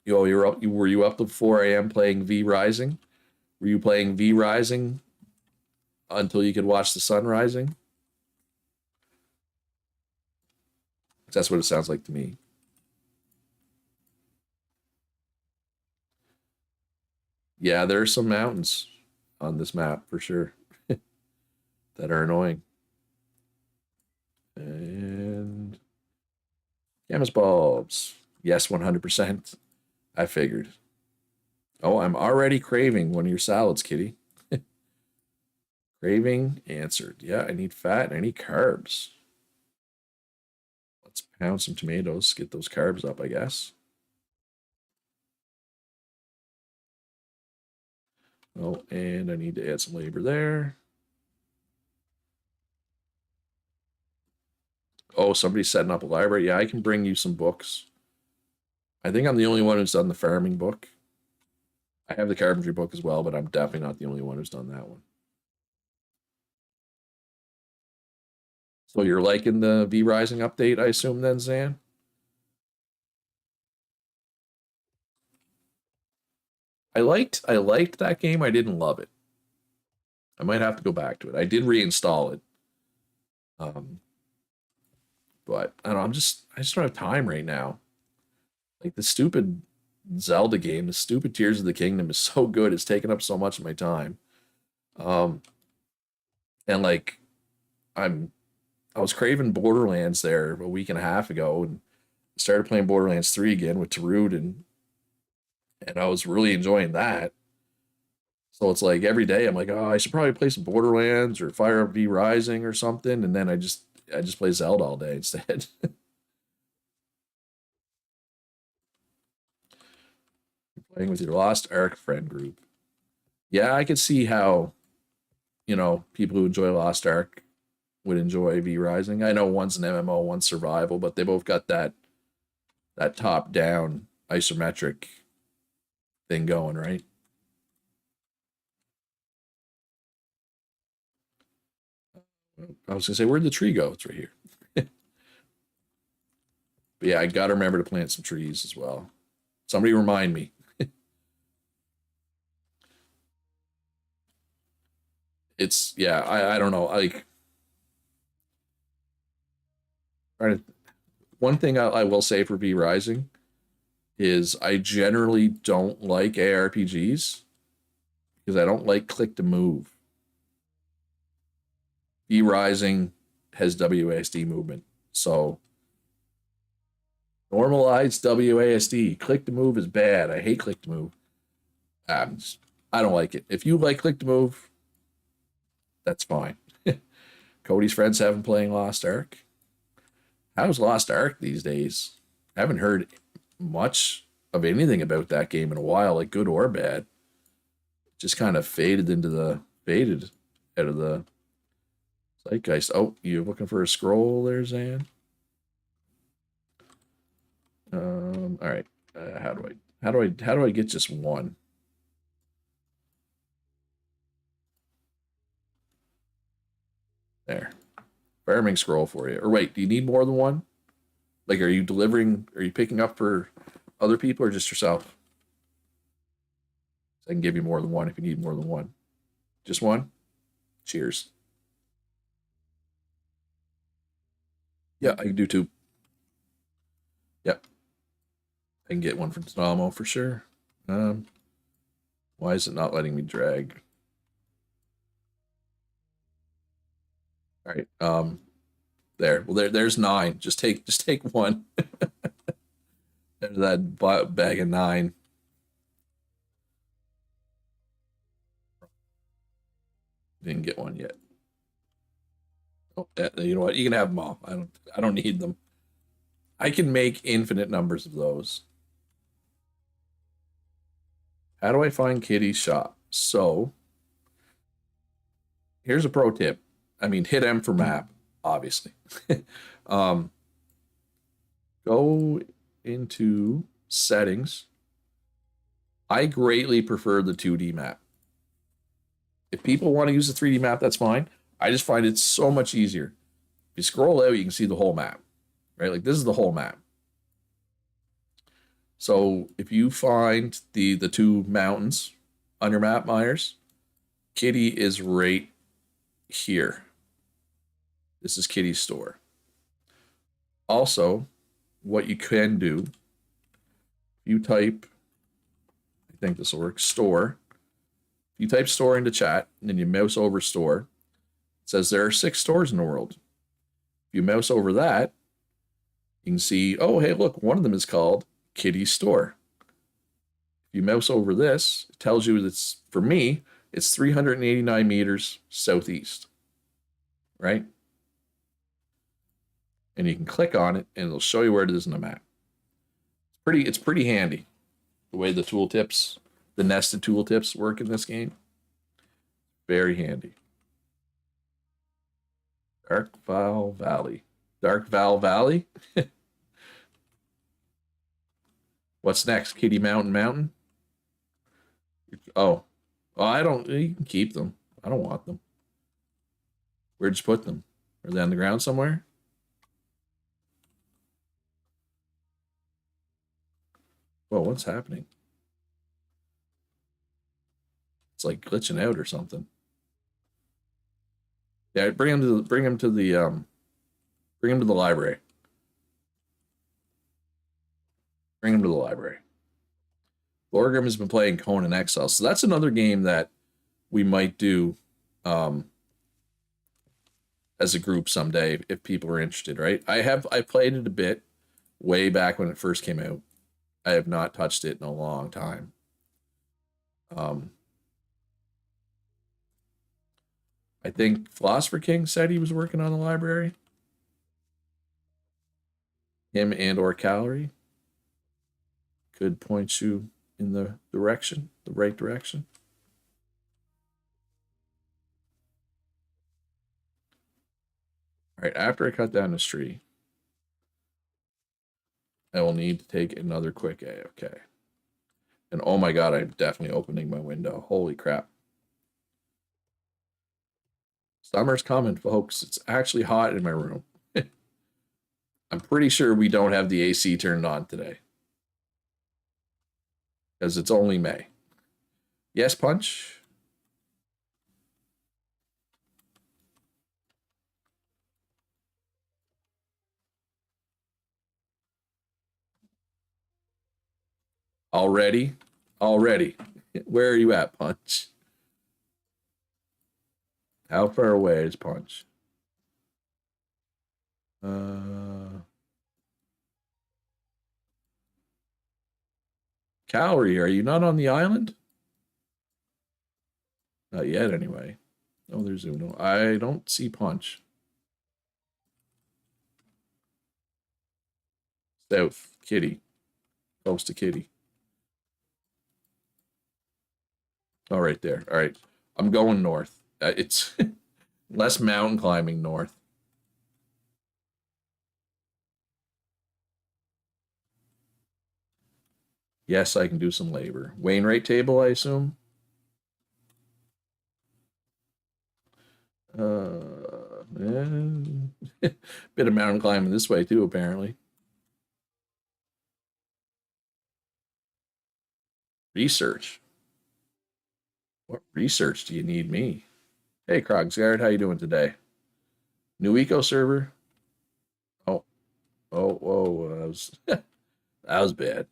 Were you up to 4 a.m. playing V Rising? Were you playing V Rising until you could watch the sun rising? That's what it sounds like to me. Yeah, there are some mountains on this map for sure that are annoying. And Camus bulbs. Yes, 100%. I figured. Oh, I'm already craving one of your salads, kitty. Craving answered. Yeah, I need fat and I need carbs. Let's pound some tomatoes, get those carbs up, I guess. Oh, and I need to add some labor there. Oh, somebody's setting up a library. Yeah, I can bring you some books. I think I'm the only one who's done the farming book. I have the carpentry book as well, but I'm definitely not the only one who's done that one. So you're liking the V Rising update, I assume, then, Zan? I liked that game. I didn't love it. I might have to go back to it. I did reinstall it. Um, but I don't know, I just don't have time right now. Like the stupid Zelda game, the stupid Tears of the Kingdom is so good. It's taken up so much of my time. Um, and like I'm I was craving Borderlands there a week and a half ago and started playing Borderlands 3 again with Tarud and I was really enjoying that. So it's like every day I'm like, oh, I should probably play some Borderlands or Fire V Rising or something, and then I just play Zelda all day instead. Playing with your Lost Ark friend group. Yeah, I could see how, people who enjoy Lost Ark would enjoy V Rising. I know one's an MMO, one's survival, but they both got that top down isometric thing going, right? I was gonna say, where'd the tree go? It's right here. But yeah, I gotta remember to plant some trees as well. Somebody remind me. It's yeah, I don't know. Like one thing I will say for V Rising is I generally don't like ARPGs because I don't like click to move. V Rising has WASD movement. So normalize WASD. Click to move is bad. I hate click to move. Just, I don't like it. If you like click to move, that's fine. Cody's friends have him playing Lost Ark. How's Lost Ark these days? I haven't heard much of anything about that game in a while, like good or bad. Just kind of faded out of the zeitgeist. Oh, you're looking for a scroll there, Zan? All right. How do I get just one? There. Farming scroll for you. Or wait, do you need more than one? Like, are you picking up for other people or just yourself? So I can give you more than one if you need more than one. Just one? Cheers. Yeah, I can do two. Yep. I can get one from Dynamo for sure. Um, why is it not letting me drag? All right. There. Well, there's nine. Just take one. There's that bag of nine. Didn't get one yet. Oh, you know what? You can have them all. I don't need them. I can make infinite numbers of those. How do I find Kitty's shop? So here's a pro tip. I mean, hit M for map, obviously. um, go into settings. I greatly prefer the 2D map. If people want to use the 3D map, that's fine. I just find it so much easier. If you scroll out, you can see the whole map, right? Like this is the whole map. So if you find the two mountains on your map, Myers, Kitty is right here. This is Kitty's store. Also, what you can do, you type, I think this will work, store. If you type store into chat and then you mouse over store, it says there are 6 stores in the world. If you mouse over that, you can see, oh, hey, look, one of them is called Kitty's Store. If you mouse over this, it tells you it's, for me, it's 389 meters southeast, right? And you can click on it and it'll show you where it is in the map. It's pretty handy the way the tooltips, the nested tooltips work in this game. Very handy. Dark Val Valley. Dark Val Valley? What's next? Kitty Mountain Mountain? Oh. Oh, I don't, you can keep them. I don't want them. Where'd you put them? Are they on the ground somewhere? Whoa, what's happening? It's like glitching out or something. Yeah, bring him to the library. Bring him to the library. Lorgrim has been playing Conan Exile, so that's another game that we might do um, as a group someday if people are interested. Right? I played it a bit way back when it first came out. I have not touched it in a long time. Um, I think Philosopher King said he was working on the library. Him and or Calorie could point you in the direction, the right direction. All right, after I cut down this tree, I will need to take another quick AFK. And oh my god, I'm definitely opening my window. Holy crap. Summer's coming, folks. It's actually hot in my room. I'm pretty sure we don't have the AC turned on today. Because it's only May. Yes, Punch? Already? Already. Where are you at, Punch? How far away is Punch? Calorie, are you not on the island? Not yet, anyway. Oh, there's Uno. I don't see Punch. South, Kitty. Close to Kitty. Oh, right there. All right. I'm going north. It's less mountain climbing north. Yes, I can do some labor. Wainwright table, I assume. Bit of mountain climbing this way too, apparently. Research. What research do you need me? Hey, Krogsgard, how you doing today? New eco server. Oh, oh, whoa, that was that was bad.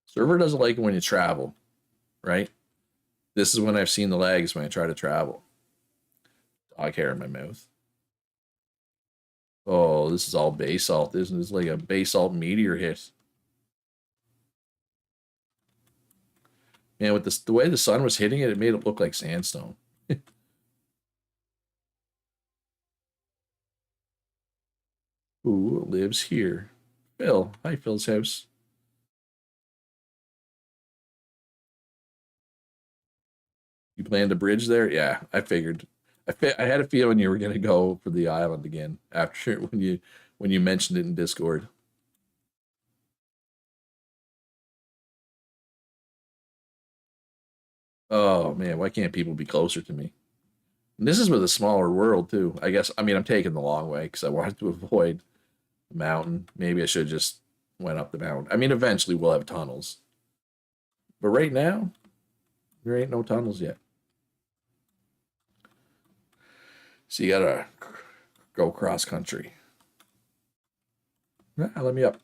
Server doesn't like it when you travel, right? This is when I've seen the lags when I try to travel. Dog hair in my mouth. Oh, this is all basalt. This is like a basalt meteor hit. Man, with this, the way the sun was hitting it, it made it look like sandstone. Who lives here? Phil. Hi, Phil's house. You planned a bridge there? Yeah, I figured. I had a feeling you were gonna go for the island again after when you mentioned it in Discord. Oh man, why can't people be closer to me? And this is with a smaller world too. I guess. I mean, I'm taking the long way because I wanted to avoid the mountain. Maybe I should just went up the mountain. I mean, eventually we'll have tunnels, but right now there ain't no tunnels yet. So you gotta go cross country. Ah, let me up.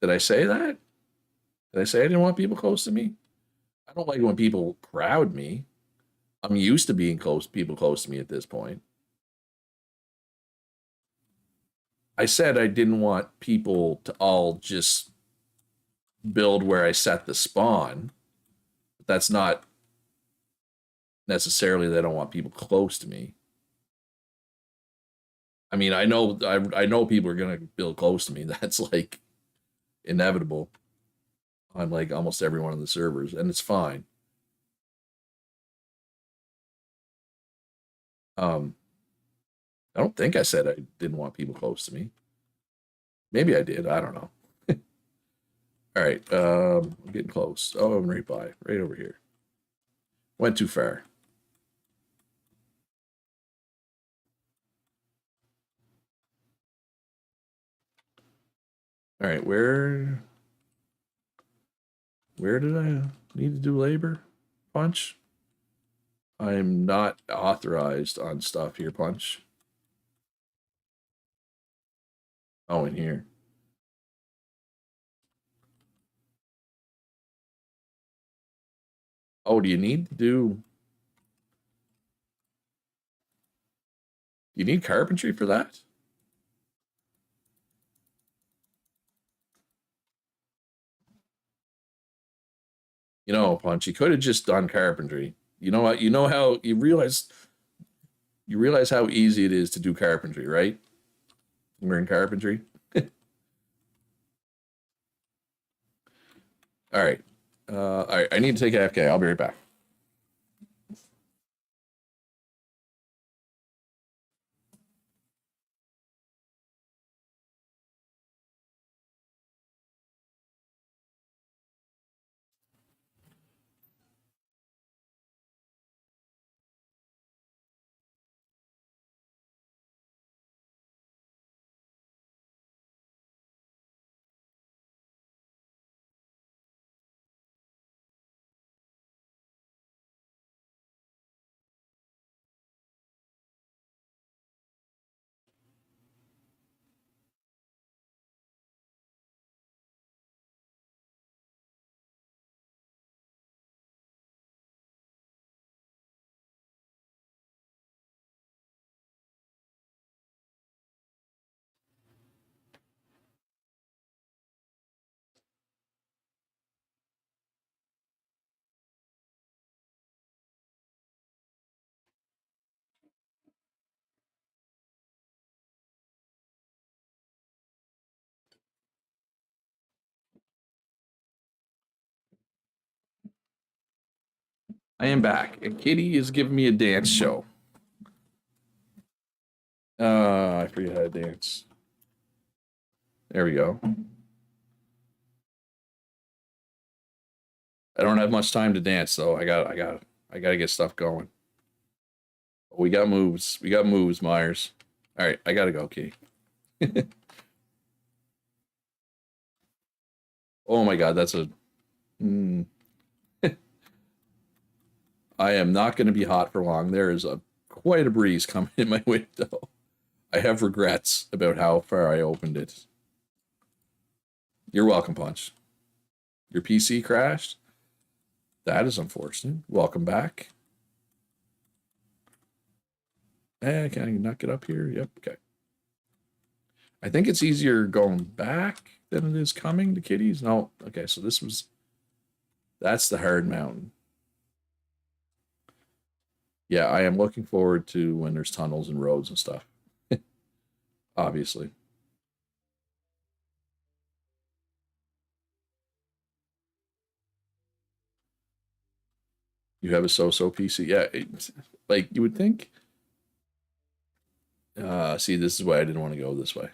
Did I say that? Did I say I didn't want people close to me? I don't like when people crowd me. I'm used to being close, people close to me at this point. I said I didn't want people to all just build where I set the spawn. That's not necessarily that I don't want people close to me. I mean, I know people are gonna build close to me. That's like inevitable on like almost every one of the servers, and it's fine. Um, I don't think I said I didn't want people close to me. Maybe I did. I don't know. All right, I'm getting close. Oh, I'm right by, right over here. Went too far. All right, where did I need to do labor? Punch. I'm not authorized on stuff here, Punch. Oh, in here. Oh, do you need to do? You need carpentry for that? You know, Punch, you could have just done carpentry. You know what? You know how you realize how easy it is to do carpentry, right? We're in carpentry. All right. All right. I need to take AFK. I'll be right back. I am back, and Kitty is giving me a dance show. I forget how to dance. There we go. I don't have much time to dance, though. I got to get stuff going. We got moves. We got moves, Myers. All right, I gotta go, Kitty. Oh my God, that's a. Mm, I am not going to be hot for long. There is a quite a breeze coming in my window. I have regrets about how far I opened it. You're welcome, Punch. Your PC crashed? That is unfortunate. Welcome back. Can I not get up here? Yep, okay. I think it's easier going back than it is coming to Kitties. No, okay, so that's the hard mountain. Yeah, I am looking forward to when there's tunnels and roads and stuff. Obviously. You have a so-so PC. Yeah, like you would think. See, this is why I didn't want to go this way.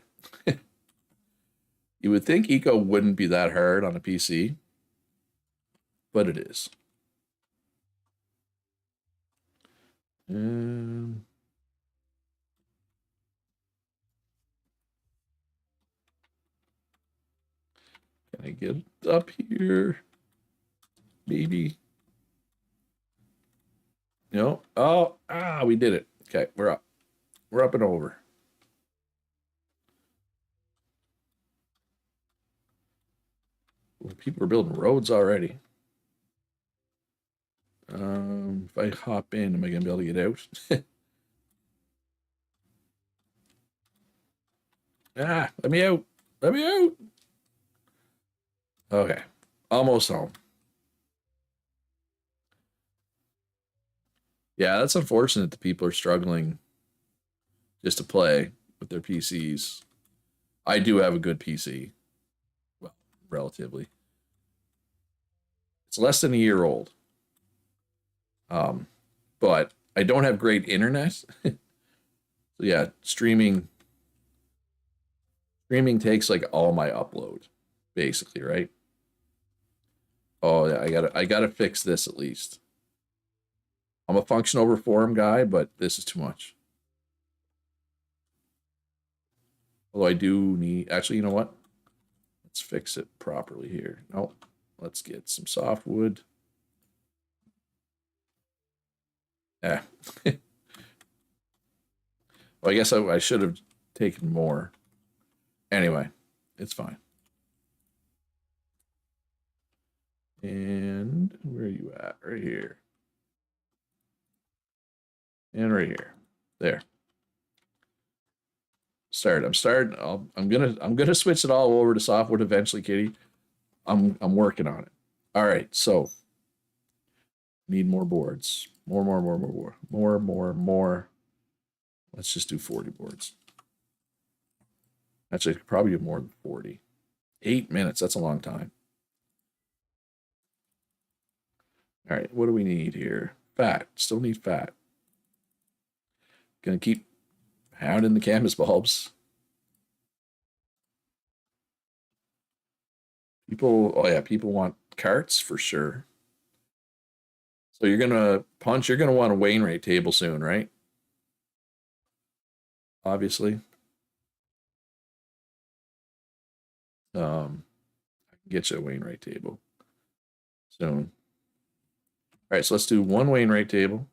You would think Eco wouldn't be that hard on a PC, but it is. Um, can I get up here? Maybe. No. Oh, we did it. Okay, we're up. We're up and over. Well, people are building roads already. If I hop in, am I gonna be able to get out? Let me out. Let me out. Okay. Almost home. Yeah, that's unfortunate that people are struggling just to play with their PCs. I do have a good PC. Well, relatively. It's less than a year old. But I don't have great internet. So yeah, streaming takes like all my upload, basically, right? Oh yeah, I gotta fix this at least. I'm a function over form guy, but this is too much. Although I do need actually, you know what? Let's fix it properly here. No, let's get some softwood. Yeah. Well, I guess I should have taken more. Anyway, it's fine. And where are you at? Right here. And right here. There. Start. I'm starting. I'm gonna switch it all over to softwood eventually, Kitty. I'm working on it. All right. So Need more boards. More. Let's just do 40 boards. Actually, I could probably do more than 40. 8 minutes, that's a long time. All right, what do we need here? Fat. Still need fat. Gonna keep pounding the canvas bulbs. People, oh yeah, people want carts for sure. So you're gonna want a Wainwright table soon, right? Obviously. I can get you a Wainwright table soon. All right, so let's do one Wainwright table.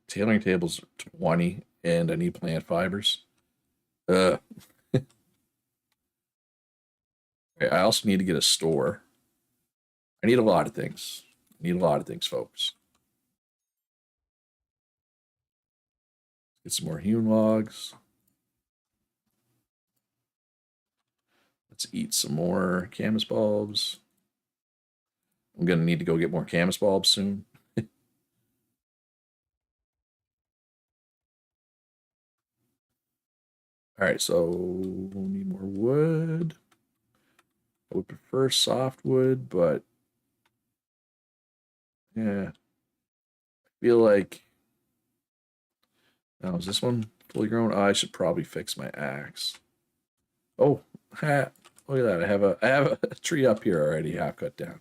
Tailoring tables 20, and I need plant fibers. I also need to get a store. I need a lot of things. Folks. Get some more hewn logs. Let's eat some more camas bulbs. I'm gonna need to go get more camas bulbs soon. All right, so we'll need more wood. I would prefer softwood, but yeah, I feel like. Oh, is this one fully grown? Oh, I should probably fix my axe. Oh, look at that! I have a tree up here already, half cut down.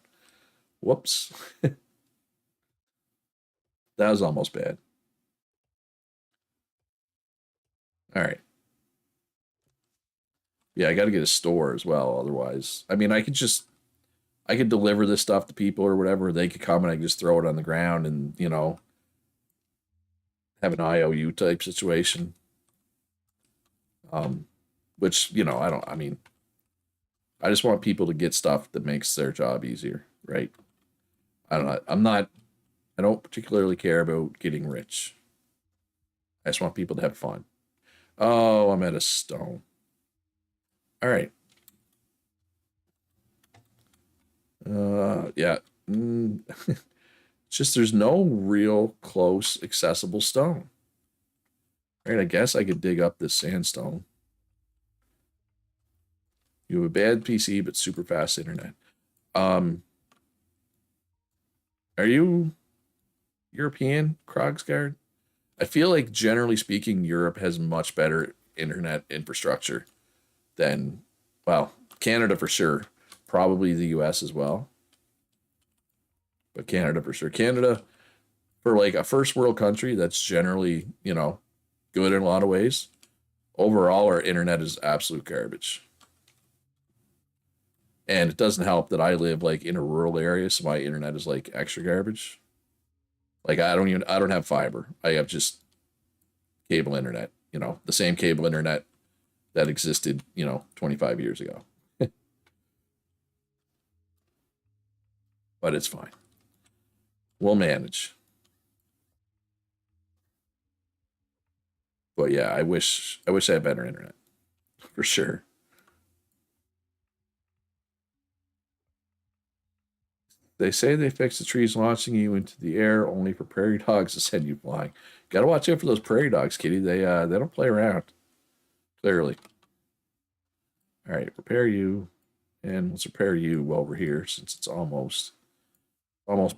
Whoops, that was almost bad. All right. Yeah, I got to get a store as well. Otherwise, I mean, I could deliver this stuff to people or whatever. They could come and I could just throw it on the ground and have an IOU type situation. Which I don't. I mean, I just want people to get stuff that makes their job easier, right? I don't know. I'm not. I don't particularly care about getting rich. I just want people to have fun. Oh, I'm at a stone. All right. Yeah. It's just there's no real close accessible stone. All right, I guess I could dig up this sandstone. You have a bad PC but super fast internet. Um, are you European, Krogsgard? I feel like generally speaking, Europe has much better internet infrastructure than, well, Canada for sure, probably the US as well, but Canada for sure. Canada, for like a first world country, that's generally, good in a lot of ways. Overall, our internet is absolute garbage. And it doesn't help that I live like in a rural area, so my internet is like extra garbage. Like I don't have fiber. I have just cable internet, the same cable internet that existed, 25 years ago. But it's fine. We'll manage. But yeah, I wish I had better internet for sure. They say they fix the trees launching you into the air only for prairie dogs to send you flying. Got to watch out for those prairie dogs, kitty. They don't play around. Clearly. All right, repair you, and let's repair you while we're here since it's almost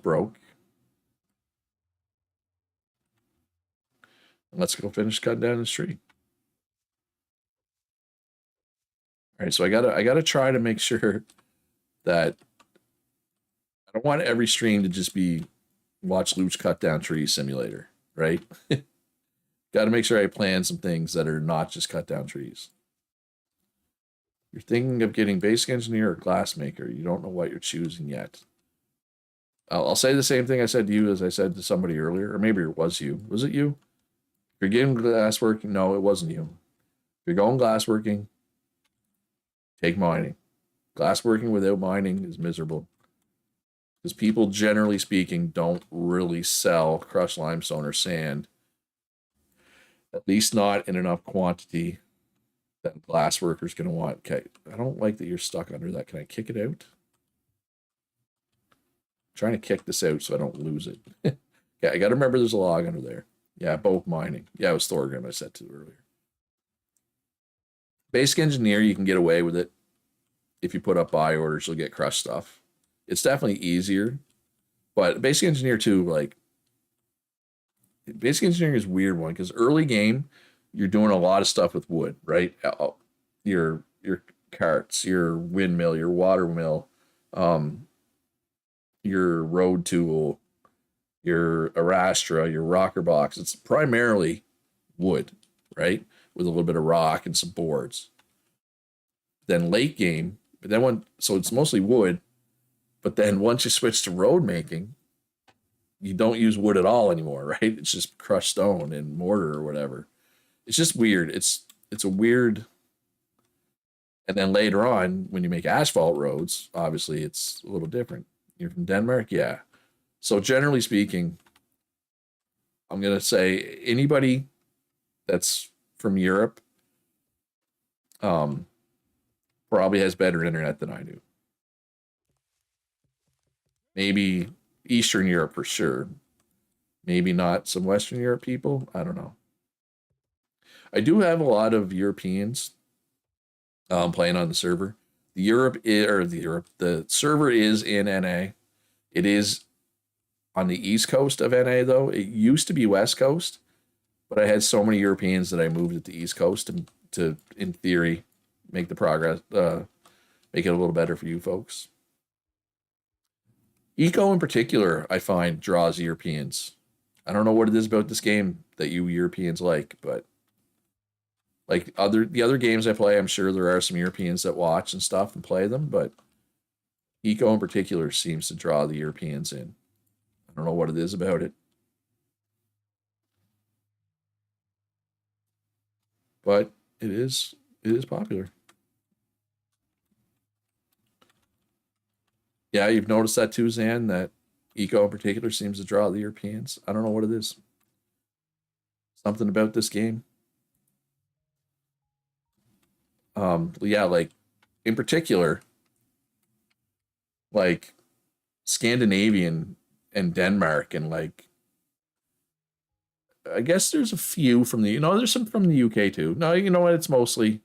broke. And let's go finish cutting down this tree. All right, so I gotta try to make sure that I don't want every stream to just be watch Luch cut down trees simulator, right? Got to make sure I plan some things that are not just cut down trees. You're thinking of getting basic engineer or glassmaker. You don't know what you're choosing yet. I'll say the same thing I said to you as I said to somebody earlier, or maybe it was you. Was it you? If you're getting glassworking, no, it wasn't you. If you're going glassworking, take mining. Glassworking without mining is miserable. Because people, generally speaking, don't really sell crushed limestone or sand, at least not in enough quantity that a glass worker's going to want. Okay, I don't like that you're stuck under that. Can I kick it out? trying to kick this out so I don't lose it. Yeah, I got to remember there's a log under there. Yeah, bulk mining. Yeah, it was Thorgrim I said to earlier. Basic engineer, you can get away with it. If you put up buy orders, you'll get crushed stuff. It's definitely easier. But basic engineer too, like basic engineering is a weird one because early game, you're doing a lot of stuff with wood, right? Your carts, your windmill, your water mill, um, your road tool, your arastra, your rocker box. It's primarily wood, right? With a little bit of rock and some boards. Then late game, but then so it's mostly wood. But then once you switch to road making, you don't use wood at all anymore, right? It's just crushed stone and mortar or whatever. It's just weird. It's a weird. And then later on, when you make asphalt roads, obviously it's a little different. You're from Denmark, yeah. So generally speaking, I'm gonna say anybody that's from Europe, um, probably has better internet than I do. Maybe Eastern Europe for sure. Maybe not some Western Europe people. I don't know. I do have a lot of Europeans playing on the server. The server is in NA. It is on the east coast of NA though. It used to be west coast, but I had so many Europeans that I moved it to east coast to in theory make the progress make it a little better for you folks. Eco in particular, I find draws Europeans. I don't know what it is about this game that you Europeans like, but like the other games I play, I'm sure there are some Europeans that watch and stuff and play them, but Eco in particular seems to draw the Europeans in. I don't know what it is about it. But it is popular. Yeah, you've noticed that too, Zan, that Eco in particular seems to draw the Europeans. I don't know what it is. Something about this game. Yeah, like in particular, like Scandinavian and Denmark and like I guess there's a few from there's some from the UK too. No, you know what? It's mostly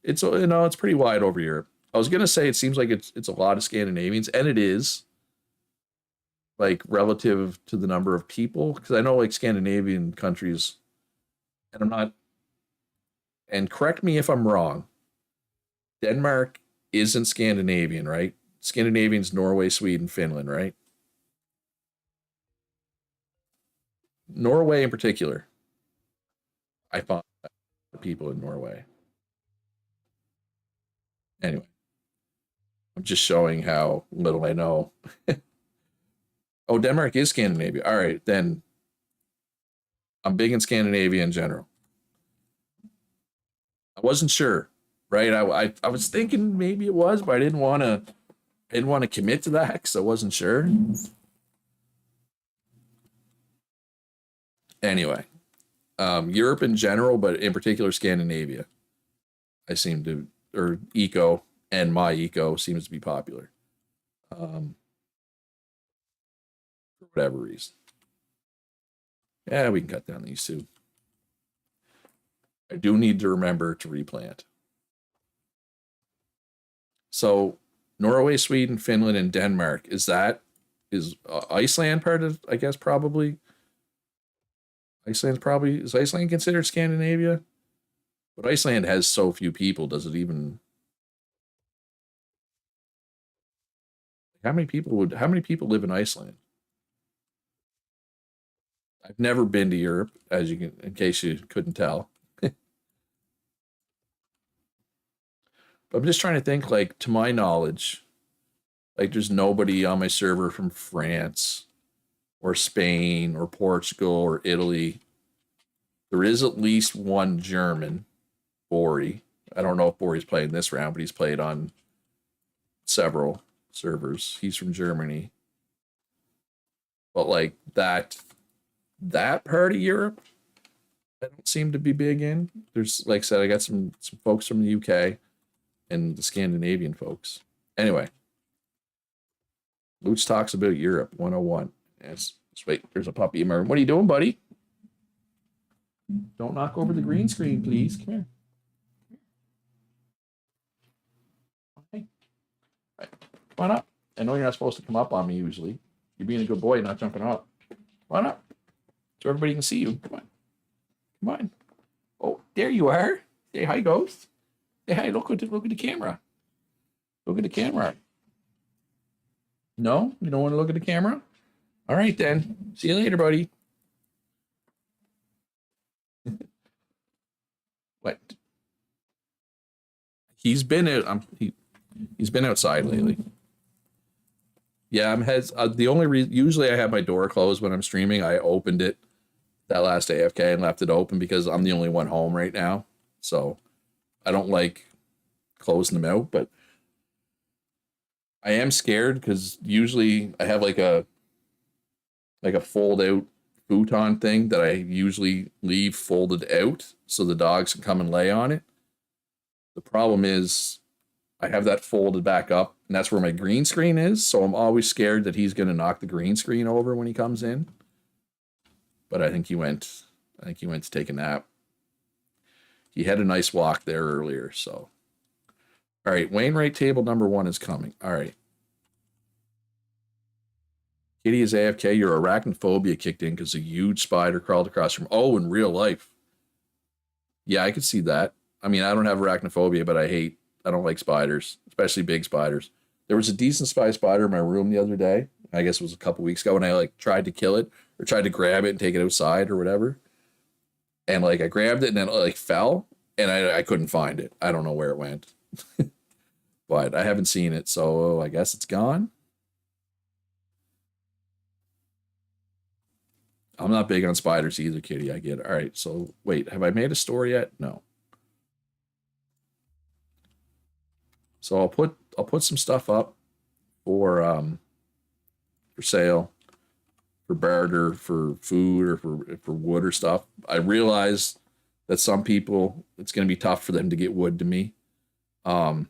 it's pretty wide over Europe. I was gonna say it seems like it's a lot of Scandinavians, and it is like relative to the number of people because I know like Scandinavian countries, and I'm not. And correct me if I'm wrong. Denmark isn't Scandinavian, right? Scandinavian's Norway, Sweden, Finland, right? Norway in particular. I found people in Norway. Anyway, I'm just showing how little I know. Oh, Denmark is Scandinavia. All right, then I'm big in Scandinavia in general. I wasn't sure, right? I was thinking maybe it was, but I didn't want to commit to that because I wasn't sure. Anyway, Europe in general, but in particular Scandinavia, I seem to or eco and my eco seems to be popular, um, for whatever reason. Yeah, we can cut down these two. I do need to remember to replant. So Norway, Sweden, Finland, and Denmark. Is Iceland part of? I guess probably is Iceland considered Scandinavia? But Iceland has so few people. Does it even? How many people live in Iceland? I've never been to Europe, as you can, in case you couldn't tell. But I'm just trying to think, like, to my knowledge, like, there's nobody on my server from France or Spain or Portugal or Italy. There is at least one German, Bori. I don't know if Bori's playing this round, but he's played on several servers. He's from Germany. But like that part of Europe, I don't seem to be big in. There's like I said, I got some folks from the UK and the Scandinavian folks. Anyway, Luch talks about Europe 101. Yes. Wait, there's a puppy. What are you doing, buddy? Don't knock over the green screen, please. Come here. Okay. Right. Come on up. I know you're not supposed to come up on me usually. You're being a good boy, not jumping up. Come on up. So everybody can see you. Come on. Come on. Oh, there you are. Say hi, Ghost. Say hi. Look at the camera. Look at the camera. No? You don't want to look at the camera? All right, then. See you later, buddy. What? He's been out. He's been outside lately. Yeah, the only reason, usually I have my door closed when I'm streaming. I opened it that last AFK and left it open because I'm the only one home right now. So I don't like closing them out, but I am scared because usually I have like a fold out futon thing that I usually leave folded out so the dogs can come and lay on it. The problem is I have that folded back up, and that's where my green screen is. So I'm always scared that he's going to knock the green screen over when he comes in. But I think he went to take a nap. He had a nice walk there earlier. So, all right, Wainwright table number 1 is coming. All right. Kitty is AFK. Your arachnophobia kicked in because a huge spider crawled across from. Oh, in real life. Yeah, I could see that. I mean, I don't have arachnophobia, but I don't like spiders, especially big spiders. There was a decent sized spider in my room the other day. I guess it was a couple weeks ago, and I tried to kill it or tried to grab it and take it outside or whatever. And I grabbed it and then it fell, and I couldn't find it. I don't know where it went, but I haven't seen it, so I guess it's gone. I'm not big on spiders either, Kitty. I get it. All right, so wait, have I made a story yet? No. So I'll put some stuff up for sale, for barter, for food, or for wood or stuff. I realize that some people, it's going to be tough for them to get wood to me. I'll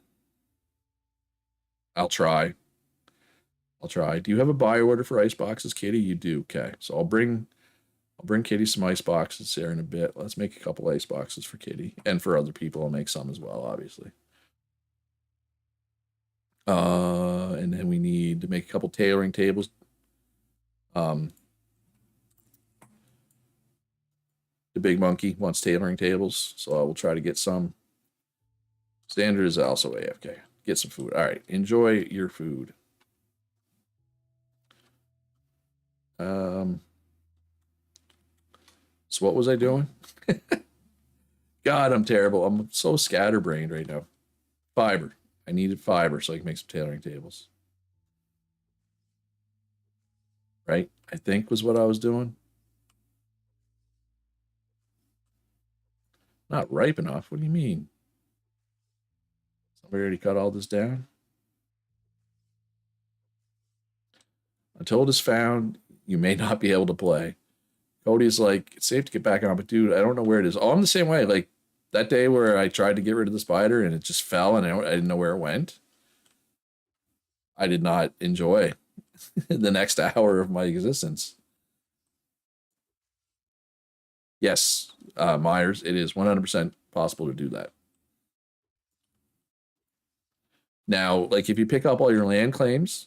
try. Do you have a buy order for ice boxes, Kitty? You do. Okay, so I'll bring Kitty some ice boxes here in a bit. Let's make a couple ice boxes for Kitty and for other people. I'll make some as well, obviously. And then we need to make a couple tailoring tables. The big monkey wants tailoring tables, so I will try to get some. Standard is also AFK. Get some food. All right, enjoy your food. So what was I doing? God, I'm terrible. I'm so scatterbrained right now. Fiber. I needed fiber so I can make some tailoring tables. Right? I think was what I was doing. Not ripe enough. What do you mean? Somebody already cut all this down? Until it is found, you may not be able to play. Cody's like, it's safe to get back on, but dude, I don't know where it is. Oh, I'm the same way. Like that day where I tried to get rid of the spider and it just fell and I didn't know where it went. I did not enjoy the next hour of my existence. Yes, Myers, it is 100% possible to do that. Now, if you pick up all your land claims,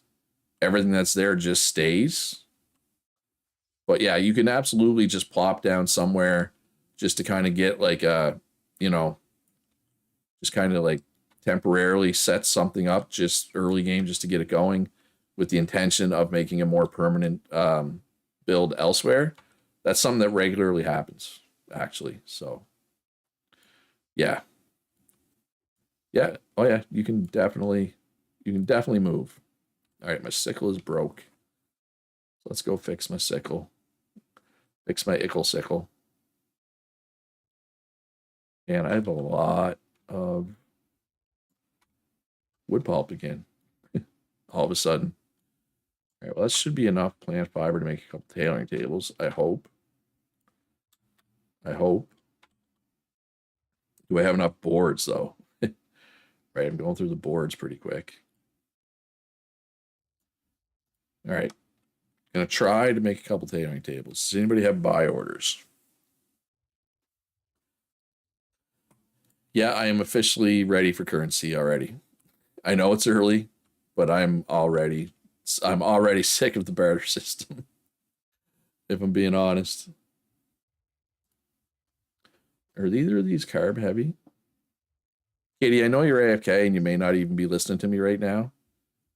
everything that's there just stays. But yeah, you can absolutely just plop down somewhere just to kind of get just kind of temporarily set something up just early game just to get it going with the intention of making a more permanent build elsewhere. That's something that regularly happens, actually. So yeah. Yeah. Oh yeah, you can definitely move. All right, my sickle is broke. Let's go fix my sickle. Fix my ickle sickle. And I have a lot of wood pulp again. All of a sudden. All right, well, that should be enough plant fiber to make a couple tailoring tables. I hope. Do I have enough boards, though? Right, I'm going through the boards pretty quick. All right. Gonna try to make a couple tailoring tables. Does anybody have buy orders? Yeah, I am officially ready for currency already. I know it's early, but I'm already sick of the barter system, if I'm being honest. Are either of these carb heavy? Katie, I know you're AFK and you may not even be listening to me right now,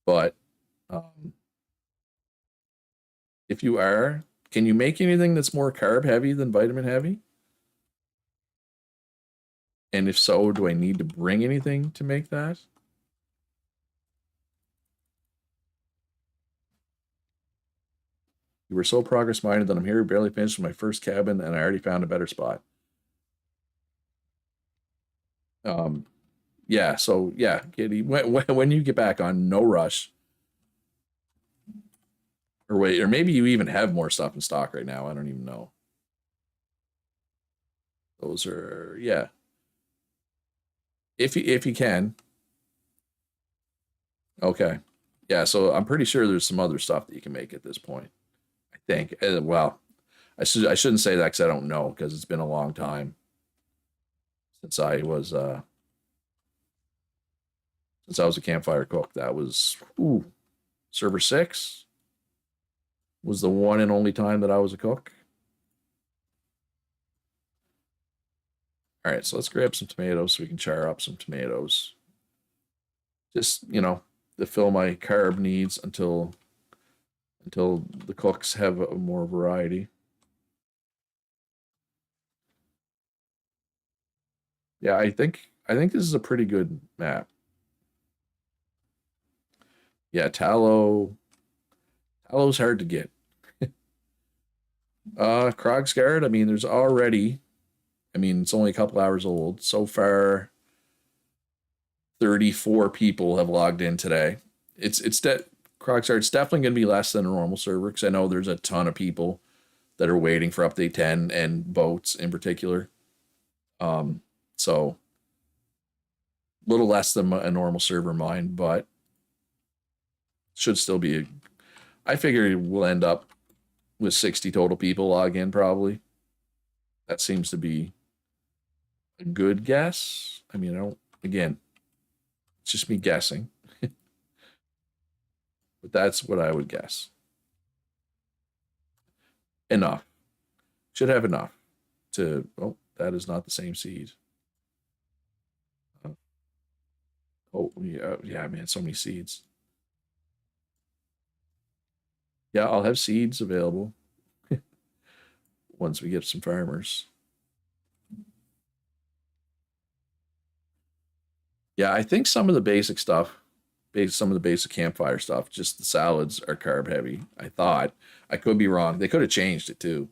but um, if you are, can you make anything that's more carb heavy than vitamin heavy? And if so, do I need to bring anything to make that? You were so progress minded that I'm here, barely finished my first cabin, and I already found a better spot. Um, yeah, so yeah, Katie, when you get back on, no rush. Or wait, or maybe you even have more stuff in stock right now. I don't even know. Those are yeah. If you can, okay, yeah. So I'm pretty sure there's some other stuff that you can make at this point. I think. Well, I shouldn't say that because I don't know because it's been a long time since since I was a campfire cook. That was server 6 was the one and only time that I was a cook. All right, so let's grab some tomatoes so we can char up some tomatoes. Just, to fill my carb needs until the cooks have a more variety. Yeah, I think this is a pretty good map. Yeah, tallow's hard to get. Krogsgard, I mean, it's only a couple hours old. So far, 34 people have logged in today. Krogsgard's definitely going to be less than a normal server because I know there's a ton of people that are waiting for update 10 and boats in particular. So a little less than a normal server mine, but should still be. I figure we'll end up with 60 total people log in probably. That seems to be a good guess. I mean, I don't. Again, it's just me guessing, but that's what I would guess. Enough. Should have enough to. Oh, that is not the same seed. Oh yeah, yeah, man, so many seeds. Yeah, I'll have seeds available once we get some farmers. Yeah, I think some of the basic stuff, some of the basic campfire stuff, just the salads are carb heavy. I thought I could be wrong. They could have changed it too.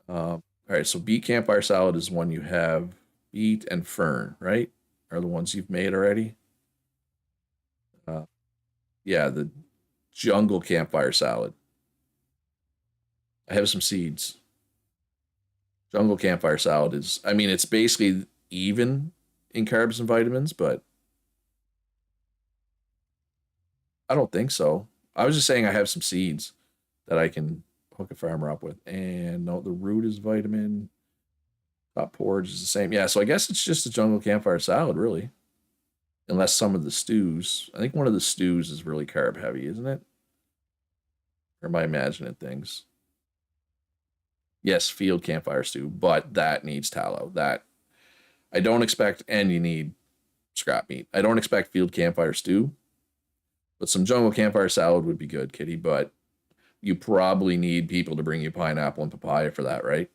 All right, so beet campfire salad is one you have. Beet and fern, right? Are the ones you've made already? Uh, yeah, the jungle campfire salad. I have some seeds. Jungle campfire salad is, I mean, it's basically even in carbs and vitamins, but I don't think so. I was just saying I have some seeds that I can hook a farmer up with. And no, the root is vitamin. Top porridge is the same. Yeah, so I guess it's just a jungle campfire salad, really. Unless some of the stews. I think one of the stews is really carb heavy, isn't it? Or am I imagining things? Yes, field campfire stew, but that needs tallow. That I don't expect, and you need scrap meat. I don't expect field campfire stew, but some jungle campfire salad would be good, Kitty. But you probably need people to bring you pineapple and papaya for that, right?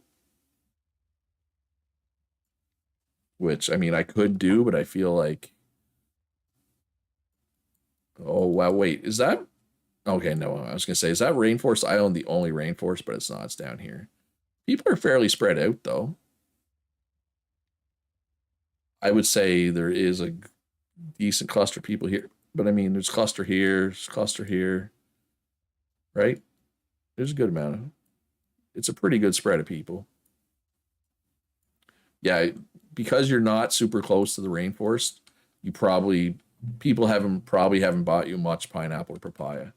Which I mean, I could do, but I feel like, oh wow, wait, is that okay? No, I was gonna say, is that Rainforest Island the only rainforest? But it's not. It's down here. People are fairly spread out, though. I would say there is a decent cluster of people here, but I mean, there's cluster here, right? There's a good amount of. It's a pretty good spread of people. Yeah, because you're not super close to the rainforest, you probably people haven't bought you much pineapple or papaya.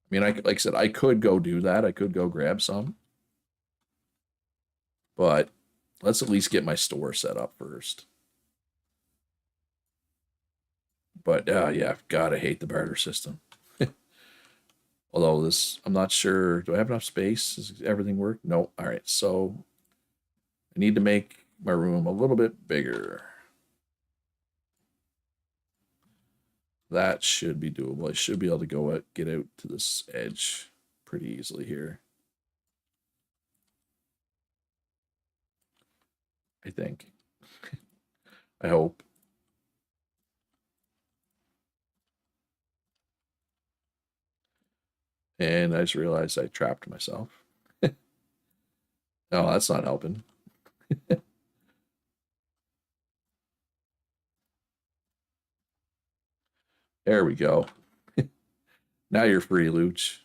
mean, like I said, I could go do that. I could go grab some, but let's at least get my store set up first. But yeah, gotta hate the barter system. Although this, I'm not sure. Do I have enough space? Does everything work? No. All right. So I need to make my room a little bit bigger. That should be doable. I should be able to get out to this edge pretty easily here. I think. I hope. And I just realized I trapped myself. Oh, that's not helping. There we go. Now you're free, Luch.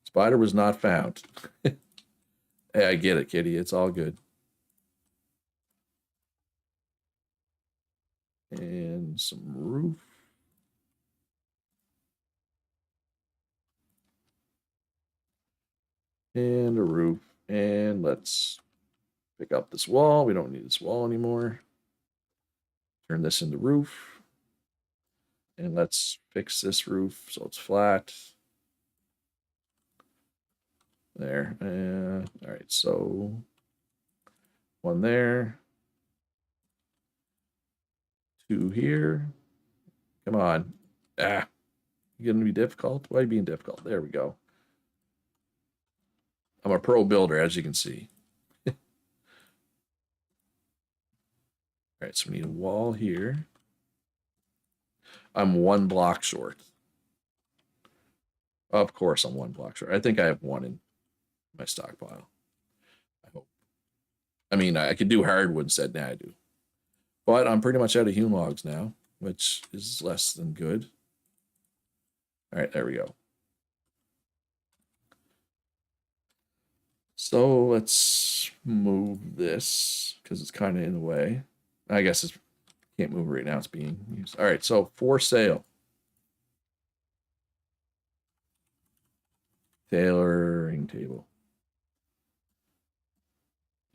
Spider was not found. Hey, I get it, kitty. It's all good. And some roof. And a roof. And let's pick up this wall. We don't need this wall anymore. Turn this into roof. And let's fix this roof so it's flat. There. All right, so one there. Two here. Come on. Ah, you gonna be difficult? Why are you being difficult? There we go. I'm a pro builder, as you can see. All right, so we need a wall here. I'm one block short. Of course, I'm one block short. I think I have one in my stockpile. I hope. I mean, I could do hardwood instead. Now I do. But I'm pretty much out of hewn logs now, which is less than good. All right, there we go. So let's move this because it's kind of in the way. I guess it can't move right now. It's being used. All right, so for sale. Tailoring table.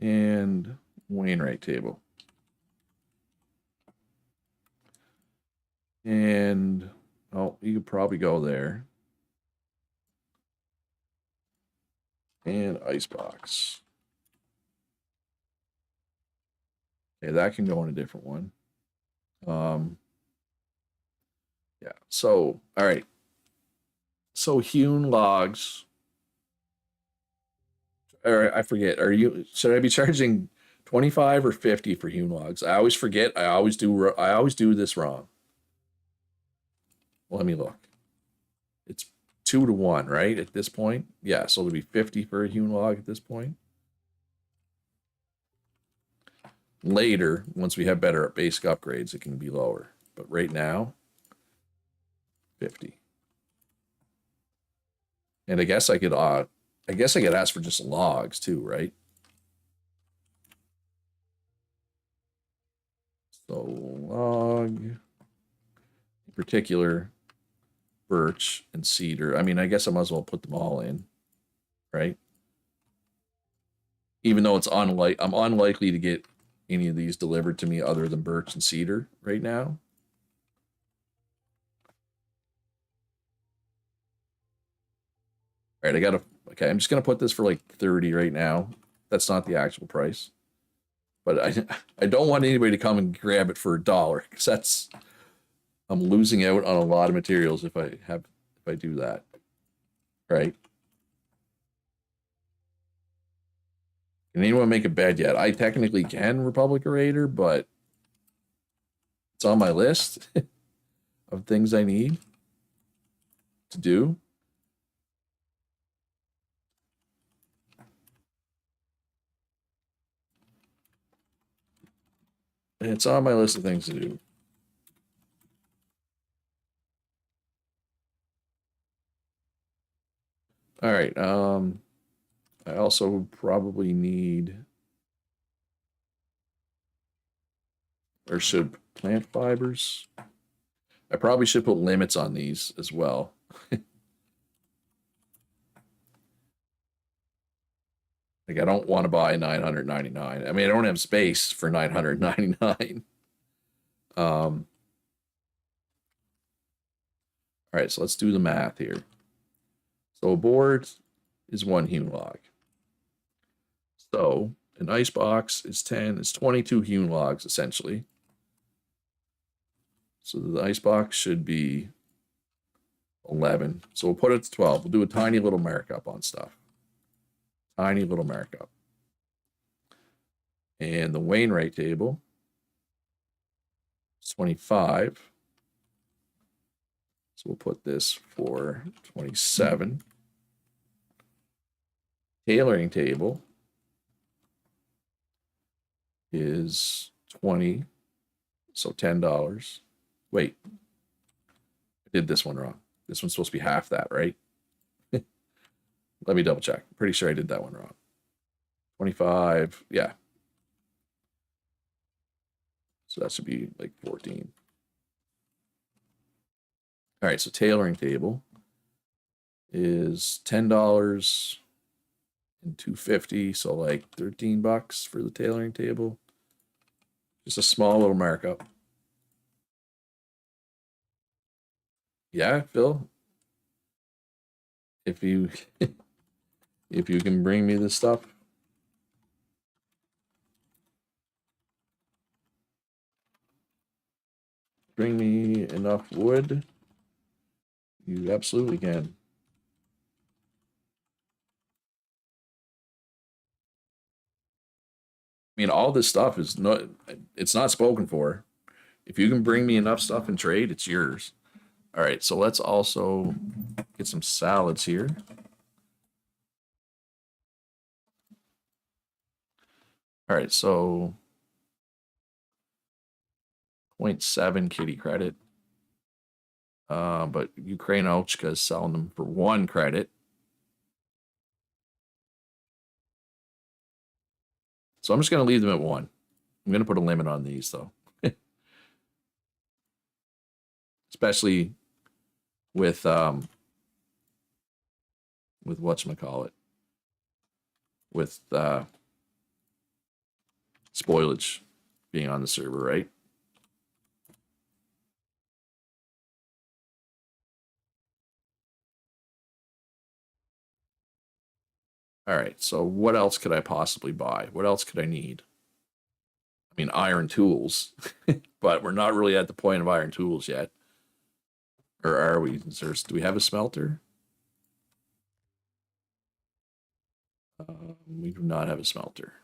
And Wainwright table. And, oh, you could probably go there. And icebox. Okay, that can go in a different one. Yeah, so, all right. So hewn logs. All right, I forget. Should I be charging 25 or 50 for hewn logs? I always forget. I always do this wrong. Let me look. It's 2 to 1, right? At this point. Yeah, so it'll be 50 for a hewn log at this point. Later, once we have better basic upgrades, it can be lower. But right now, 50. And I guess I could ask for just logs too, right? So log, in particular, birch and cedar. I mean, I guess I might as well put them all in, right? Even though I'm unlikely to get any of these delivered to me other than birch and cedar right now. All right, okay, I'm just gonna put this for like 30 right now. That's not the actual price. But I don't want anybody to come and grab it for $1 because I'm losing out on a lot of materials if I do that. Right? Can anyone make a bed yet? I technically can Republic Raider, but it's on my list of things I need to do. It's on my list of things to do. All right. I also probably need, or should plant fibers. I probably should put limits on these as well. Like, I don't want to buy 999. I mean, I don't have space for 999. All right, so let's do the math here. So a board is 1 hewn log. So an ice box is 10, it's 22 hewn logs essentially. So the ice box should be 11. So we'll put it to 12. We'll do a tiny little markup on stuff. Tiny little markup. And the Wainwright table is 25. So we'll put this for 27. Tailoring table is 20. So $10. Wait, I did this one wrong. This one's supposed to be half that, right? Let me double check. Pretty sure I did that one wrong. 25, yeah. So that should be like 14. All right, so tailoring table is $10 and $2.50, so like $13 for the tailoring table. Just a small little markup. Yeah, Phil. If you if you can bring me this stuff. Bring me enough wood. You absolutely can. I mean, all this stuff is not, it's not spoken for. If you can bring me enough stuff in trade, it's yours. All right, so let's also get some salads here. All right, so 0.7 kitty credit. But Ukraine Ochka is selling them for 1 credit. So I'm just going to leave them at 1. I'm going to put a limit on these, though. Especially with whatchamacallit. With spoilage being on the server, right? All right, so what else could I possibly buy? What else could I need? I mean, iron tools, but we're not really at the point of iron tools yet. Or are we? Do we have a smelter? We do not have a smelter.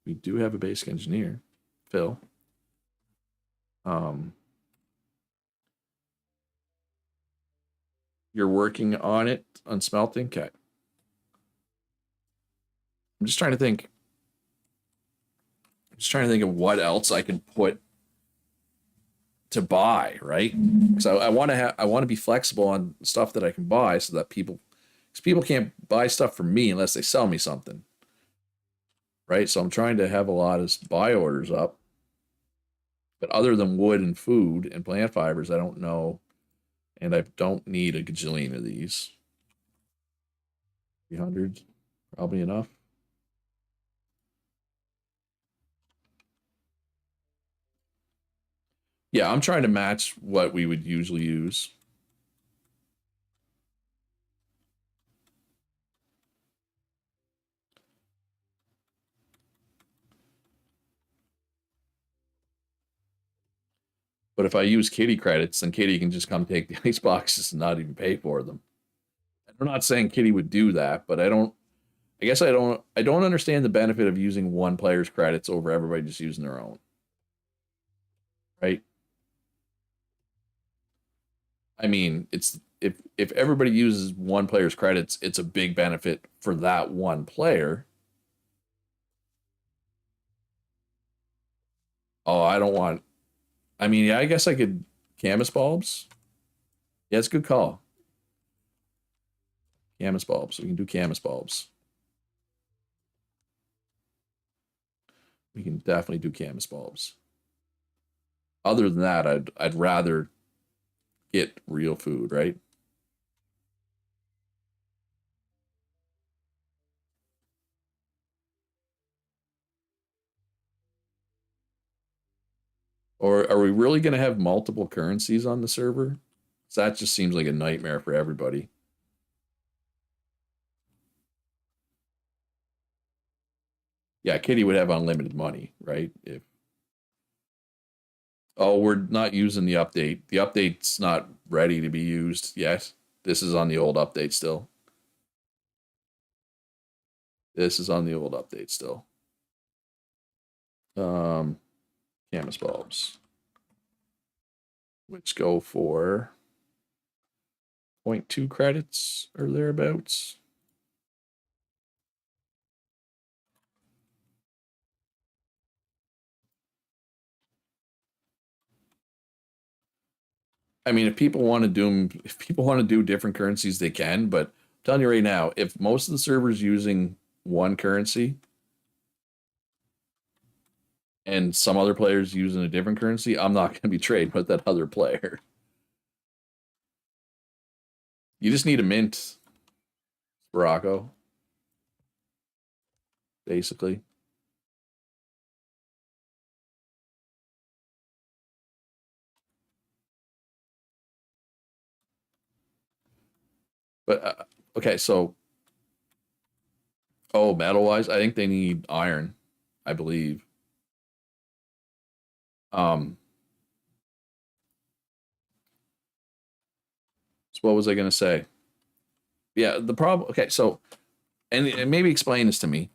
We do have a basic engineer, Phil. You're working on it, on smelting? Okay. I'm just trying to think. I'm just trying to think of what else I can put to buy, right? Because I want to have, I want to be flexible on stuff that I can buy, so that because people can't buy stuff from me unless they sell me something, right? So I'm trying to have a lot of buy orders up. But other than wood and food and plant fibers, I don't know, and I don't need a gajillion of these. 300, probably enough. Yeah, I'm trying to match what we would usually use. But if I use Kitty credits, then Kitty can just come take the ice boxes and not even pay for them. I'm not saying Kitty would do that, but I guess I don't understand the benefit of using one player's credits over everybody just using their own. Right? I mean, it's if everybody uses one player's credits, it's a big benefit for that one player. Oh, I don't want. I mean, yeah, I guess I could Camus bulbs. Yeah, it's a good call. Camus bulbs. We can do Camus bulbs. We can definitely do Camus bulbs. Other than that, I'd rather get real food, right? Or are we really going to have multiple currencies on the server? So that just seems like a nightmare for everybody. Yeah, Kitty would have unlimited money, right? If oh, we're not using the update. The update's not ready to be used yet. This is on the old update still. This is on the old update still. Um, Camus bulbs, which go for 0.2 credits or thereabouts. I mean, if people want to do different currencies, they can. But I'm telling you right now, if most of the servers using one currency and some other players using a different currency, I'm not going to be trading with that other player. You just need a mint, Morocco, basically. But okay, so oh, metal wise, I think they need iron, I believe. Um, so what was I going to say? Yeah, the problem. Okay, so and maybe explain this to me.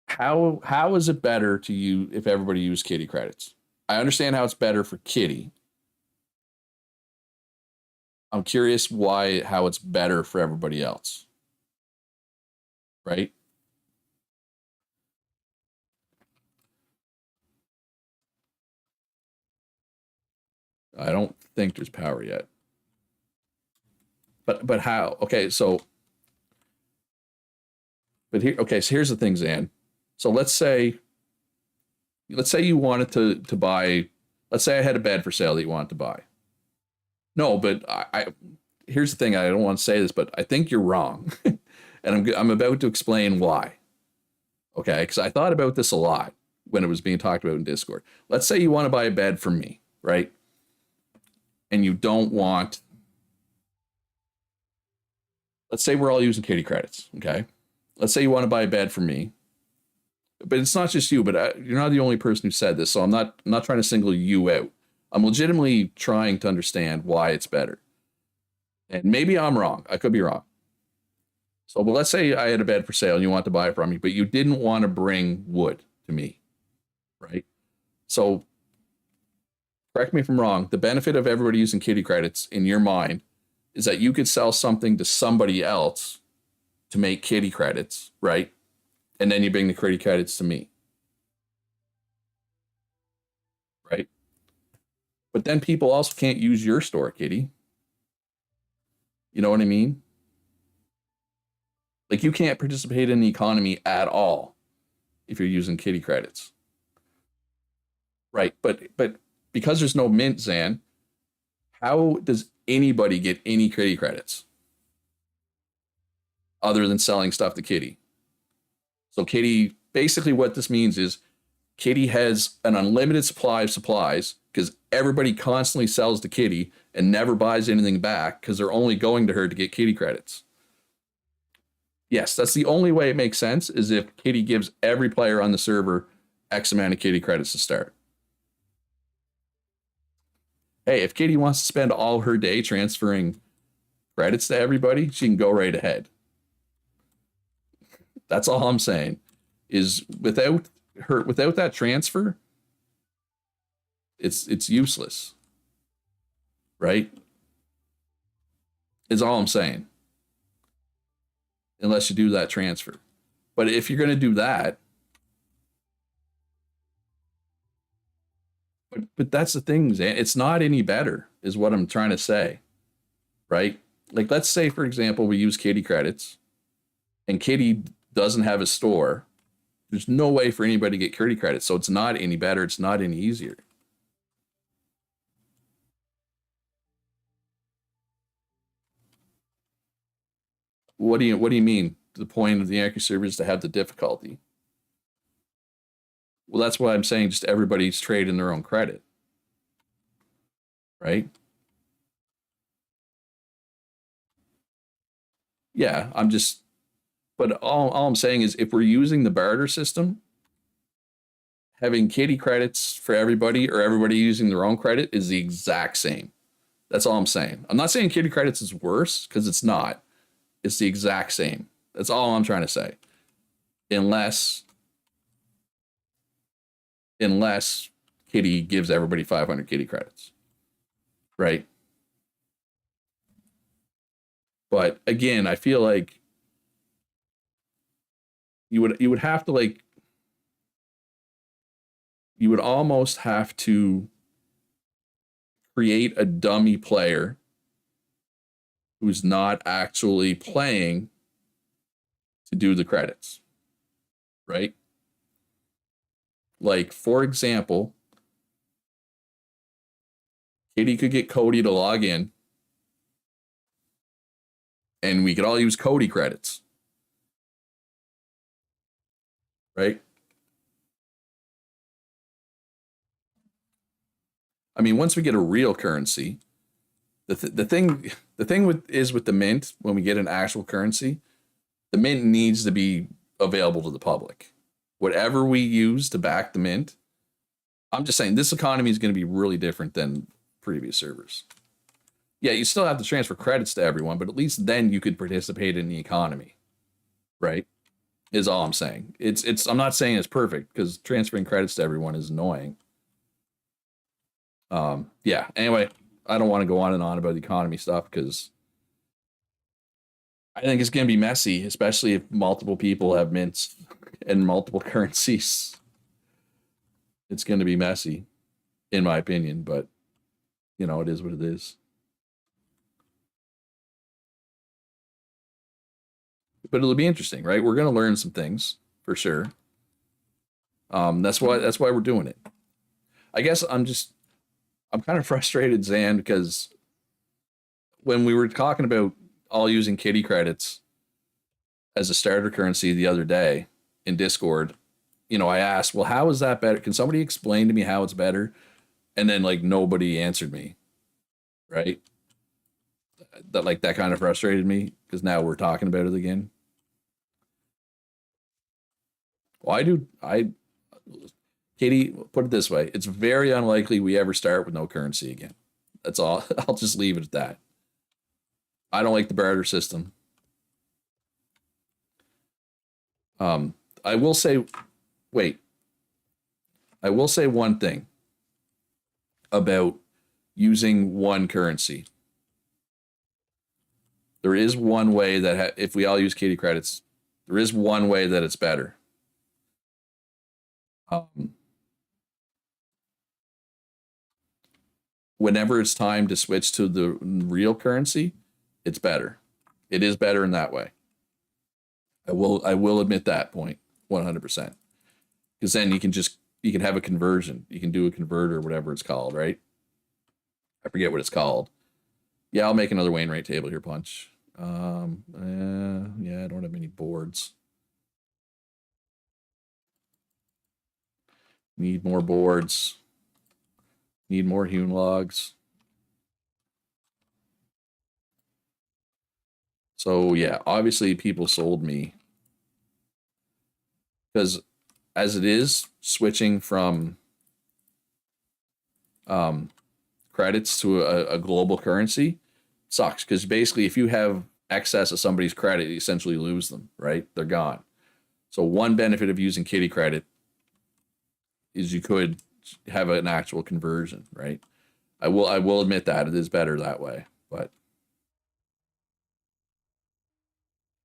How is it better to you if everybody used Kitty credits? I understand how it's better for Kitty. I'm curious why how it's better for everybody else, right? I don't think there's power yet. But how? Okay, so but here okay, so here's the thing, Zan. So let's say you wanted to buy let's say I had a bed for sale that you wanted to buy. No, but I here's the thing, I don't want to say this, but I think you're wrong. And I'm about to explain why. Okay, because I thought about this a lot when it was being talked about in Discord. Let's say you want to buy a bed from me, right? And you don't want, let's say we're all using kitty credits, okay? Let's say you want to buy a bed from me, but it's not just you, but you're not the only person who said this, so I'm not trying to single you out. I'm legitimately trying to understand why it's better. And maybe I'm wrong. I could be wrong. So, but let's say I had a bed for sale and you want to buy it from me, but you didn't want to bring wood to me, right? So, correct me if I'm wrong. The benefit of everybody using kitty credits in your mind is that you could sell something to somebody else to make kitty credits, right? And then you bring the kitty credits to me, right? But then people also can't use your store, kitty. You know what I mean? Like you can't participate in the economy at all if you're using kitty credits. Right. But because there's no mint, Zan, how does anybody get any kitty credits other than selling stuff to Kitty? So Kitty, basically what this means is Kitty has an unlimited supply of supplies because everybody constantly sells to Kitty and never buys anything back because they're only going to her to get Kitty credits. Yes, that's the only way it makes sense is if Kitty gives every player on the server X amount of Kitty credits to start. Hey, if Kitty wants to spend all her day transferring credits to everybody, she can go right ahead. That's all I'm saying. Is without that transfer, it's useless, right? Is all I'm saying. Unless you do that transfer. But if you're going to do that, but that's the thing, Zan, it's not any better, is what I'm trying to say, right? Like, let's say, for example, we use Kitty credits and Kitty doesn't have a store There's no way for anybody to get kitty credits, so it's not any better. It's not any easier. What do you mean? The point of the Anarchy server is to have the difficulty. Well, that's why I'm saying just everybody's trading their own credit, right? Yeah, but all I'm saying is if we're using the barter system, having kitty credits for everybody or everybody using their own credit is the exact same. That's all I'm saying. I'm not saying kitty credits is worse because it's not. It's the exact same. That's all I'm trying to say. Unless Kitty gives everybody 500 Kitty credits, right? But again, I feel like you would have to like you would almost have to create a dummy player who's not actually playing to do the credits, right? Like, for example, Kitty could get Cody to log in, and we could all use Cody credits, right? I mean, once we get a real currency, the thing with the mint, when we get an actual currency, the mint needs to be available to the public. Whatever we use to back the mint, I'm just saying this economy is going to be really different than previous servers. Yeah, you still have to transfer credits to everyone, but at least then you could participate in the economy, right? Is all I'm saying. It's I'm not saying it's perfect because transferring credits to everyone is annoying. Yeah. Anyway, I don't want to go on and on about the economy stuff because I think it's going to be messy, especially if multiple people have mints and multiple currencies. It's going to be messy, in my opinion, but it is what it is. But it'll be interesting, right? We're going to learn some things for sure. That's why we're doing it. I guess I'm kind of frustrated, Zan, because when we were talking about all using kitty credits as a starter currency the other day in Discord, I asked, well, how is that better? Can somebody explain to me how it's better? And then like nobody answered me, right? That kind of frustrated me because now we're talking about it again. Well, Katie, put it this way: it's very unlikely we ever start with no currency again. That's all. I'll just leave it at that. I don't like the barter system. I will say, wait. I will say one thing about using one currency. There is one way that if we all use Katie credits, there is one way that it's better. Um, Whenever it's time to switch to the real currency, it's better. It is better in that way. I will admit that point 100%. Because then you can have a conversion. You can do a converter, whatever it's called, right? I forget what it's called. Yeah, I'll make another Wainwright table here, Punch. Yeah, I don't have many boards. Need more boards. Need more hewn logs. So yeah, obviously people sold me because as it is, switching from credits to a global currency sucks because basically if you have excess of somebody's credit, you essentially lose them, right? They're gone. So one benefit of using Kitty credit is you could have an actual conversion, right? I will admit that it is better that way, but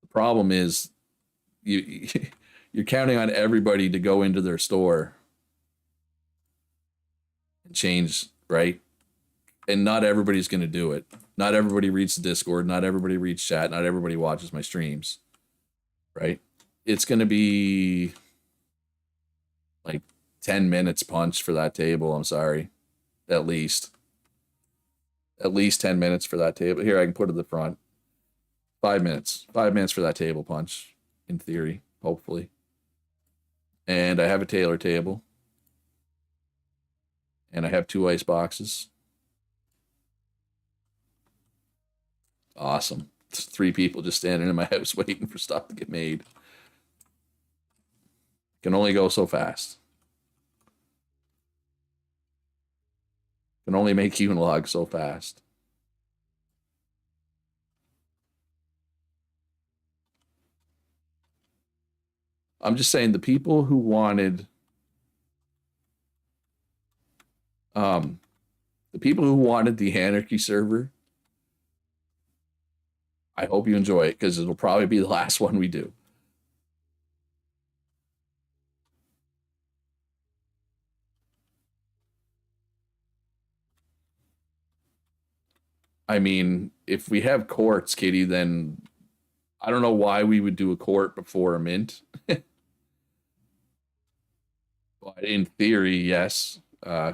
the problem is you you're counting on everybody to go into their store and change, right? And not everybody's going to do it. Not everybody reads the Discord, not everybody reads chat, not everybody watches my streams, right? It's going to be Like 10 minutes punch for that table. I'm sorry. At least. At least 10 minutes for that table. Here, I can put it at the front. 5 minutes. 5 minutes for that table punch, in theory, hopefully. And I have a Taylor table. And I have 2 ice boxes. Awesome. 3 people just standing in my house waiting for stuff to get made. Can only go so fast. Can only make Unilog so fast. I'm just saying the people who wanted the Anarchy server, I hope you enjoy it because it'll probably be the last one we do. I mean, if we have courts, Kitty, then I don't know why we would do a court before a mint. But in theory, yes,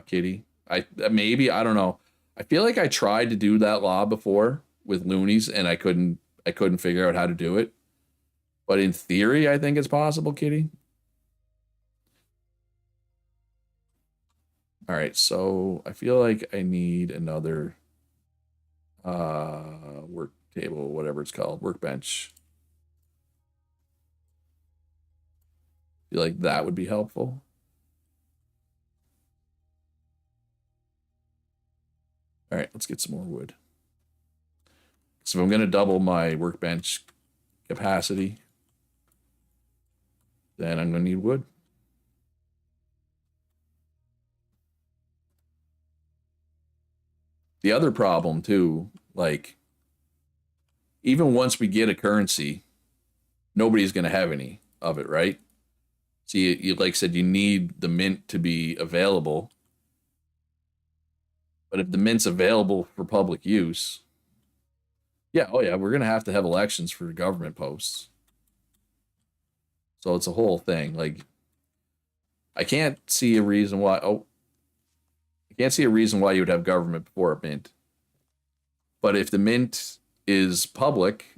Kitty. I don't know. I feel like I tried to do that law before with loonies and I couldn't figure out how to do it. But in theory, I think it's possible, Kitty. All right, so I feel like I need another work table, whatever it's called, workbench. I feel like that would be helpful. All right, let's get some more wood. So if I'm going to double my workbench capacity, then I'm going to need wood. The other problem too, like even once we get a currency, nobody's going to have any of it, right? So you like said, you need the mint to be available. But if the mint's available for public use, yeah, oh yeah, we're going to have elections for government posts. So it's a whole thing. Like, I can't see a reason why. Oh, I can't see a reason why you would have government before a mint. But if the mint is public,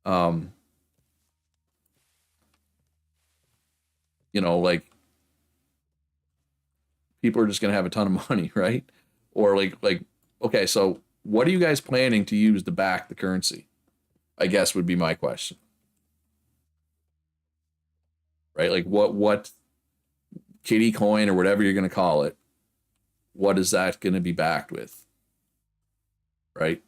um, like people are just going to have a ton of money, right? Or like, okay, so what are you guys planning to use to back the currency? I guess would be my question. Right? Like what kitty coin or whatever you're going to call it, what is that going to be backed with? Right?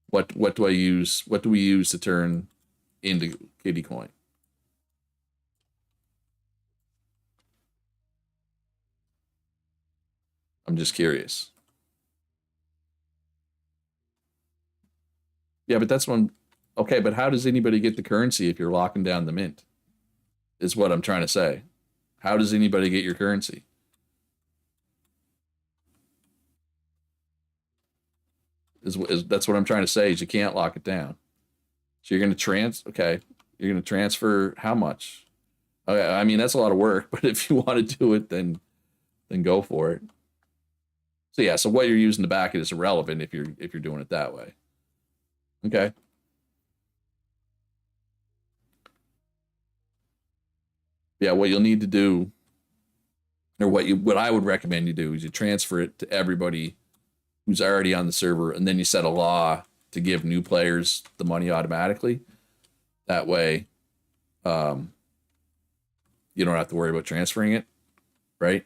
What do I use? What do we use to turn into kitty coin? I'm just curious. Yeah, but that's one. Okay, but how does anybody get the currency if you're locking down the mint? Is what I'm trying to say. How does anybody get your currency? Is that's what I'm trying to say. Is you can't lock it down. So you're going to okay, you're going to transfer how much? Okay, I mean that's a lot of work, but if you want to do it, then go for it. So yeah, so what you're using to back it is irrelevant if you're doing it that way. Okay. Yeah, what you'll need to do, or what I would recommend you do, is you transfer it to everybody who's already on the server, and then you set a law to give new players the money automatically. That way, you don't have to worry about transferring it, right?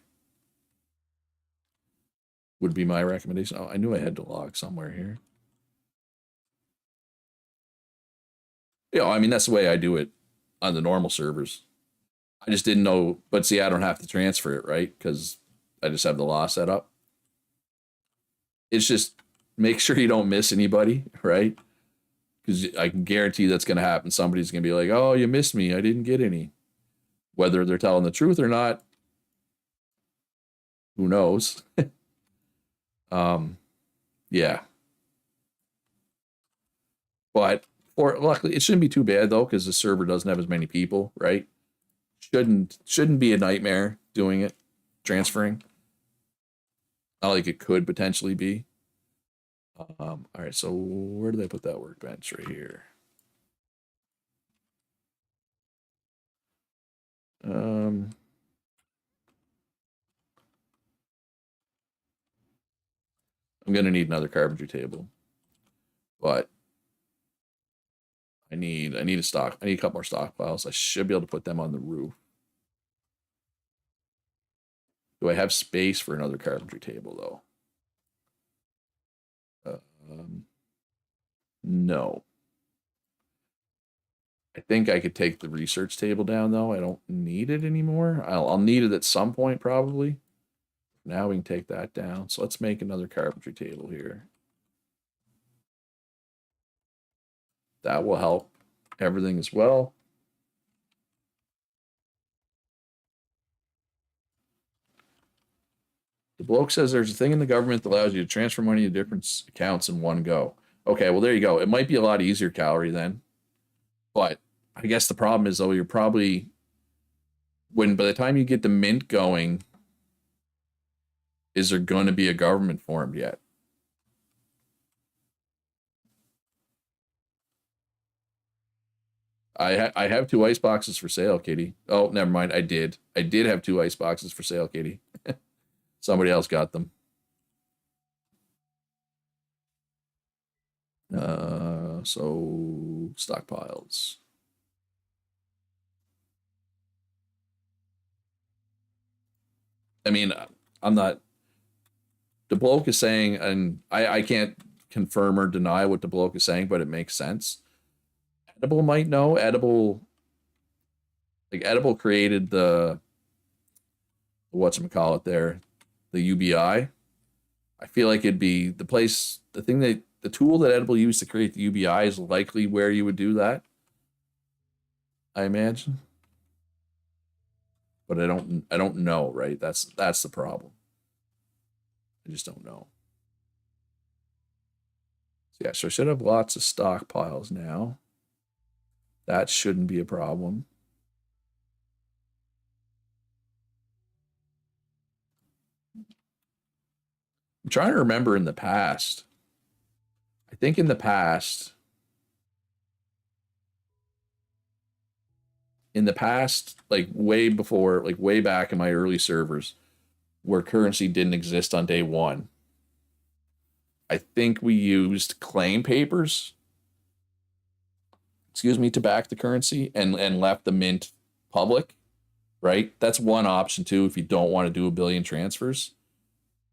Would be my recommendation. Oh, I knew I had to log somewhere here. Yeah, I mean that's the way I do it on the normal servers. I just didn't know, but see, I don't have to transfer it, right? Because I just have the law set up. It's just make sure you don't miss anybody, right? Because I can guarantee that's going to happen. Somebody's going to be like, "Oh, you missed me. I didn't get any." Whether they're telling the truth or not, who knows? Yeah. But support. Luckily, it shouldn't be too bad though, because the server doesn't have as many people, right? Shouldn't be a nightmare doing it, transferring. Not like it could potentially be. All right, so where did I put that workbench? Right here. I'm gonna need another carpentry table, but I need a stock. I need a couple more stockpiles. I should be able to put them on the roof. Do I have space for another carpentry table though? No. I think I could take the research table down though. I don't need it anymore. I'll need it at some point probably. Now we can take that down. So let's make another carpentry table here. That will help everything as well. The bloke says there's a thing in the government that allows you to transfer money to different accounts in one go. Okay, well, there you go. It might be a lot easier, Calorie, then. But I guess the problem is, though, you're probably, by the time you get the mint going, is there going to be a government formed yet? I have 2 ice boxes for sale, Katie. Oh, never mind. I did have 2 ice boxes for sale, Katie. Somebody else got them. So stockpiles. I mean, I'm not. The bloke is saying, and I can't confirm or deny what the bloke is saying, but it makes sense. Edible might know. Edible created the whatchamacallit there, the UBI. I feel like it'd be the tool that Edible used to create the UBI is likely where you would do that. I imagine. But I don't know, right? That's the problem. I just don't know. So yeah, so I should have lots of stockpiles now. That shouldn't be a problem. I'm trying to remember in the past. I think in the past, like way before, like way back in my early servers, where currency didn't exist on day one, I think we used claim papers, to back the currency and left the mint public, right? That's one option too if you don't want to do a billion transfers.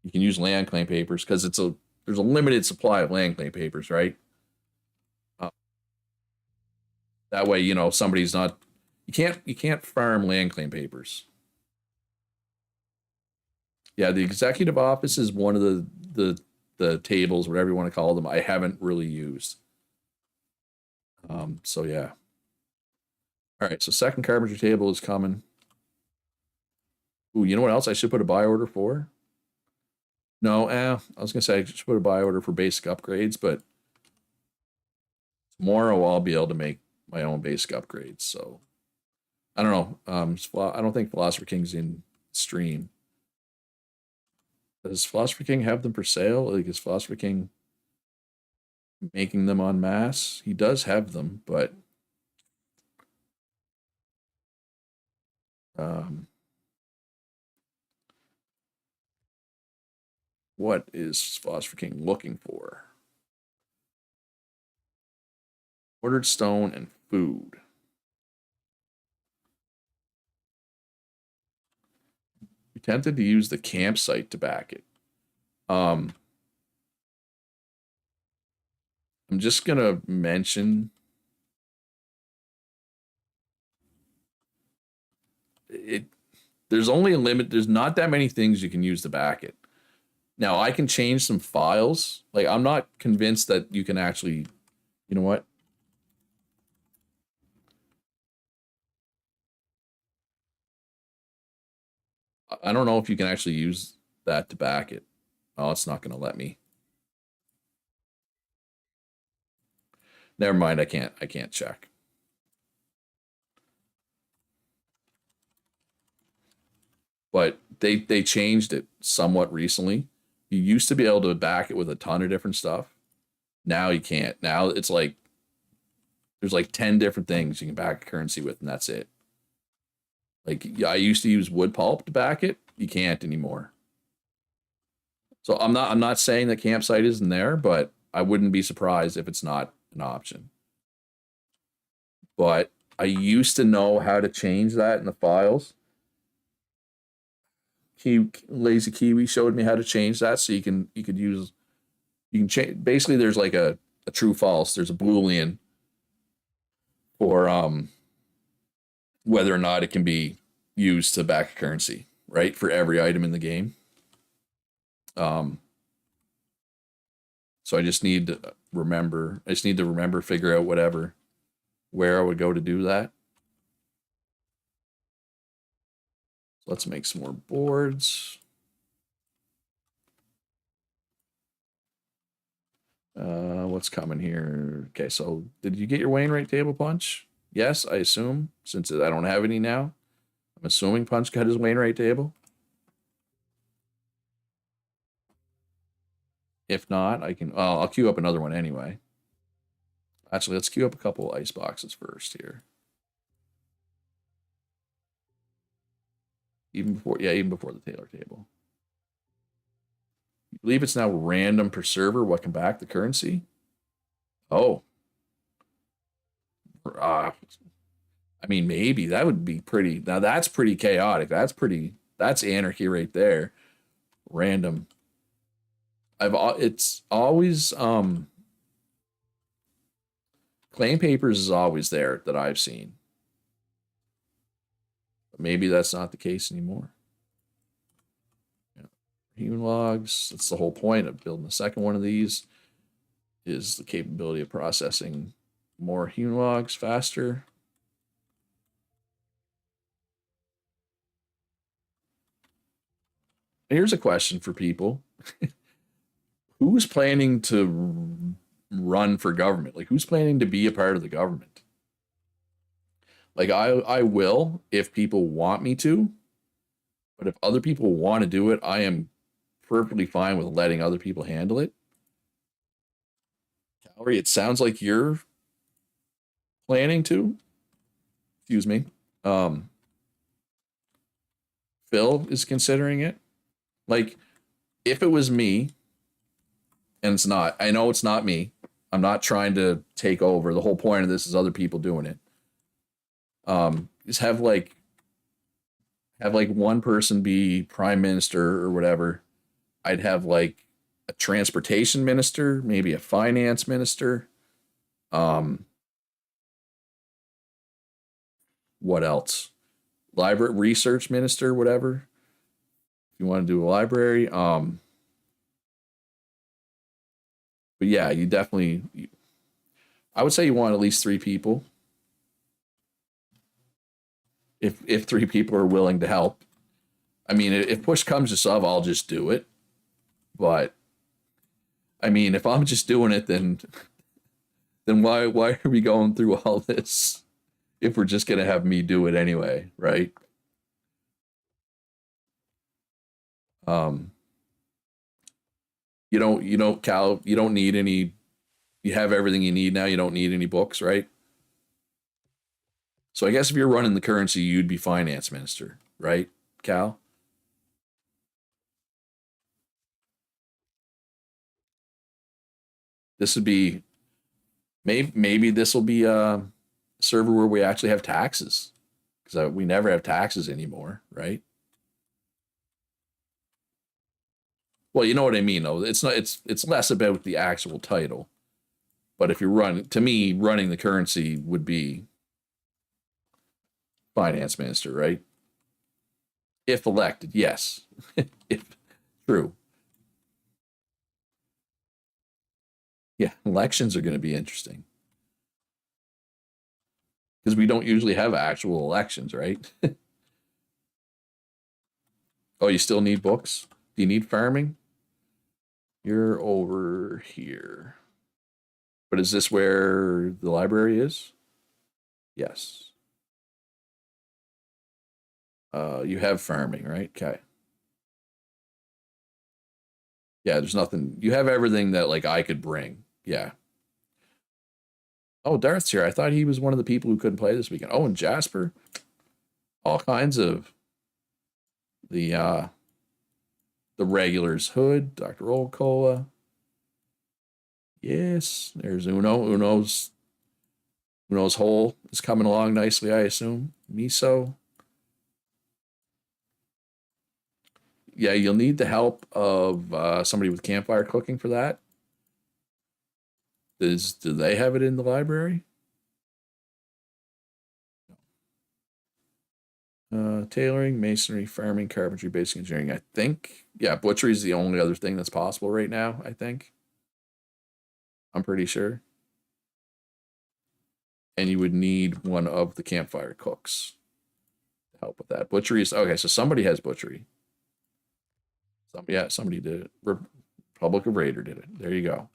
You can use land claim papers because there's a limited supply of land claim papers, right? Uh, that way, somebody's not you can't farm land claim papers. Yeah, the executive office is one of the tables, whatever you want to call them. I haven't really used. So yeah. All right, so second carpentry table is coming. Ooh, you know what else I should put a buy order for? No, I was gonna say I should put a buy order for basic upgrades, but tomorrow I'll be able to make my own basic upgrades. So I don't know. I don't think Philosopher King's in stream. Does Philosopher King have them for sale? Like, is Philosopher King making them en masse? He does have them, but um, what is Philosopher King looking for? Ordered stone and food. We tempted to use the campsite to back it. I'm just gonna mention it. There's only a limit. There's not that many things you can use to back it. Now I can change some files. Like I'm not convinced that you can actually. You know what? I don't know if you can actually use that to back it. Oh, it's not going to let me. Never mind. I can't check. But they changed it somewhat recently. You used to be able to back it with a ton of different stuff. Now you can't. Now it's like there's like 10 different things you can back a currency with, and that's it. Like I used to use wood pulp to back it. You can't anymore. So I'm not saying that campsite isn't there, but I wouldn't be surprised if it's not an option. But I used to know how to change that in the files. Lazy Kiwi showed me how to change that, so you could use you can change. Basically, there's like a true false. There's a boolean for whether or not it can be used to back a currency, right? For every item in the game. Um, so I just need to remember. I just need to remember, figure out whatever where I would go to do that. So let's make some more boards. What's coming here? Okay, so did you get your Wainwright table punch? Yes, I assume, since I don't have any now. I'm assuming Punch got his Wainwright table. If not, I can. I'll queue up another one anyway. Actually, let's queue up a couple ice boxes first here. Even before, yeah, even before the Taylor table. You believe it's now random per server what can back the currency? Oh. I mean, maybe that would be pretty. Now that's pretty chaotic. That's anarchy right there. Random. It's always claim papers is always there that I've seen. But maybe that's not the case anymore. Yeah. Human logs. That's the whole point of building the second one of these. Is the capability of processing more human logs faster. Here's a question for people. Who's planning to run for government? Like who's planning to be a part of the government? Like I will if people want me to, but if other people want to do it, I am perfectly fine with letting other people handle it. Calvary, it sounds like you're planning to. Excuse me. Um, Phil is considering it. Like, if it was me, and it's not, I know it's not me. I'm not trying to take over. The whole point of this is other people doing it. Just have like one person be prime minister or whatever. I'd have like a transportation minister, maybe a finance minister. Um, what else? Library research minister, whatever. If you want to do a library. But yeah, you definitely. I would say you want at least three people. If three people are willing to help. I mean, if push comes to shove, I'll just do it. But I mean, if I'm just doing it, then why are we going through all this if we're just gonna have me do it anyway, right? Um, you don't Cal, you don't need any. You have everything you need now. You don't need any books, right? So I guess if you're running the currency, you'd be finance minister, right, Cal? This would be maybe this will be a server where we actually have taxes because we never have taxes anymore, right? Well, you know what I mean, though. It's not. It's less about the actual title, but if you're running, to me, running the currency would be finance minister, right? If elected, yes. If true, yeah, elections are going to be interesting because we don't usually have actual elections, right? Oh, you still need books? Do you need farming? You're over here. But is this where the library is? Yes. You have farming, right? Okay. Yeah, there's nothing. You have everything that like I could bring. Yeah. Oh, Darth's here. I thought he was one of the people who couldn't play this weekend. Oh, and Jasper. All kinds of the uh the regulars. Hood, Dr. Olcola. Yes, there's Uno. Uno's hole is coming along nicely, I assume. Miso. Yeah, you'll need the help of somebody with campfire cooking for that. Do they have it in the library? Tailoring, masonry, farming, carpentry, basic engineering. I think, yeah, butchery is the only other thing that's possible right now. I think. I'm pretty sure. And you would need one of the campfire cooks to help with that. Butchery is okay. So somebody has butchery. Somebody did it. Republic of Raider did it. There you go.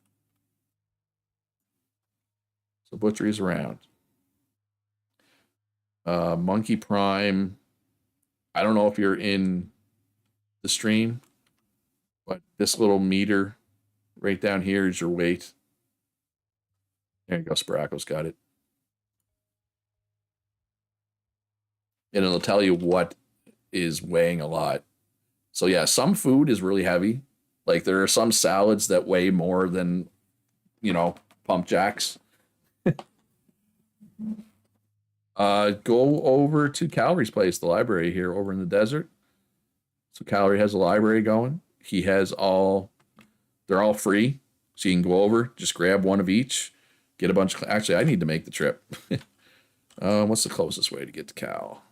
So butchery is around. Monkey Prime. I don't know if you're in the stream, but this little meter right down here is your weight. There you go. Sprackle's got it. And it'll tell you what is weighing a lot. So yeah, some food is really heavy. Like there are some salads that weigh more than, pump jacks. Go over to Calvary's place, the library here over in the desert. So Calvary has a library going. He has they're all free. So you can go over, just grab one of each, get a bunch actually, I need to make the trip. What's the closest way to get to Cal?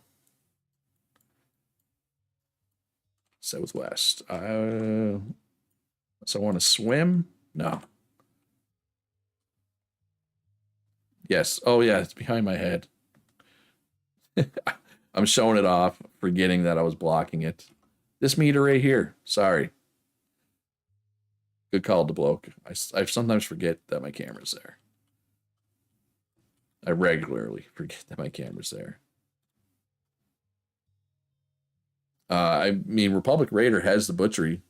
Southwest. So I want to swim? No. Yes. Oh yeah, it's behind my head. I'm showing it off, forgetting that I was blocking it. This meter right here. Sorry. Good call to bloke. I sometimes forget that my camera's there. I regularly forget that my camera's there. I mean, Republic Raider has the butchery.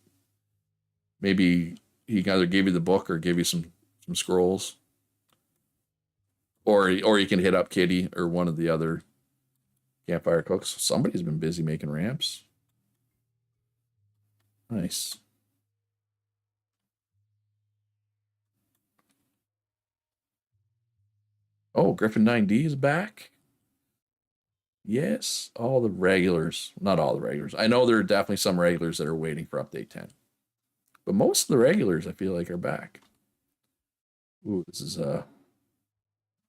Maybe he either gave you the book or gave you some scrolls, or you can hit up Kitty or one of the other campfire cooks. Somebody's been busy making ramps. Nice. Oh, Griffin 9D is back. Yes, all the regulars. Not all the regulars. I know there are definitely some regulars that are waiting for update 10. But most of the regulars I feel like are back. Ooh, this is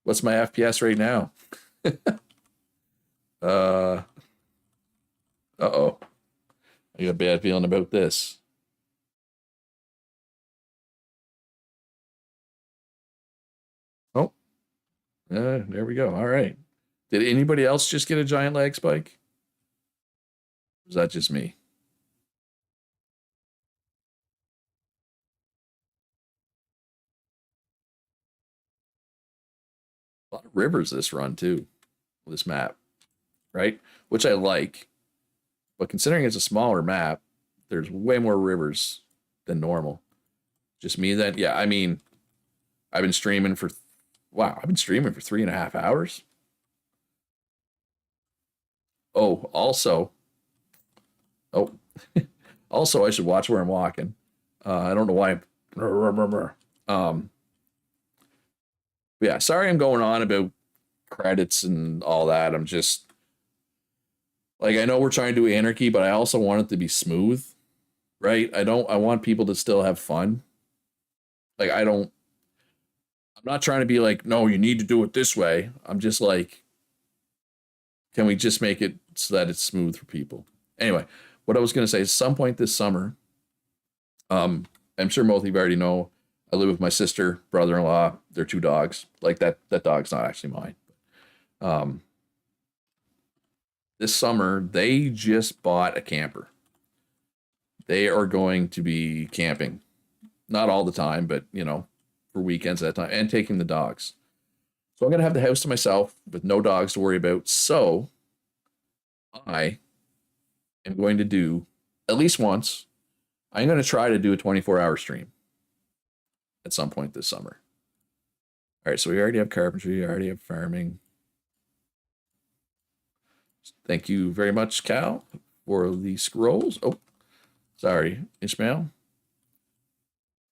what's my FPS right now? Uh-oh. I got a bad feeling about this. Oh, there we go. All right. Did anybody else just get a giant lag spike? Or was that just me? A lot of rivers this run too, this map, right? Which I like. But considering it's a smaller map, there's way more rivers than normal. Just me then? Yeah, I mean, I've been streaming for wow, I've been streaming for 3.5 hours. Oh, oh, also, I should watch where I'm walking. I don't know why. Um, yeah, sorry I'm going on about credits and all that. I'm just like I know we're trying to do Anarchy, but I also want it to be smooth, right? I want people to still have fun. Like I'm not trying to be like, no, you need to do it this way. I'm just like, can we just make it so that it's smooth for people? Anyway, what I was gonna say is some point this summer, I'm sure most of you already know, I live with my sister, brother-in-law, their two dogs. Like that dog's not actually mine. Um, this summer they just bought a camper. They are going to be camping, not all the time, but for weekends at a time and taking the dogs. So I'm going to have the house to myself with no dogs to worry about. So I am going to do at least once. I'm going to try to do a 24-hour stream at some point this summer. All right, so we already have carpentry, we already have farming. Thank you very much, Cal, for the scrolls. Oh, sorry, Ishmael.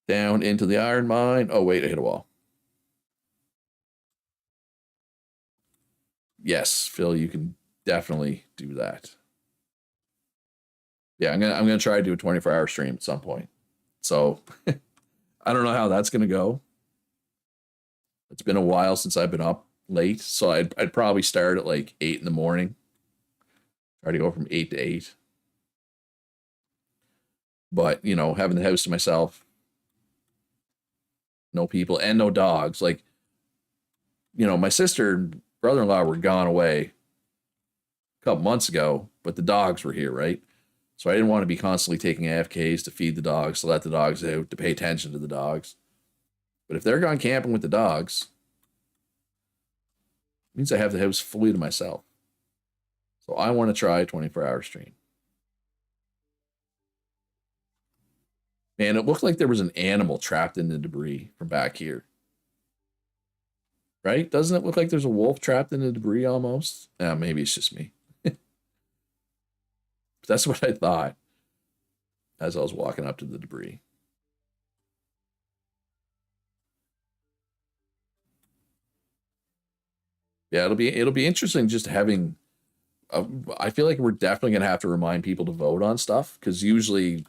Down into the iron mine. Oh, wait, I hit a wall. Yes, Phil, you can definitely do that. Yeah, I'm gonna try to do a 24-hour stream at some point. So I don't know how that's gonna go. It's been a while since I've been up late, so I'd probably start at like 8 in the morning. Try to go from 8 to 8. But you know, having the house to myself, no people and no dogs. Like, you know, my sister and brother-in-law were gone away a couple months ago, but the dogs were here, right? So I didn't want to be constantly taking AFKs to feed the dogs, to let the dogs out, to pay attention to the dogs. But if they're gone camping with the dogs, it means I have the house fully to myself. So I want to try a 24-hour stream. Man, it looked like there was an animal trapped in the debris from back here. Right? Doesn't it look like there's a wolf trapped in the debris almost? Maybe it's just me. That's what I thought as I was walking up to the debris. Yeah, it'll be interesting just having. I feel like we're definitely gonna have to remind people to vote on stuff because usually,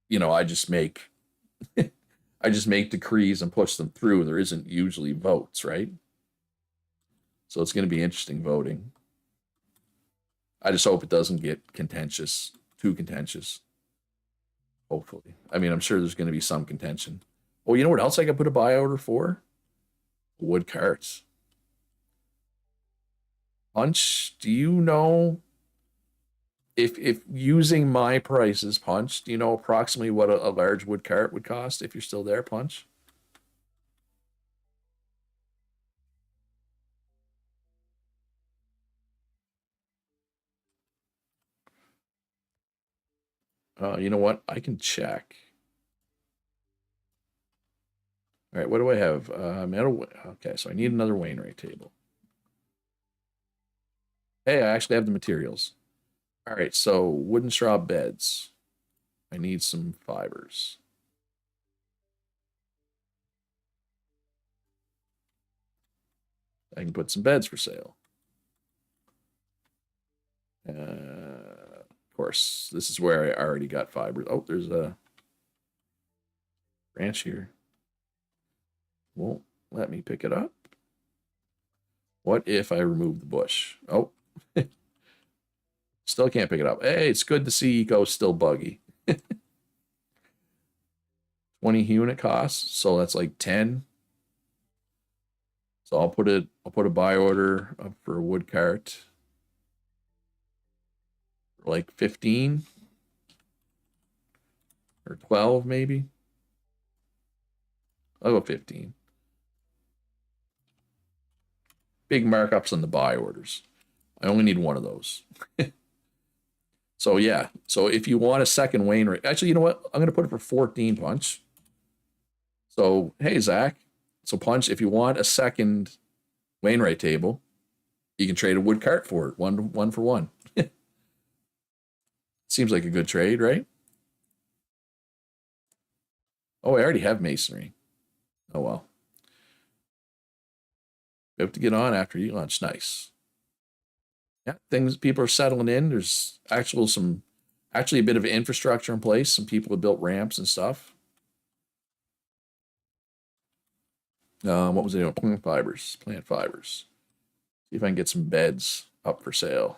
you know, I just make decrees and push them through. There isn't usually votes, right? So it's gonna be interesting voting. I just hope it doesn't get too contentious. Hopefully. I mean, I'm sure there's going to be some contention. Oh, you know what else I could put a buy order for? Wood carts. Punch, do you know if using my prices, Punch, do you know approximately what a large wood cart would cost if you're still there, Punch? You know what? I can check. All right, what do I have? Metal. Okay, so I need another Wainwright table. Hey, I actually have the materials. All right, so wooden straw beds. I need some fibers. I can put some beds for sale. Of course, this is where I already got fibers. Oh, there's a branch here. Won't let me pick it up. What if I remove the bush? Oh, still can't pick it up. Hey, it's good to see Eco's still buggy. 20 unit costs, so that's like 10. So I'll put a buy order up for a wood cart. Like 15 or 12 maybe. I'll go 15. Big markups on the buy orders. I only need one of those. So yeah, so if you want a second Wainwright, actually, you know what? I'm gonna put it for 14, Punch. So hey, Zach. So Punch, if you want a second Wainwright table, you can trade a wood cart for it, one for one. Seems like a good trade, right? Oh, I already have masonry. Oh well. We have to get on after you lunch. Nice. Yeah, things people are settling in. There's actually a bit of infrastructure in place. Some people have built ramps and stuff. What was it? Plant fibers. Plant fibers. See if I can get some beds up for sale.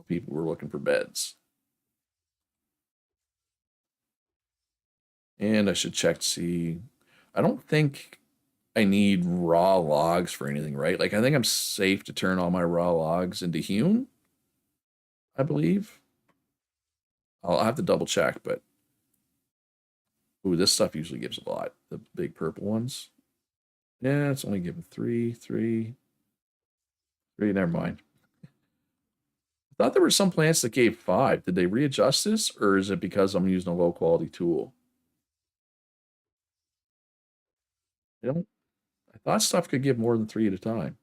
People were looking for beds. And I should check to see. I don't think I need raw logs for anything, right? Like I think I'm safe to turn all my raw logs into hewn, I believe. I'll have to double check, but Ooh, this stuff usually gives a lot. The big purple ones. Yeah, it's only giving three, three, three. Never mind. I thought there were some plants that gave five. Did they readjust this, or is it because I'm using a low quality tool? I don't. I thought stuff could give more than three at a time.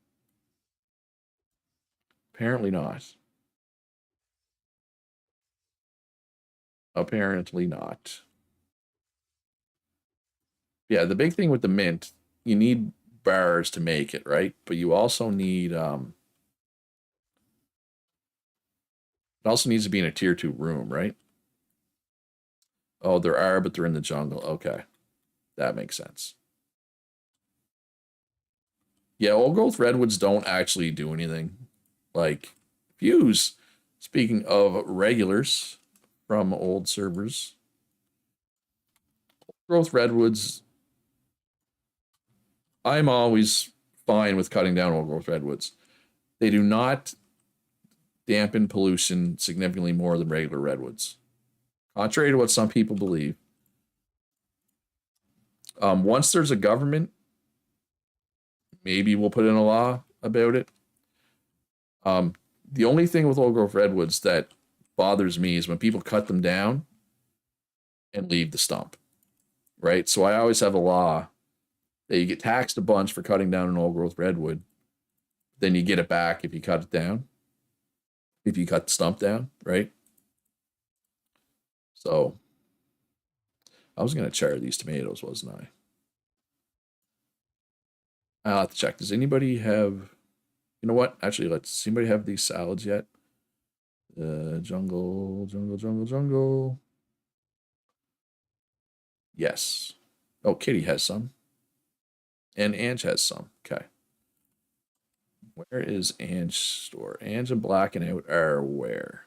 Apparently not. Apparently not. Yeah, the big thing with the mint, you need bars to make it, right? But you also need it also needs to be in a tier 2 room, right? Oh, there are, but they're in the jungle. Okay. That makes sense. Yeah, old growth redwoods don't actually do anything. Like fuse. Speaking of regulars from old servers, growth redwoods, I'm always fine with cutting down old growth redwoods. They do not dampen pollution significantly more than regular redwoods, contrary to what some people believe. Once there's a government, maybe we'll put in a law about it. The only thing with old growth redwoods that bothers me is when people cut them down and leave the stump, right? So I always have a law that you get taxed a bunch for cutting down an old growth redwood, then you get it back if you cut it down, if you cut the stump down, right? So I was going to char these tomatoes, wasn't I? I'll have to check. Does anybody have, you know what? Actually, does anybody have these salads yet? Jungle, jungle, jungle, jungle. Yes. Oh, Kitty has some. And Ange has some. Okay. Where is Ange's store? Ange and Blacking Out are where?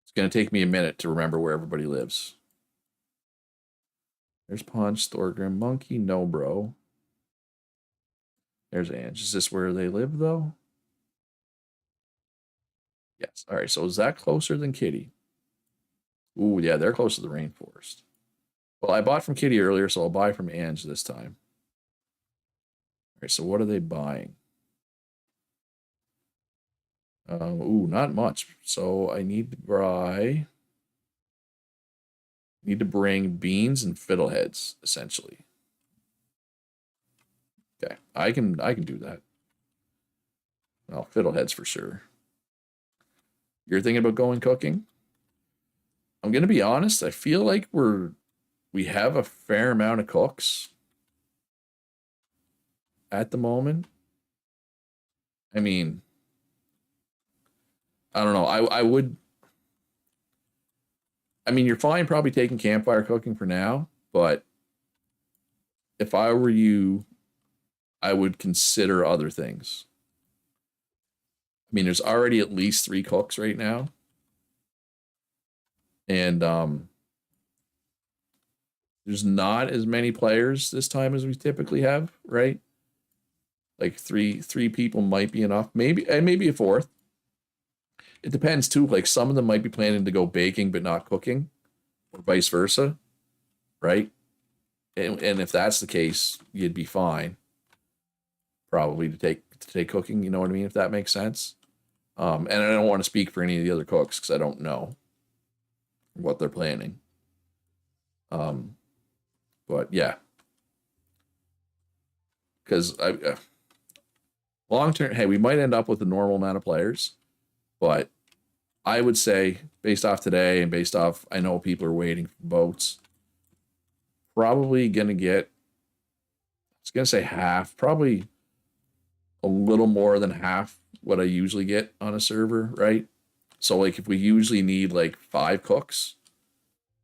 It's going to take me a minute to remember where everybody lives. There's Punch, Thorgrim, Monkey, no bro. There's Ange. Is this where they live, though? Yes. All right, so is that closer than Kitty? Ooh, yeah, they're close to the rainforest. Well, I bought from Kitty earlier, so I'll buy from Ange this time. All right, so what are they buying? Ooh, not much. So I need to bring beans and fiddleheads, essentially. Okay, I can do that. Well, fiddleheads for sure. You're thinking about going cooking? I'm gonna be honest, I feel like we have a fair amount of cooks at the moment. I mean, I don't know. I would. I mean, you're fine probably taking campfire cooking for now, but if I were you, I would consider other things. I mean, there's already at least 3 cooks right now, and there's not as many players this time as we typically have, right? Like three people might be enough, maybe, and maybe a fourth. It depends too. Like some of them might be planning to go baking but not cooking, or vice versa, right? And if that's the case, you'd be fine, probably to take cooking. You know what I mean? If that makes sense. And I don't want to speak for any of the other cooks because I don't know what they're planning. Um, but yeah, because long term, hey, we might end up with a normal amount of players, but I would say based off today and based off I know people are waiting for boats, probably gonna get. I was gonna say half, probably a little more than half what I usually get on a server, right? So like if we usually need like 5 cooks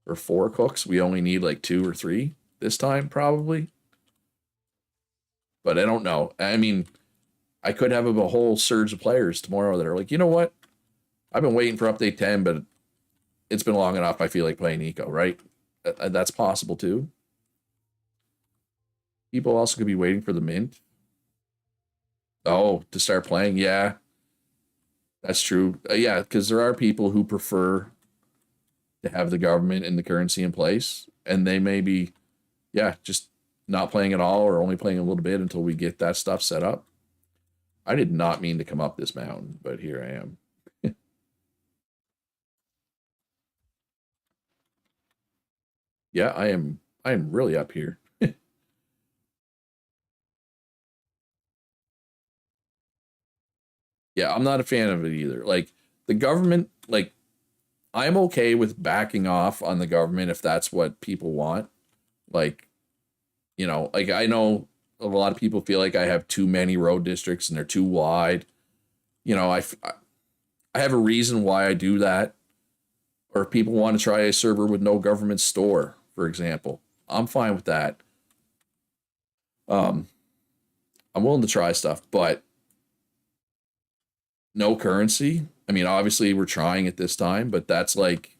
or 4 cooks, we only need like 2 or 3 this time probably. But I don't know. I mean, I could have a whole surge of players tomorrow that are like, you know what? I've been waiting for update 10, but it's been long enough. I feel like playing eco, right? That's possible too. People also could be waiting for the mint. Oh, to start playing. Yeah, that's true. Yeah, because there are people who prefer to have the government and the currency in place and they may be, yeah, just not playing at all or only playing a little bit until we get that stuff set up. I did not mean to come up this mountain, but here I am. Yeah, I am really up here. Yeah, I'm not a fan of it either. Like the government, like I'm okay with backing off on the government if that's what people want. Like, like I know a lot of people feel like I have too many road districts and they're too wide. I have a reason why I do that. Or if people want to try a server with no government store, for example, I'm fine with that. Um, I'm willing to try stuff, but no currency. I mean, obviously we're trying it this time, but that's like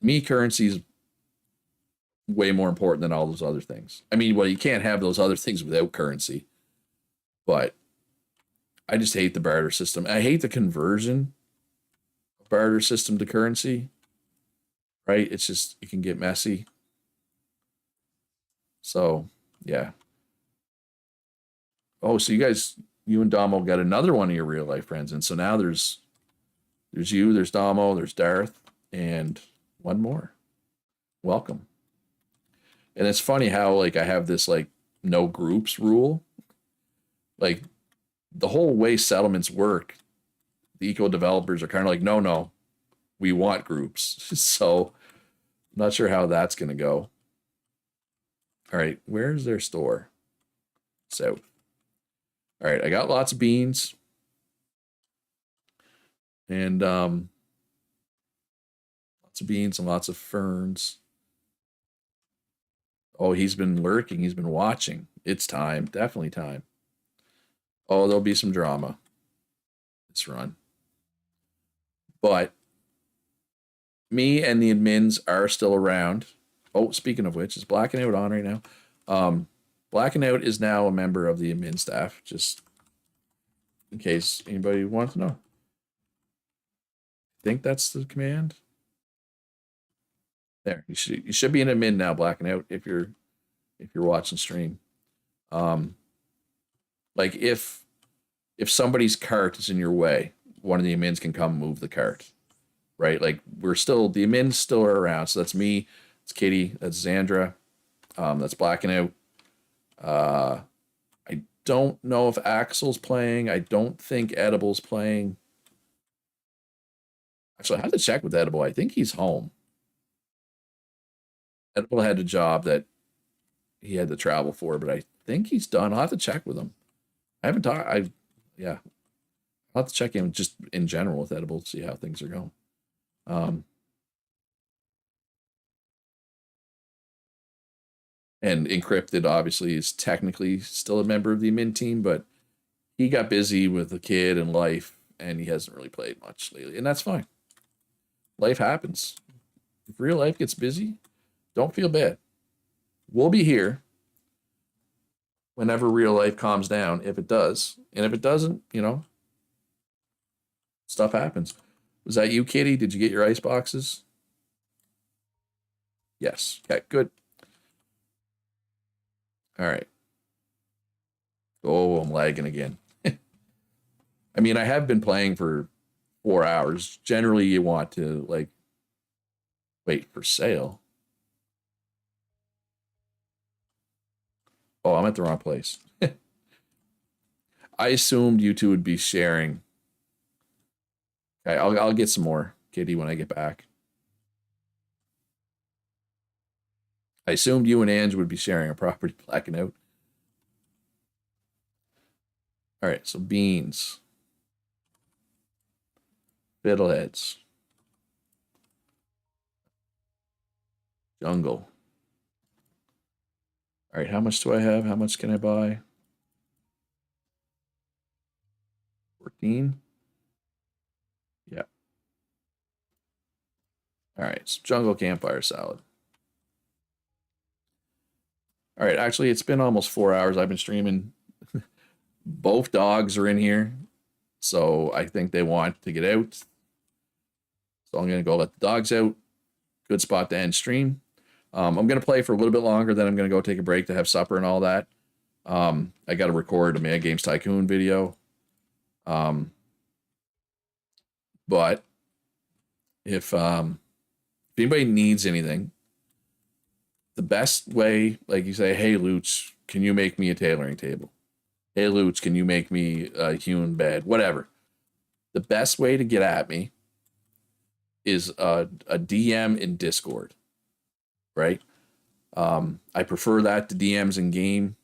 to me, currency is way more important than all those other things. I mean, well, you can't have those other things without currency, but I just hate the barter system. I hate the conversion of barter system to currency, right? It's just, it can get messy. So, yeah. Oh, so you and Damo got another one of your real life friends. And so now there's you, there's Damo, there's Darth, and one more. Welcome. And it's funny how like I have this like no groups rule. Like the whole way settlements work, the eco developers are kind of like, no, we want groups. So I'm not sure how that's gonna go. All right, where's their store? So, all right, I got lots of beans. And lots of beans and lots of ferns. Oh, he's been lurking. He's been watching. It's time. Definitely time. Oh, there'll be some drama this run. But me and the admins are still around. Oh, speaking of which, is Blacking Out on right now? Blacking Out is now a member of the admin staff, just in case anybody wants to know. I think that's the command. There, you should be an admin now, Blacking Out, if you're watching stream. Like if somebody's cart is in your way, one of the admins can come move the cart, right? Like the admins still are around. So that's me, it's Kitty, that's Xandra, that's Blacking Out. I don't know if Axel's playing. I don't think Edible's playing. Actually, I have to check with Edible. I think he's home. Edible had a job that he had to travel for, but I think he's done. I'll have to check with him. I haven't talked. Yeah, I'll have to check in just in general with Edible to see how things are going. And Encrypted obviously is technically still a member of the admin team, but he got busy with a kid and life, and he hasn't really played much lately, and that's fine. Life happens. If real life gets busy, don't feel bad. We'll be here whenever real life calms down, if it does. And if it doesn't, stuff happens. Was that you, Kitty? Did you get your ice boxes? Yes. Okay, good. All right. Oh, I'm lagging again. I mean, I have been playing for 4 hours. Generally, you want to like wait for sale. Oh, I'm at the wrong place. I assumed you two would be sharing. Okay, I'll get some more, Kitty, when I get back. I assumed you and Ange would be sharing a property. Blacking Out. All right, so beans, fiddleheads, jungle. All right, how much do I have? How much can I buy? 14. Yeah. All right, so jungle campfire salad. All right, actually, it's been almost 4 hours. I've been streaming. Both dogs are in here, so I think they want to get out. So I'm gonna go let the dogs out. Good spot to end stream. I'm going to play for a little bit longer, then I'm going to go take a break to have supper and all that. I got to record a Mad Games Tycoon video. But if anybody needs anything, the best way, like you say, hey, Lutz, can you make me a tailoring table? Hey, Lutz, can you make me a hewn bed? Whatever. The best way to get at me is a DM in Discord, right? I prefer that to DMs in game.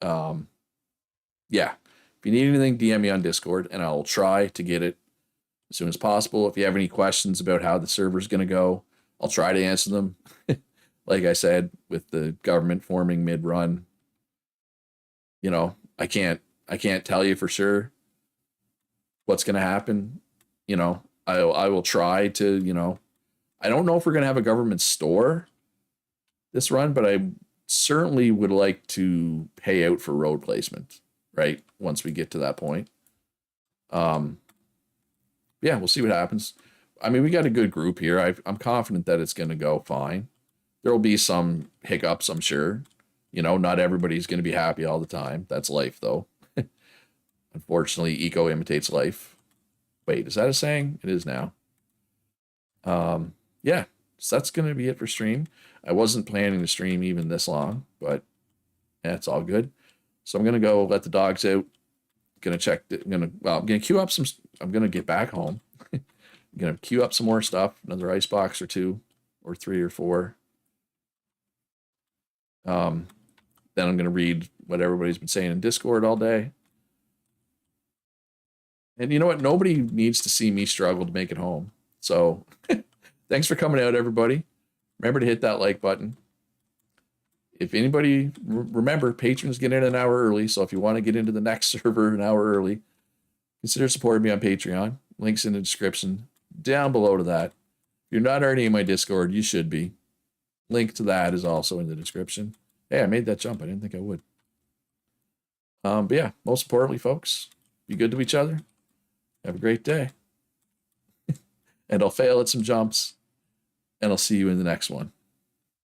Yeah. If you need anything, DM me on Discord, and I'll try to get it as soon as possible. If you have any questions about how the server's going to go, I'll try to answer them. Like I said, with the government forming mid-run, you know, I can't tell you for sure what's going to happen. You know, I will try to, you know, I don't know if we're going to have a government store this run, but I certainly would like to pay out for road placement, right? Once we get to that point. Yeah, we'll see what happens. I mean, we got a good group here. I'm confident that it's going to go fine. There will be some hiccups, I'm sure. You know, not everybody's going to be happy all the time. That's life, though. Unfortunately, eco imitates life. Wait, is that a saying? It is now. Yeah, so that's going to be it for stream. I wasn't planning to stream even this long, but yeah, it's all good. So I'm going to go let the dogs out. I'm going to queue up some. I'm going to get back home. I'm going to queue up some more stuff, another ice box or 2 or 3 or 4. Then I'm going to read what everybody's been saying in Discord all day. And you know what? Nobody needs to see me struggle to make it home. So thanks for coming out, everybody. Remember to hit that like button. If anybody, remember, patrons get in an hour early. So if you want to get into the next server an hour early, consider supporting me on Patreon. Links in the description down below to that. If you're not already in my Discord, you should be. Link to that is also in the description. Hey, I made that jump. I didn't think I would. But yeah, most importantly, folks, be good to each other. Have a great day. And I'll fail at some jumps. And I'll see you in the next one.